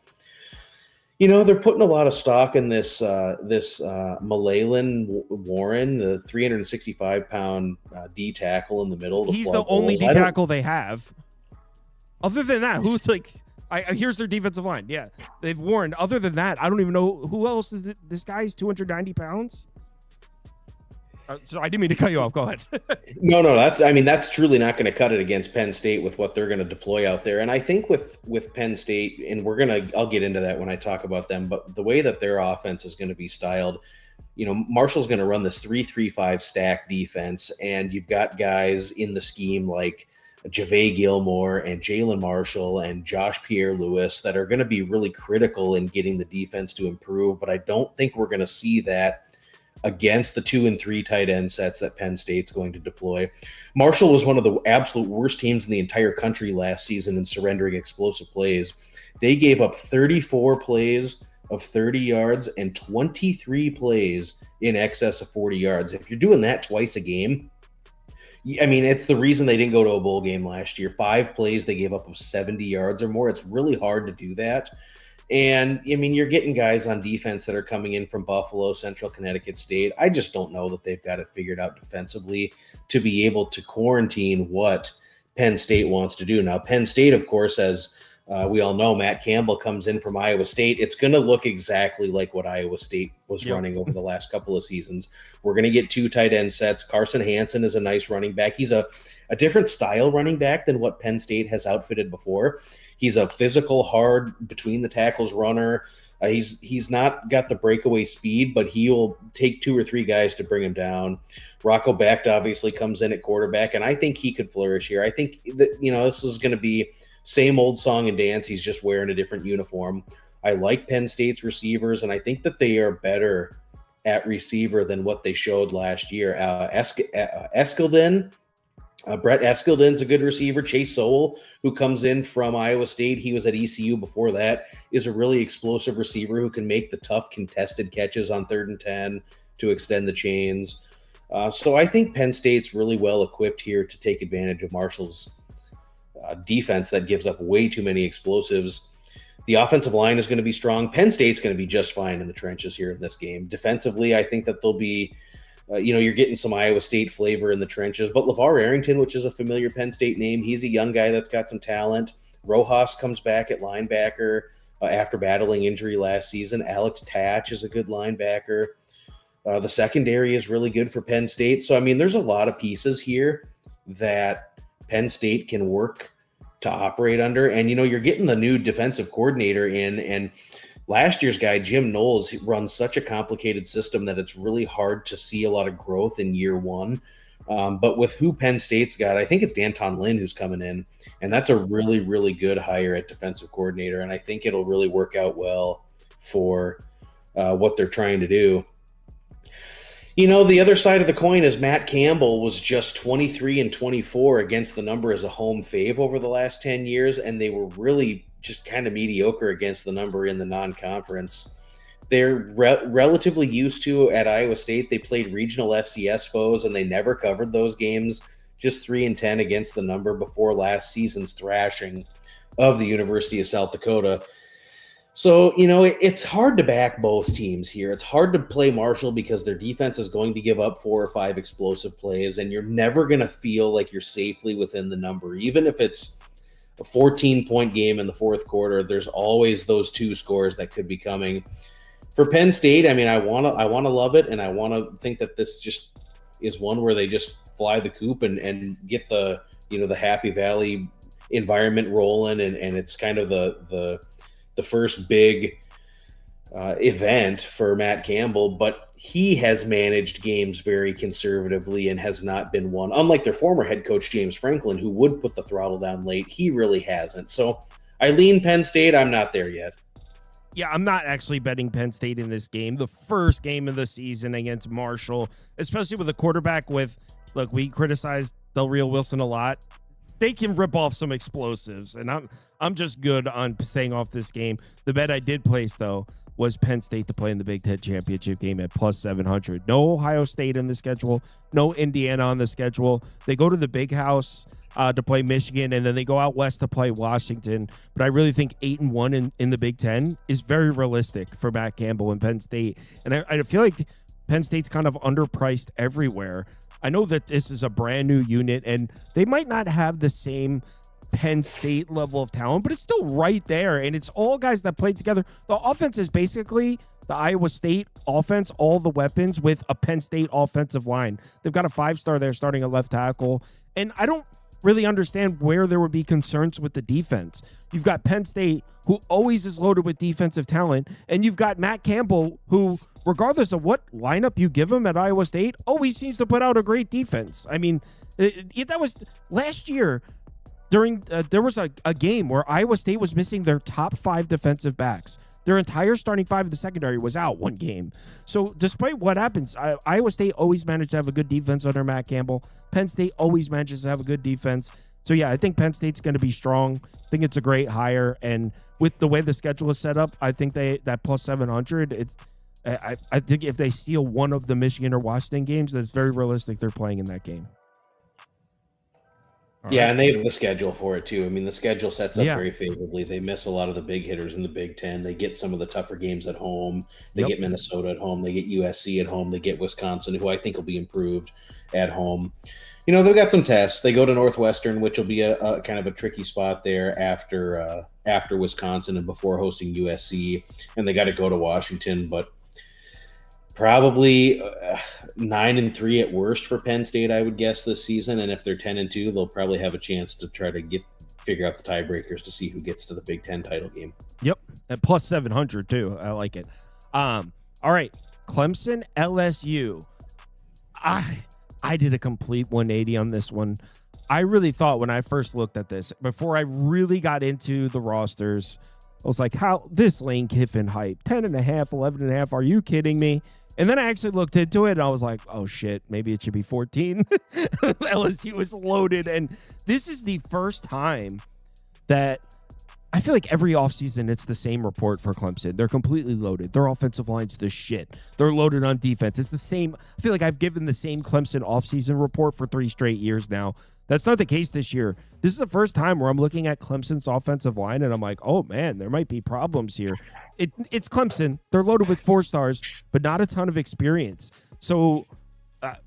They're putting a lot of stock in this Malaylin Warren, the 365-pound D tackle in the middle. He's the only D tackle they have. Other than that, who's here's their defensive line. Yeah, they've Warren. Other than that, I don't even know who else is this guy's 290 pounds. So I didn't mean to cut you off. Go ahead. No, that's truly not going to cut it against Penn State with what they're going to deploy out there. And I think with Penn State, and I'll get into that when I talk about them, but the way that their offense is going to be styled, Marshall's going to run this 3-3-5 stack defense, and you've got guys in the scheme like JaVale Gilmore and Jalen Marshall and Josh Pierre-Louis that are going to be really critical in getting the defense to improve. But I don't think we're going to see that against the 2 and 3 tight end sets that Penn State's going to deploy. Marshall was one of the absolute worst teams in the entire country last season in surrendering explosive plays. They gave up 34 plays of 30 yards and 23 plays in excess of 40 yards. If you're doing that twice a game, it's the reason they didn't go to a bowl game last year. 5 plays they gave up of 70 yards or more. It's really hard to do that. And you're getting guys on defense that are coming in from Buffalo, Central Connecticut State. I just don't know that they've got it figured out defensively to be able to quarantine what Penn State wants to do. Now, Penn State, of course, as we all know, Matt Campbell comes in from Iowa State. It's going to look exactly like what Iowa State was running over the last couple of seasons. We're going to get 2 tight end sets. Carson Hansen is a nice running back. He's a different style running back than what Penn State has outfitted before. He's a physical, hard, between the tackles runner. He's not got the breakaway speed, but he'll take 2 or 3 guys to bring him down. Rocco Becht obviously comes in at quarterback, and I think he could flourish here. I think that, this is going to be same old song and dance. He's just wearing a different uniform. I like Penn State's receivers, and I think that they are better at receiver than what they showed last year. Eskeldin, Brett Eskeldin's a good receiver. Chase Sowell, who comes in from Iowa State, he was at ECU before that, is a really explosive receiver who can make the tough contested catches on 3rd and 10 to extend the chains. So I think Penn State's really well equipped here to take advantage of Marshall's defense that gives up way too many explosives. The offensive line is going to be strong. Penn State's going to be just fine in the trenches here in this game. Defensively, I think that they'll be You're getting some Iowa State flavor in the trenches. But LeVar Arrington, which is a familiar Penn State name, he's a young guy that's got some talent. Rojas comes back at linebacker after battling injury last season. Alex Tatch is a good linebacker. The secondary is really good for Penn State. So, I mean, there's a lot of pieces here that Penn State can work to operate under. And, you're getting the new defensive coordinator in, and last year's guy, Jim Knowles, runs such a complicated system that it's really hard to see a lot of growth in year one. But with who Penn State's got, I think it's Danton Lynn who's coming in, and that's a really, really good hire at defensive coordinator. And I think it'll really work out well for what they're trying to do. The other side of the coin is Matt Campbell was just 23-24 against the number as a home fave over the last 10 years, and they were really just kind of mediocre against the number in the non-conference. They're relatively used to at Iowa State. They played regional FCS foes, and they never covered those games. Just 3-10 against the number before last season's thrashing of the University of South Dakota. So, it's hard to back both teams here. It's hard to play Marshall because their defense is going to give up 4 or 5 explosive plays, and you're never going to feel like you're safely within the number. Even if it's a 14-point game in the fourth quarter, there's always those 2 scores that could be coming. For Penn State, I mean, I want to love it, and I want to think that this just is one where they just fly the coop and get the Happy Valley environment rolling, and it's kind of the first big event for Matt Campbell, but he has managed games very conservatively and has not been one. Unlike their former head coach, James Franklin, who would put the throttle down late, he really hasn't. So I lean Penn State. I'm not there yet. Yeah, I'm not actually betting Penn State in this game. The first game of the season against Marshall, especially with a quarterback look, we criticized Del Rio Wilson a lot. They can rip off some explosives, and I'm just good on staying off this game. The bet I did place, though, was Penn State to play in the Big Ten championship game at plus 700. No Ohio State in the schedule, no Indiana on the schedule. They go to the Big House to play Michigan, and then they go out west to play Washington. But I really think 8-1 in the Big Ten is very realistic for Matt Campbell and Penn State. And I feel like Penn State's kind of underpriced everywhere. I know that this is a brand new unit, and they might not have the same Penn State level of talent, but it's still right there, and it's all guys that played together. The offense is basically the Iowa State offense, all the weapons with a Penn State offensive line. They've got a 5-star there starting at left tackle, and I don't really understand where there would be concerns with the defense. You've got Penn State, who always is loaded with defensive talent, and you've got Matt Campbell, who, regardless of what lineup you give him at Iowa State, always seems to put out a great defense. I mean, that was last year. There was a game where Iowa State was missing their top 5 defensive backs. Their entire starting 5 of the secondary was out one game. So despite what happens, Iowa State always managed to have a good defense under Matt Campbell. Penn State always manages to have a good defense. So yeah, I think Penn State's going to be strong. I think it's a great hire, and with the way the schedule is set up, I think that plus 700. I think if they steal one of the Michigan or Washington games, that's very realistic they're playing in that game. Yeah, and they have the schedule for it too. I mean, the schedule sets up very favorably. They miss a lot of the big hitters in the Big Ten. They get some of the tougher games at home. They get Minnesota at home. They get USC at home. They get Wisconsin, who I think will be improved at home. They've got some tests. They go to Northwestern, which will be a kind of a tricky spot there after Wisconsin and before hosting USC. And they got to go to Washington, but probably 9-3 at worst for Penn State, I would guess, this season. And if they're 10-2, they'll probably have a chance to try to figure out the tiebreakers to see who gets to the Big Ten title game. Yep, at plus 700 too. I like it. All right, Clemson LSU. I did a complete 180 on this one. I really thought when I first looked at this, before I really got into the rosters, I was like, how this Lane Kiffin hype, 10.5, 11.5. Are you kidding me? And then I actually looked into it, and I was like, oh, shit, maybe it should be 14. LSU was loaded, and this is the first time that I feel like every offseason it's the same report for Clemson. They're completely loaded. Their offensive line's the shit. They're loaded on defense. It's the same. I feel like I've given the same Clemson offseason report for 3 straight years now. That's not the case this year. This is the first time where I'm looking at Clemson's offensive line, and I'm like, oh, man, there might be problems here. It's Clemson. They're loaded with 4 stars, but not a ton of experience. So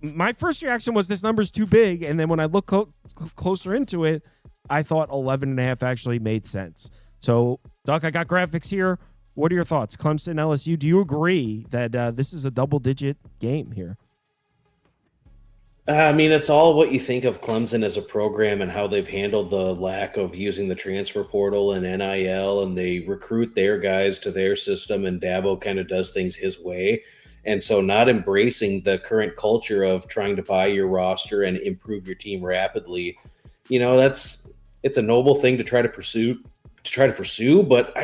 my first reaction was this number's too big. And then when I look closer into it, I thought 11.5 actually made sense. So, Duck, I got graphics here. What are your thoughts? Clemson, LSU, do you agree that this is a double-digit game here? I mean, it's all what you think of Clemson as a program and how they've handled the lack of using the transfer portal and NIL, and they recruit their guys to their system, and Dabo kind of does things his way. And so not embracing the current culture of trying to buy your roster and improve your team rapidly, it's a noble thing to try to pursue, but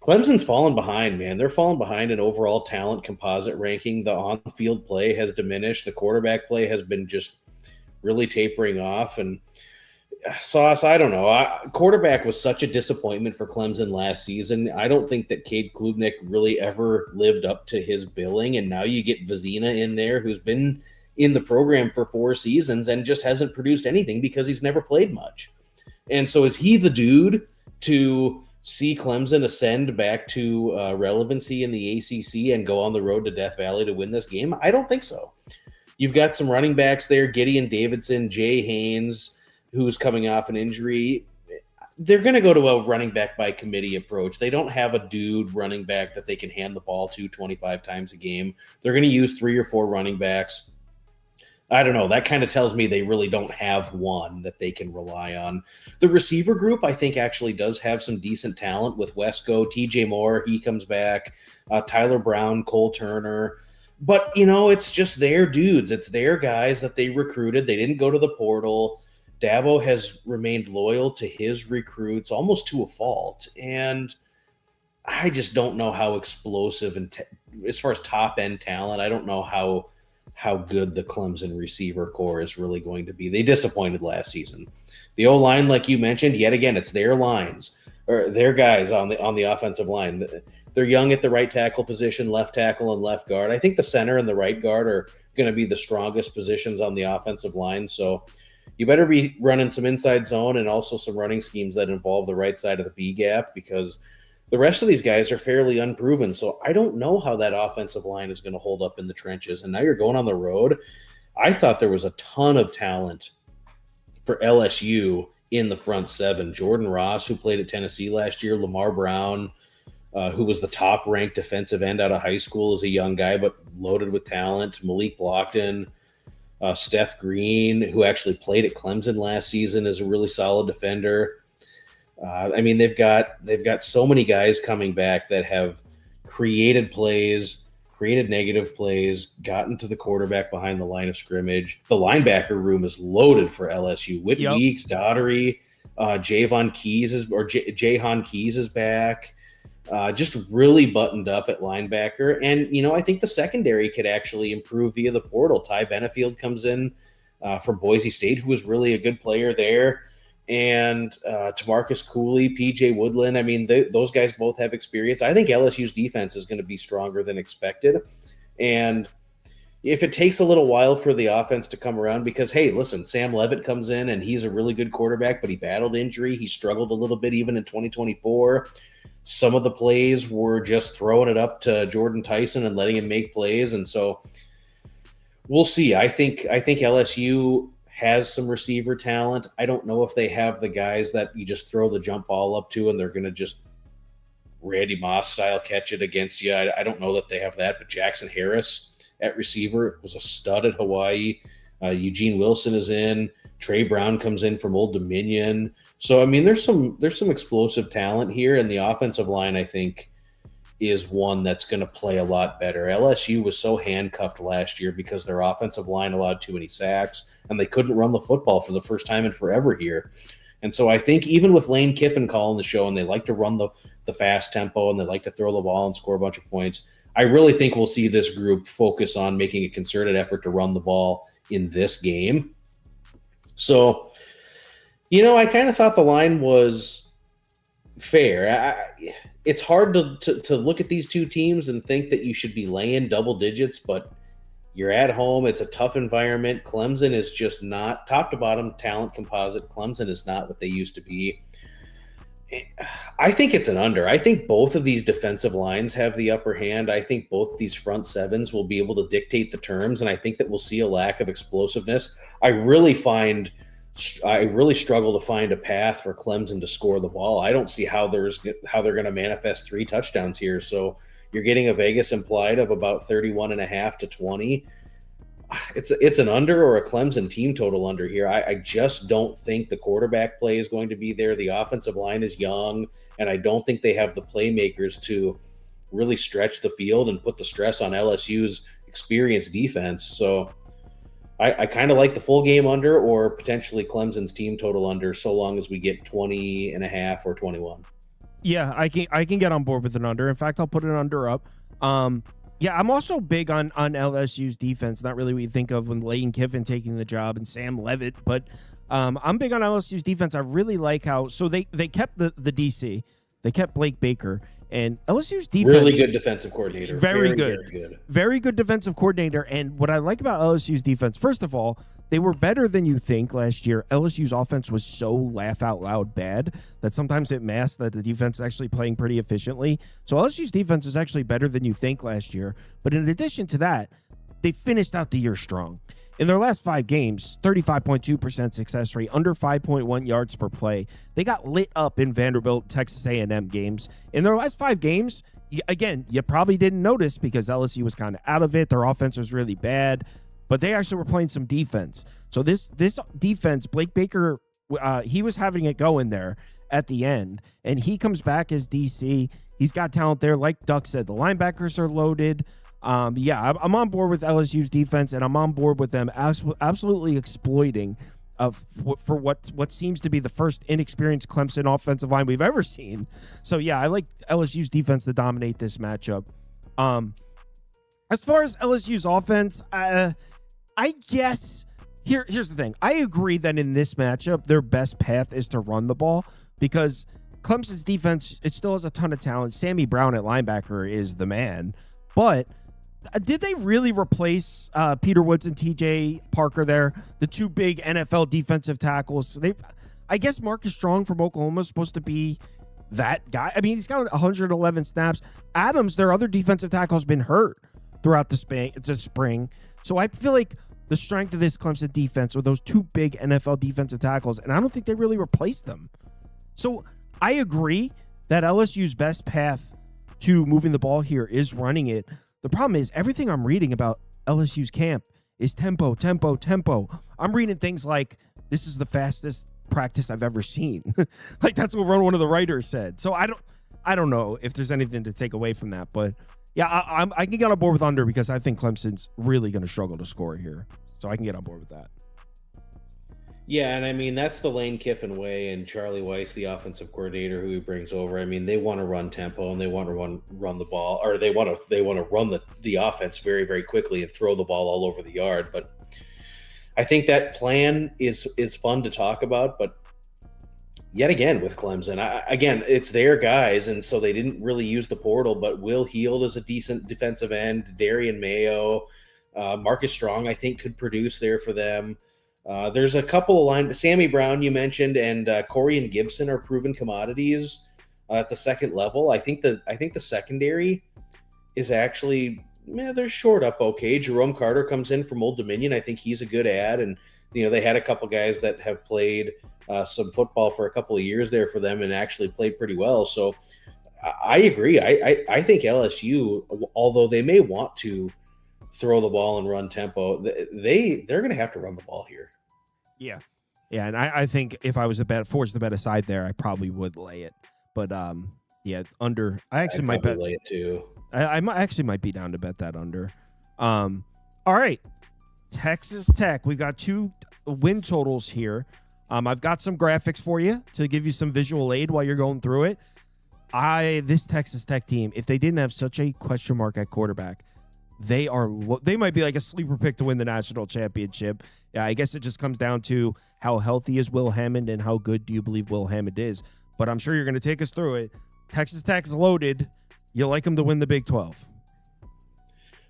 Clemson's fallen behind, man. They're falling behind in overall talent composite ranking. The on-field play has diminished. The quarterback play has been just really tapering off. And Sauce, I don't know. Quarterback was such a disappointment for Clemson last season. I don't think that Cade Klubnik really ever lived up to his billing. And now you get Vizina in there, who's been in the program for 4 seasons and just hasn't produced anything because he's never played much. And so is he the dude to see Clemson ascend back to relevancy in the ACC and go on the road to Death Valley to win this game? I don't think so. You've got some running backs there, Gideon Davidson, Jay Haynes, who's coming off an injury. They're going to go to a running back by committee approach. They don't have a dude running back that they can hand the ball to 25 times a game. They're going to use 3 or 4 running backs. I don't know. That kind of tells me they really don't have one that they can rely on. The receiver group, I think, actually does have some decent talent with Wesco, TJ Moore, he comes back, Tyler Brown, Cole Turner. But, it's just their dudes. It's their guys that they recruited. They didn't go to the portal. Dabo has remained loyal to his recruits almost to a fault. And I just don't know how explosive and as far as top-end talent, I don't know how good the Clemson receiver core is really going to be. They disappointed last season. The O-line, like you mentioned, yet again, it's their lines or their guys on the offensive line. They're young at the right tackle position, left tackle and left guard. I think the center and the right guard are going to be the strongest positions on the offensive line. So you better be running some inside zone and also some running schemes that involve the right side of the B gap, because the rest of these guys are fairly unproven. So I don't know how that offensive line is going to hold up in the trenches. And now you're going on the road. I thought there was a ton of talent for LSU in the front 7. Jordan Ross, who played at Tennessee last year, Lamar Brown, who was the top-ranked defensive end out of high school as a young guy, but loaded with talent, Malik Blockton, Steph Green, who actually played at Clemson last season, is a really solid defender. They've got so many guys coming back that have created plays, created negative plays, gotten to the quarterback behind the line of scrimmage. The linebacker room is loaded for LSU. Whit Weeks, Daughtery, Jahan Keys is back. Just really buttoned up at linebacker. And, I think the secondary could actually improve via the portal. Ty Benefield comes in from Boise State, who was really a good player there. And Tamarcus Cooley, PJ Woodland. Those guys both have experience. I think LSU's defense is going to be stronger than expected. And if it takes a little while for the offense to come around, because, hey, listen, Sam Levitt comes in and he's a really good quarterback, but he battled injury. He struggled a little bit even in 2024. Some of the plays were just throwing it up to Jordan Tyson and letting him make plays. And so we'll see. I think LSU has some receiver talent. I don't know if they have the guys that you just throw the jump ball up to and they're going to just Randy Moss style catch it against you. I don't know that they have that, but Jackson Harris at receiver was a stud at Hawaii. Eugene Wilson is in. Trey Brown comes in from Old Dominion. So, there's some explosive talent here, and the offensive line, I think, is one that's going to play a lot better. LSU was so handcuffed last year because their offensive line allowed too many sacks, and they couldn't run the football for the first time in forever here. And so I think even with Lane Kiffin calling the show, and they like to run the fast tempo, and they like to throw the ball and score a bunch of points, I really think we'll see this group focus on making a concerted effort to run the ball in this game. So, I kind of thought the line was fair. It's hard to look at these two teams and think that you should be laying double digits, but you're at home. It's a tough environment. Clemson is just not top to bottom talent composite. Clemson is not what they used to be. I think it's an under. I think both of these defensive lines have the upper hand. I think both these front sevens will be able to dictate the terms, and I think that we'll see a lack of explosiveness. I really struggle to find a path for Clemson to score the ball. I don't see how they're going to manifest 3 touchdowns here. So you're getting a Vegas implied of about 31.5 to 20. It's an under or a Clemson team total under here. I just don't think the quarterback play is going to be there. The offensive line is young, and I don't think they have the playmakers to really stretch the field and put the stress on LSU's experienced defense. So I kind of like the full game under or potentially Clemson's team total under, so long as we get 20.5 or 21. Yeah, I can get on board with an under. In fact, I'll put an under up. Yeah, I'm also big on LSU's defense. Not really what you think of when Lane Kiffin taking the job and Sam Levitt, but I'm big on LSU's defense. I really like how they kept the DC. They kept Blake Baker, and LSU's defense, really good defensive coordinator. Very good defensive coordinator. And what I like about LSU's defense, first of all, they were better than you think last year. LSU's offense was so laugh out loud bad that sometimes it masked that the defense is actually playing pretty efficiently. So LSU's defense is actually better than you think last year. But in addition to that, they finished out the year strong. In their last 5 games, 35.2% success rate, under 5.1 yards per play. They got lit up in Vanderbilt, Texas A&M games. In their last 5 games, again, you probably didn't notice because LSU was kind of out of it. Their offense was really bad, but they actually were playing some defense. So this defense, Blake Baker, he was having it go in there at the end, and he comes back as DC. He's got talent there. Like Duck said, the linebackers are loaded. Yeah, I'm on board with LSU's defense, and I'm on board with them absolutely exploiting for what seems to be the first inexperienced Clemson offensive line we've ever seen. So yeah, I like LSU's defense to dominate this matchup. As far as LSU's offense, I guess here's the thing. I agree that in this matchup, their best path is to run the ball because Clemson's defense, it still has a ton of talent. Sammy Brown at linebacker is the man, but did they really replace Peter Woods and TJ Parker there, the 2 big NFL defensive tackles? I guess Marcus Strong from Oklahoma is supposed to be that guy. I mean, he's got 111 snaps. Adams, their other defensive tackle, has been hurt throughout the spring. So I feel like the strength of this Clemson defense are those 2 big NFL defensive tackles, and I don't think they really replaced them. So I agree that LSU's best path to moving the ball here is running it. The problem is everything I'm reading about LSU's camp is tempo. I'm reading things like this is the fastest practice I've ever seen. Like that's what one of the writers said. So I don't know if there's anything to take away from that, but yeah, I can get on board with under because I think Clemson's really going to struggle to score here. So I can get on board with that. Yeah, and I mean that's the Lane Kiffin way, and Charlie Weiss, the offensive coordinator who he brings over. I mean, they want to run tempo and they want to run the ball, or they want to run the offense very, very quickly and throw the ball all over the yard. But I think that plan is fun to talk about. But yet again with Clemson, again it's their guys, and so they didn't really use the portal. But Will Heald is a decent defensive end. Darian Mayo, Marcus Strong, I think could produce there for them. There's a couple of line. Sammy Brown you mentioned, and Corey and Gibson are proven commodities at the second level. I think the secondary is actually they're short up okay. Jerome Carter comes in from Old Dominion. I think he's a good ad, and they had a couple guys that have played some football for a couple of years there for them and actually played pretty well. So I agree. I think LSU, although they may want to throw the ball and run tempo, they're going to have to run the ball here. Yeah, and I think if I was forced to bet aside there, I probably would lay it. But yeah, under. I actually might bet lay it too. I might be down to bet that under. All right, Texas Tech. We got 2 win totals here. I've got some graphics for you to give you some visual aid while you're going through it. This Texas Tech team, if they didn't have such a question mark at quarterback, they might be like a sleeper pick to win the national championship. Yeah, I guess it just comes down to how healthy is Will Hammond and how good do you believe Will Hammond is. But I'm sure you're going to take us through it. Texas Tech's loaded. You like them to win the Big 12.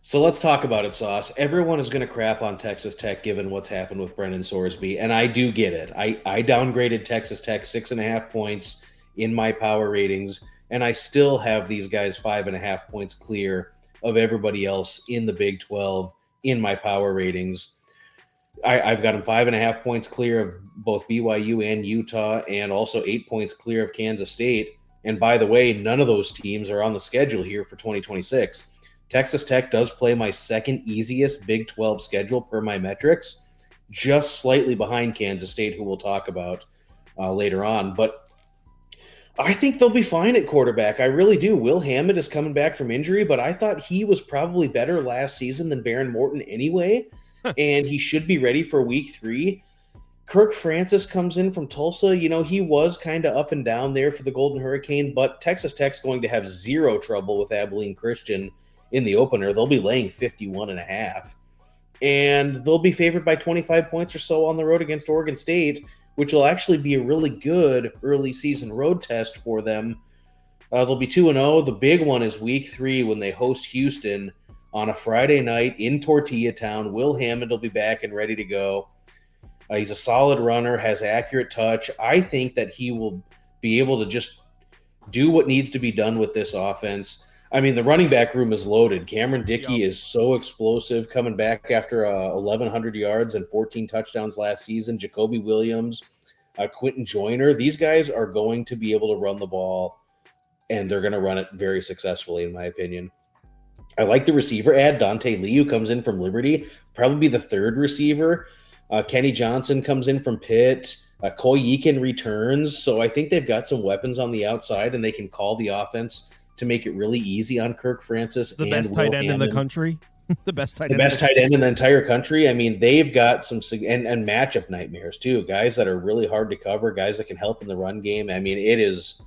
So let's talk about it, Sauce. Everyone is going to crap on Texas Tech given what's happened with Brendan Sorsby, and I do get it. I downgraded Texas Tech 6.5 points in my power ratings, and I still have these guys 5.5 points clear of everybody else in the Big 12 in my power ratings. I've got them 5.5 points clear of both BYU and Utah, and also 8 points clear of Kansas State. And by the way, none of those teams are on the schedule here for 2026. Texas Tech does play my second easiest Big 12 schedule per my metrics, just slightly behind Kansas State, who we'll talk about later on. But I think they'll be fine at quarterback. I really do. Will Hammond is coming back from injury, but I thought he was probably better last season than Baron Morton anyway, and he should be ready for week 3. Kirk Francis comes in from Tulsa. You know, he was kind of up and down there for the Golden Hurricane, but Texas Tech's going to have zero trouble with Abilene Christian in the opener. They'll be laying 51.5, and they'll be favored by 25 points or so on the road against Oregon State, which will actually be a really good early season road test for them. They'll be 2-0. The big one is week 3 when they host Houston on a Friday night in Tortilla Town. Will Hammond will be back and ready to go. He's a solid runner, has accurate touch. I think that he will be able to just do what needs to be done with this offense. I mean, the running back room is loaded. Cameron Dickey is so explosive, coming back after 1,100 yards and 14 touchdowns last season. Jacoby Williams, Quentin Joyner. These guys are going to be able to run the ball, and they're going to run it very successfully, in my opinion. I like the receiver ad. Dante Lee, who comes in from Liberty, probably be the third receiver. Kenny Johnson comes in from Pitt. Coy Eakin returns. So I think they've got some weapons on the outside, and they can call the offense to make it really easy on Kirk Francis. The best tight end in the country. The best tight end in the entire country. I mean, they've got some and matchup nightmares too. Guys that are really hard to cover, guys that can help in the run game. I mean, it's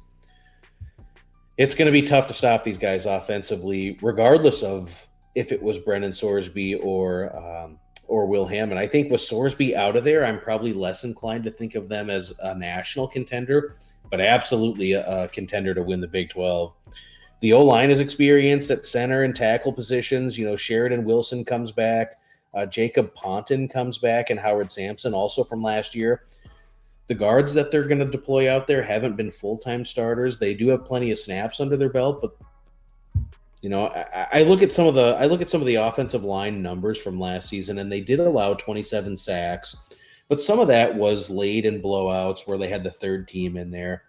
going to be tough to stop these guys offensively, regardless of if it was Brennan Sorsby or Will Hammond. I think with Sorsby out of there, I'm probably less inclined to think of them as a national contender, but absolutely a contender to win the Big 12. The O-line is experienced at center and tackle positions. You know, Sheridan Wilson comes back. Jacob Ponton comes back, and Howard Sampson also from last year. The guards that they're going to deploy out there haven't been full-time starters. They do have plenty of snaps under their belt, but you know, I look at some of the offensive line numbers from last season, and they did allow 27 sacks, but some of that was late in blowouts where they had the third team in there.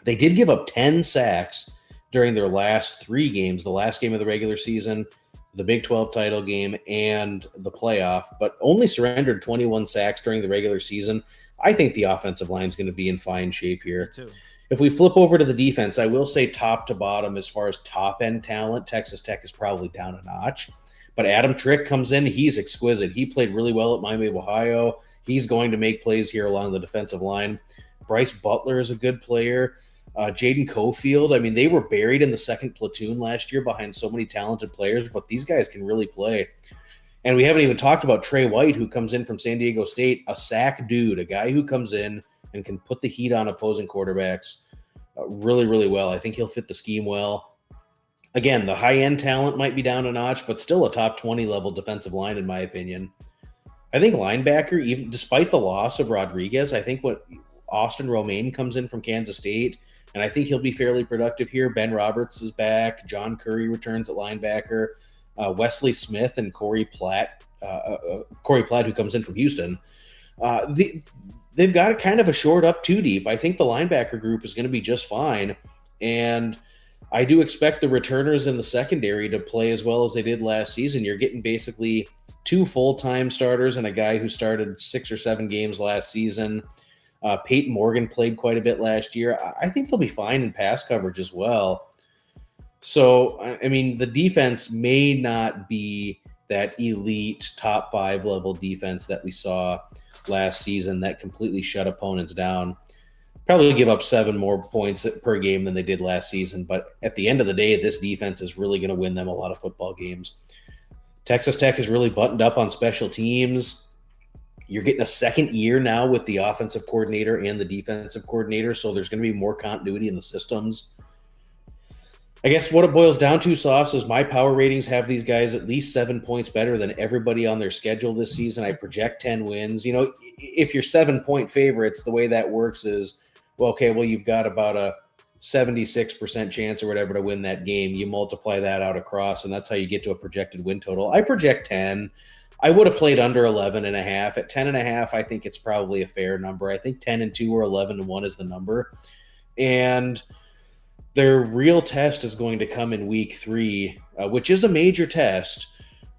They did give up 10 sacks during their last 3 games, the last game of the regular season, the Big 12 title game, and the playoff, but only surrendered 21 sacks during the regular season. I think the offensive line is going to be in fine shape here. Me too. If we flip over to the defense, I will say top to bottom, as far as top-end talent, Texas Tech is probably down a notch. But Adam Trick comes in. He's exquisite. He played really well at Miami of Ohio. He's going to make plays here along the defensive line. Bryce Butler is a good player. Jaden Cofield, I mean, they were buried in the second platoon last year behind so many talented players, but these guys can really play. And we haven't even talked about Trey White, who comes in from San Diego State, a sack dude, a guy who comes in and can put the heat on opposing quarterbacks really, really well. I think he'll fit the scheme well. Again, the high-end talent might be down a notch, but still a top 20 level defensive line, in my opinion. I think linebacker, even despite the loss of Rodriguez, I think what Austin Romaine comes in from Kansas State, and I think he'll be fairly productive here. Ben Roberts is back. John Curry returns at linebacker. Wesley Smith and Corey Platt, who comes in from Houston. They've got kind of a short up 2 deep. I think the linebacker group is going to be just fine. And I do expect the returners in the secondary to play as well as they did last season. You're getting basically 2 full-time starters and a guy who started 6 or 7 games last season. Peyton Morgan played quite a bit last year. I think they'll be fine in pass coverage as well. So, I mean, the defense may not be that elite top 5 level defense that we saw last season that completely shut opponents down. Probably give up 7 more points per game than they did last season. But at the end of the day, this defense is really going to win them a lot of football games. Texas Tech is really buttoned up on special teams. You're getting a second year now with the offensive coordinator and the defensive coordinator, so there's going to be more continuity in the systems. I guess what it boils down to, Sauce, is my power ratings have these guys at least 7 points better than everybody on their schedule this season. I project 10 wins. You know, if you're 7-point favorites, the way that works is, well, you've got about a 76% chance or whatever to win that game. You multiply that out across, and that's how you get to a projected win total. I project 10. I would have played under 11.5. At 10.5, I think it's probably a fair number. I think 10-2 or 11-1 is the number. And their real test is going to come in week 3, which is a major test.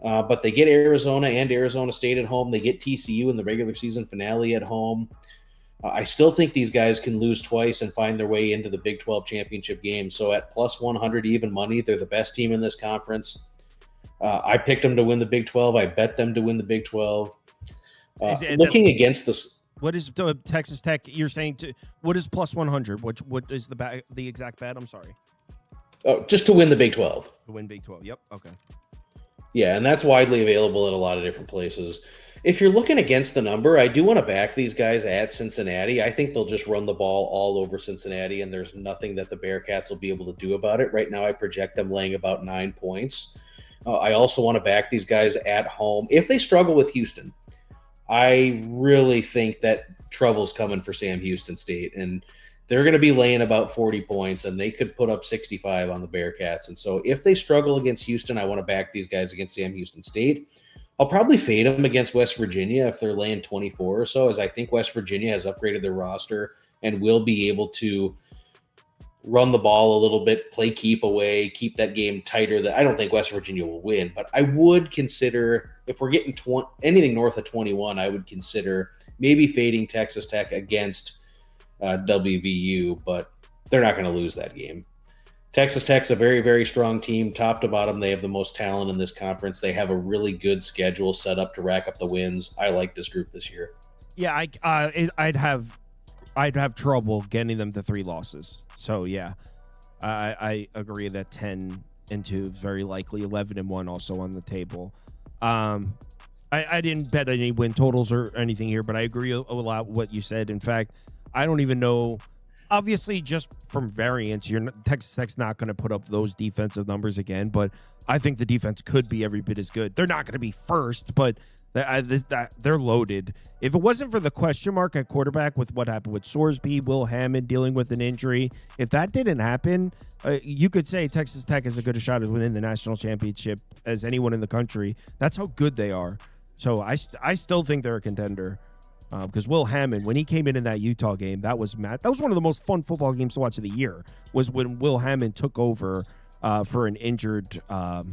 But they get Arizona and Arizona State at home. They get TCU in the regular season finale at home. I still think these guys can lose twice and find their way into the Big 12 championship game. So at plus 100 even money, they're the best team in this conference. I picked them to win the Big 12. I bet them to win the Big 12. Looking against this, what is Texas Tech? You're saying what is plus 100? What is the exact bet? I'm sorry. Oh, just to win the Big 12. To win Big 12. Yep. Okay. Yeah, and that's widely available at a lot of different places. If you're looking against the number, I do want to back these guys at Cincinnati. I think they'll just run the ball all over Cincinnati, and there's nothing that the Bearcats will be able to do about it. Right now, I project them laying about 9 points. I also want to back these guys at home. If they struggle with Houston, I really think that trouble's coming for Sam Houston State, and they're going to be laying about 40 points, and they could put up 65 on the Bearcats. And so if they struggle against Houston, I want to back these guys against Sam Houston State. I'll probably fade them against West Virginia if they're laying 24 or so, as I think West Virginia has upgraded their roster and will be able to run the ball a little bit, play keep away, keep that game tighter. That I don't think West Virginia will win, but I would consider, if we're getting anything north of 21, I would consider maybe fading Texas Tech against WVU, but they're not going to lose that game. Texas Tech's a very, very strong team, top to bottom. They have the most talent in this conference. They have a really good schedule set up to rack up the wins. I like this group this year. Yeah, I'd have trouble getting them to 3 losses. So yeah, I agree that 10-2 is very likely. 11-1 also on the table. I didn't bet any win totals or anything here, but I agree a lot with what you said. In fact, I don't even know. Obviously, just from variance, Texas Tech's not going to put up those defensive numbers again, but I think the defense could be every bit as good. They're not going to be first, but they're loaded. If it wasn't for the question mark at quarterback with what happened with Sorsby, Will Hammond dealing with an injury, if that didn't happen, you could say Texas Tech is as good a shot at winning the national championship as anyone in the country. That's how good they are. So I still think they're a contender. Because Will Hammond, when he came in that Utah game, that was one of the most fun football games to watch of the year. Was when Will Hammond took over for an injured. Wow,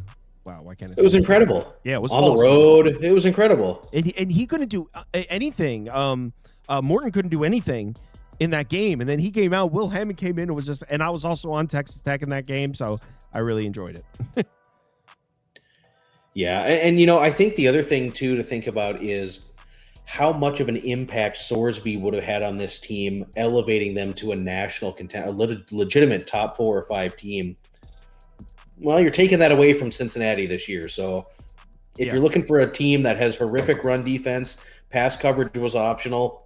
why can't it was incredible. Yeah, it was on awesome. The road. It was incredible, and he couldn't do anything. Morton couldn't do anything in that game, and then he came out. Will Hammond came in. It was just, and I was also on Texas Tech in that game, so I really enjoyed it. Yeah, and I think the other thing too to think about is how much of an impact Sorsby would have had on this team, elevating them to a national a legitimate top 4 or 5 team. Well, you're taking that away from Cincinnati this year. So if you're looking for a team that has horrific run defense, pass coverage was optional.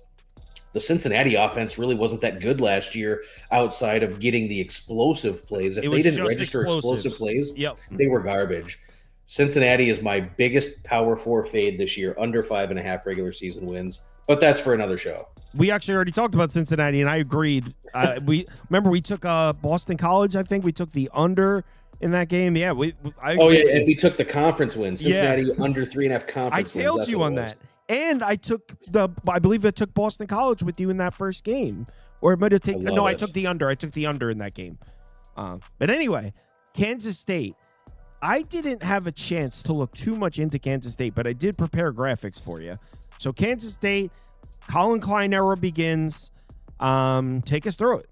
The Cincinnati offense really wasn't that good last year outside of getting the explosive plays. If they didn't register explosive plays, they were garbage. Cincinnati is my biggest Power 4 fade this year, under 5.5 regular season wins. But that's for another show. We actually already talked about Cincinnati, and I agreed. We took Boston College. I think we took the under in that game. Yeah, and we took the conference win. Cincinnati under 3.5 conference wins. I tailed you on that, and I believe I took Boston College with you in that first game, or it might have taken. No, I took the under. I took the under in that game. But anyway, Kansas State. I didn't have a chance to look too much into Kansas State, but I did prepare graphics for you. So Kansas State, Colin Klein era begins. Take us through it.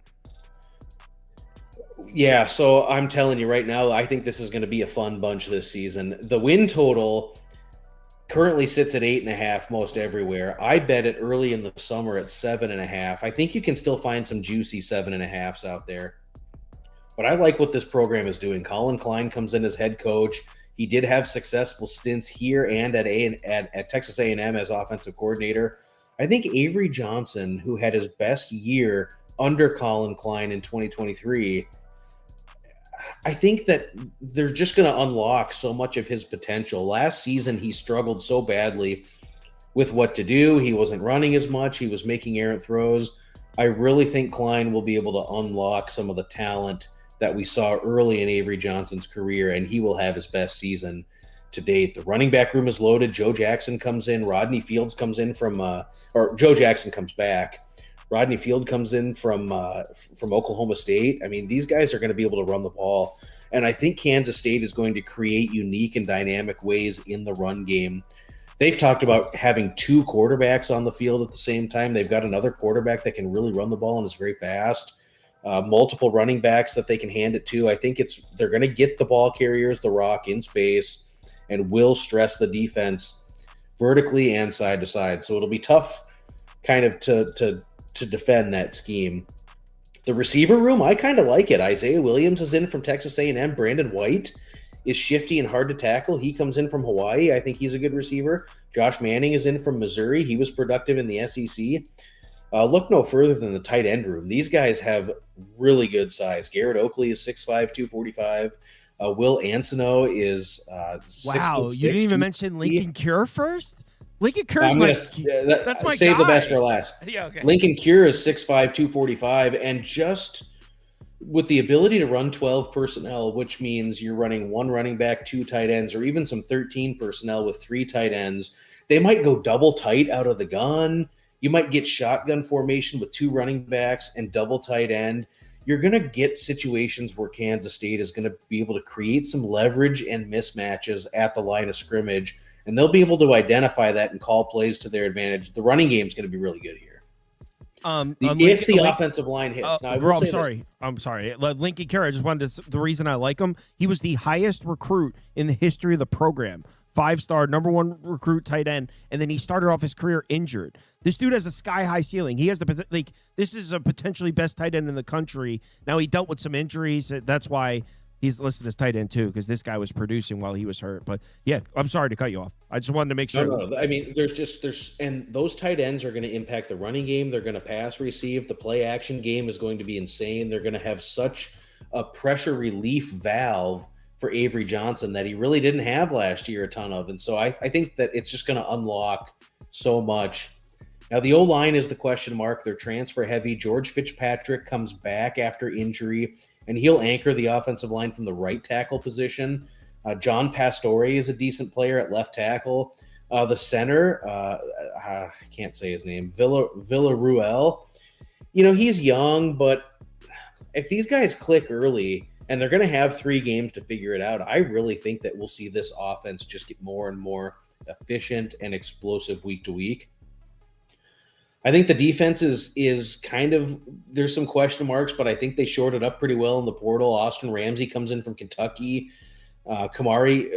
Yeah, so I'm telling you right now, I think this is going to be a fun bunch this season. The win total currently sits at 8.5 most everywhere. I bet it early in the summer at 7.5. I think you can still find some juicy 7.5s out there. But I like what this program is doing. Colin Klein comes in as head coach. He did have successful stints here and at Texas A&M as offensive coordinator. I think Avery Johnson, who had his best year under Colin Klein in 2023, I think that they're just going to unlock so much of his potential. Last season, he struggled so badly with what to do. He wasn't running as much. He was making errant throws. I really think Klein will be able to unlock some of the talent that we saw early in Avery Johnson's career, and he will have his best season to date. The running back room is loaded. Joe Jackson comes in. Rodney Fields comes in or Joe Jackson comes back. Rodney Field comes in from Oklahoma State. I mean, these guys are going to be able to run the ball, and I think Kansas State is going to create unique and dynamic ways in the run game. They've talked about having 2 quarterbacks on the field at the same time. They've got another quarterback that can really run the ball and is very fast. Multiple running backs that they can hand it to. I think they're going to get the ball carriers the rock in space and will stress the defense vertically and side to side. So it'll be tough kind of to defend that scheme. The receiver room, I kind of like it. Isaiah Williams is in from Texas A&M. Brandon White is shifty and hard to tackle. He comes in from Hawaii. I think he's a good receiver. Josh Manning is in from Missouri. He was productive in the SEC. Look no further than the tight end room. These guys have really good size. Garrett Oakley is 6'5", 245. Will Ansino is 6'6", wow. You didn't even mention Lincoln Cure first? Lincoln Curse, that's my save guy. the best for last. Yeah, okay. Lincoln Cure is 6'5", 245, and just with the ability to run 12 personnel, which means you're running 1 running back, 2 tight ends, or even some 13 personnel with 3 tight ends. They might go double tight out of the gun. You might get shotgun formation with 2 running backs and double tight end. You're going to get situations where Kansas State is going to be able to create some leverage and mismatches at the line of scrimmage, and they'll be able to identify that and call plays to their advantage. The running game is going to be really good here. If the offensive line hits. Now, I'm sorry. Lincoln Carey, I just wanted to. The reason I like him, he was the highest recruit in the history of the program. 5-star, number 1 recruit tight end, and then he started off his career injured. This dude has a sky-high ceiling. He has this is a potentially best tight end in the country. Now, he dealt with some injuries. That's why he's listed as tight end too, because this guy was producing while he was hurt. But yeah, I'm sorry to cut you off. I just wanted to make sure. No. I mean, and those tight ends are going to impact the running game. They're going to pass receive. The play action game is going to be insane. They're going to have such a pressure relief valve for Avery Johnson that he really didn't have last year a ton of. And so I think that it's just going to unlock so much. Now, the O-line is the question mark. They're transfer heavy. George Fitzpatrick comes back after injury, and he'll anchor the offensive line from the right tackle position. John Pastore is a decent player at left tackle. The center, I can't say his name, Villaruel. He's young, but if these guys click early, and they're going to have 3 games to figure it out, I really think that we'll see this offense just get more and more efficient and explosive week to week. I think the defense is kind of, there's some question marks, but I think they shored it up pretty well in the portal. Austin Ramsey comes in from Kentucky. Kamari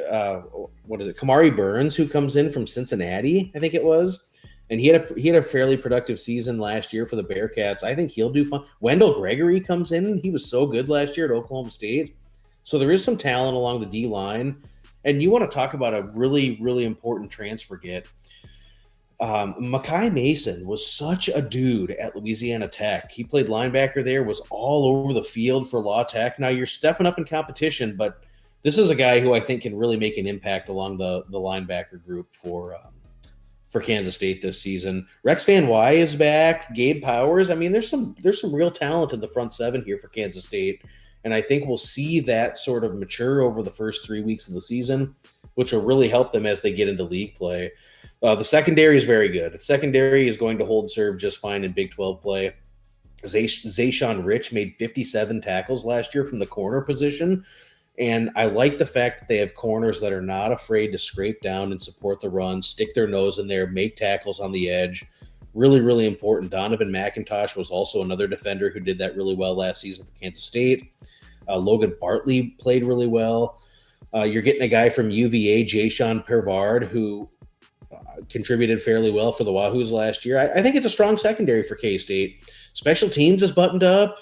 Burns, who comes in from Cincinnati, I think it was. And he had a fairly productive season last year for the Bearcats. I think he'll do fun. Wendell Gregory comes in. He was so good last year at Oklahoma State. So there is some talent along the D line. And you want to talk about a really, really important transfer get. Makai Mason was such a dude at Louisiana Tech. He played linebacker there, was all over the field for La Tech. Now you're stepping up in competition, but this is a guy who I think can really make an impact along the linebacker group for Kansas State this season. Rex Van Wy is back. Gabe Powers. I mean, there's some real talent in the front 7 here for Kansas State, and I think we'll see that sort of mature over the first 3 weeks of the season, which will really help them as they get into league play. The secondary is very good. The secondary is going to hold serve just fine in Big 12 play. Zayshawn Rich made 57 tackles last year from the corner position. And I like the fact that they have corners that are not afraid to scrape down and support the run, stick their nose in there, make tackles on the edge. Really, really important. Donovan McIntosh was also another defender who did that really well last season for Kansas State. Logan Bartley played really well. You're getting a guy from UVA, Jayshawn Pervard, who contributed fairly well for the Wahoos last year. I think it's a strong secondary for K-State. Special teams is buttoned up.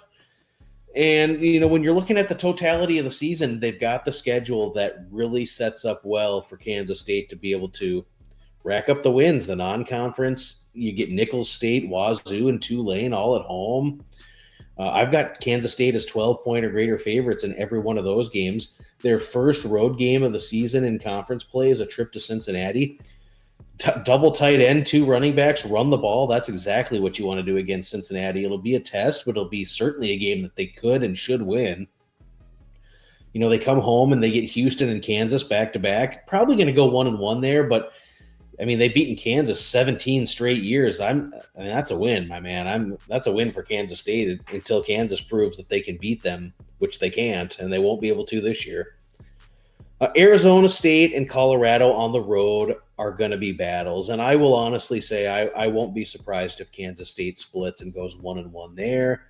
And, when you're looking at the totality of the season, they've got the schedule that really sets up well for Kansas State to be able to rack up the wins. The non-conference, you get Nicholls State, Wazoo, and Tulane all at home. I've got Kansas State as 12-point or greater favorites in every one of those games. Their first road game of the season in conference play is a trip to Cincinnati. double tight end, 2 running backs, run the ball. That's exactly what you want to do against Cincinnati. It'll be a test, but it'll be certainly a game that they could and should win. You know, they come home and they get Houston and Kansas back to back. Probably going to go 1-1 there, but I mean, they've beaten Kansas 17 straight years. I mean, that's a win, my man. That's a win for Kansas State until Kansas proves that they can beat them, which they can't, and they won't be able to this year. Arizona State and Colorado on the road are going to be battles, and I will honestly say I won't be surprised if Kansas State splits and goes 1-1 there.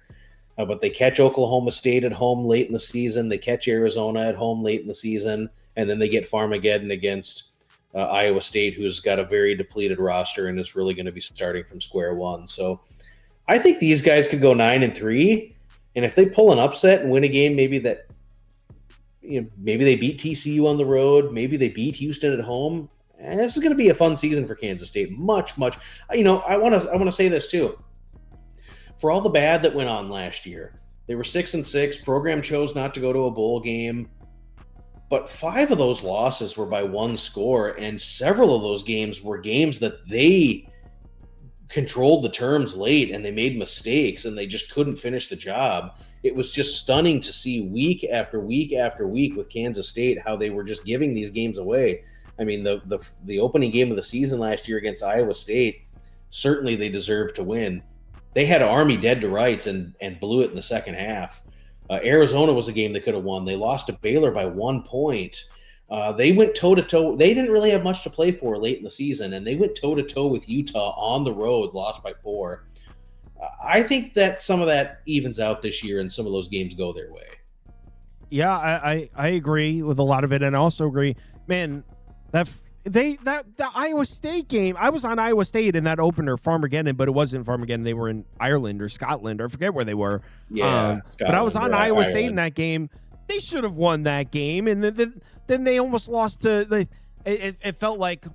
But they catch Oklahoma State at home late in the season. They catch Arizona at home late in the season, and then they get Farmageddon against Iowa State, who's got a very depleted roster and is really going to be starting from square one. So I think these guys could go 9-3, and if they pull an upset and win a game, maybe they beat TCU on the road, maybe they beat Houston at home. This is going to be a fun season for Kansas State. Much. I want to say this too. For all the bad that went on last year, they were 6-6. Program chose not to go to a bowl game. But 5 of those losses were by 1 score, and several of those games were games that they controlled the terms late, and they made mistakes, and they just couldn't finish the job. It was just stunning to see week after week after week with Kansas State how they were just giving these games away. I mean, the opening game of the season last year against Iowa State, certainly they deserved to win. They had Army dead to rights and blew it in the second half. Arizona was a game they could have won. They lost to Baylor by 1 point. They went toe-to-toe. They didn't really have much to play for late in the season, and they went toe-to-toe with Utah on the road, lost by 4. I think that some of that evens out this year, and some of those games go their way. Yeah, I agree with a lot of it, and I also agree, man, the Iowa State game, I was on Iowa State in that opener, Farmageddon, but it wasn't Farmageddon. They were in Ireland or Scotland, or I forget where they were. Yeah, but I was on Iowa State in that game. They should have won that game, and then they almost lost to. It felt like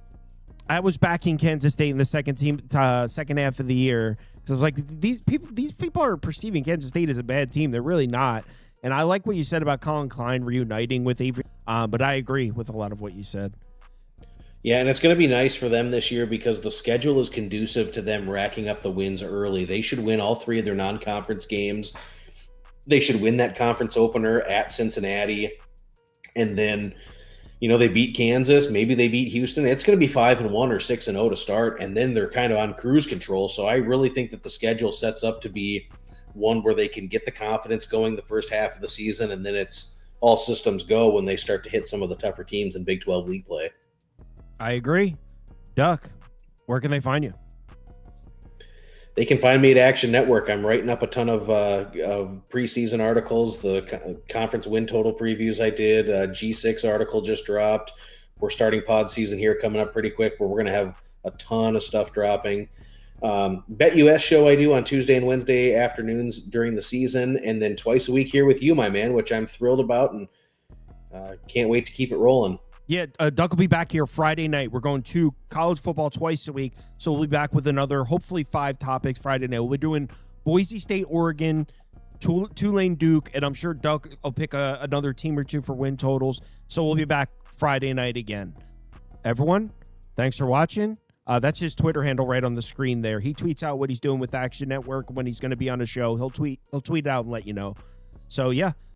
I was backing Kansas State in the second half of the year, because I was like, these people are perceiving Kansas State as a bad team. They're really not. And I like what you said about Colin Klein reuniting with Avery, but I agree with a lot of what you said. Yeah, and it's going to be nice for them this year because the schedule is conducive to them racking up the wins early. They should win all 3 of their non-conference games. They should win that conference opener at Cincinnati. And then, they beat Kansas. Maybe they beat Houston. It's going to be 5-1 or 6-0 to start, and then they're kind of on cruise control. So I really think that the schedule sets up to be one where they can get the confidence going the first half of the season, and then it's all systems go when they start to hit some of the tougher teams in Big 12 league play. I agree. Duck, where can they find you? They can find me at Action Network. I'm writing up a ton of preseason articles, the conference win total previews I did. G6 article just dropped. We're starting pod season here coming up pretty quick, where we're going to have a ton of stuff dropping. Bet US show I do on Tuesday and Wednesday afternoons during the season, and then twice a week here with you, my man, which I'm thrilled about, and can't wait to keep it rolling. Yeah, Doug will be back here Friday night. We're going to college football twice a week, so we'll be back with another, hopefully 5 topics Friday night. We'll be doing Boise State, Oregon, Tulane, Duke, and I'm sure Doug will pick another team or 2 for win totals. So we'll be back Friday night again. Everyone, thanks for watching. That's his Twitter handle right on the screen there. He tweets out what he's doing with Action Network when he's going to be on a show. He'll tweet it out and let you know. So, yeah.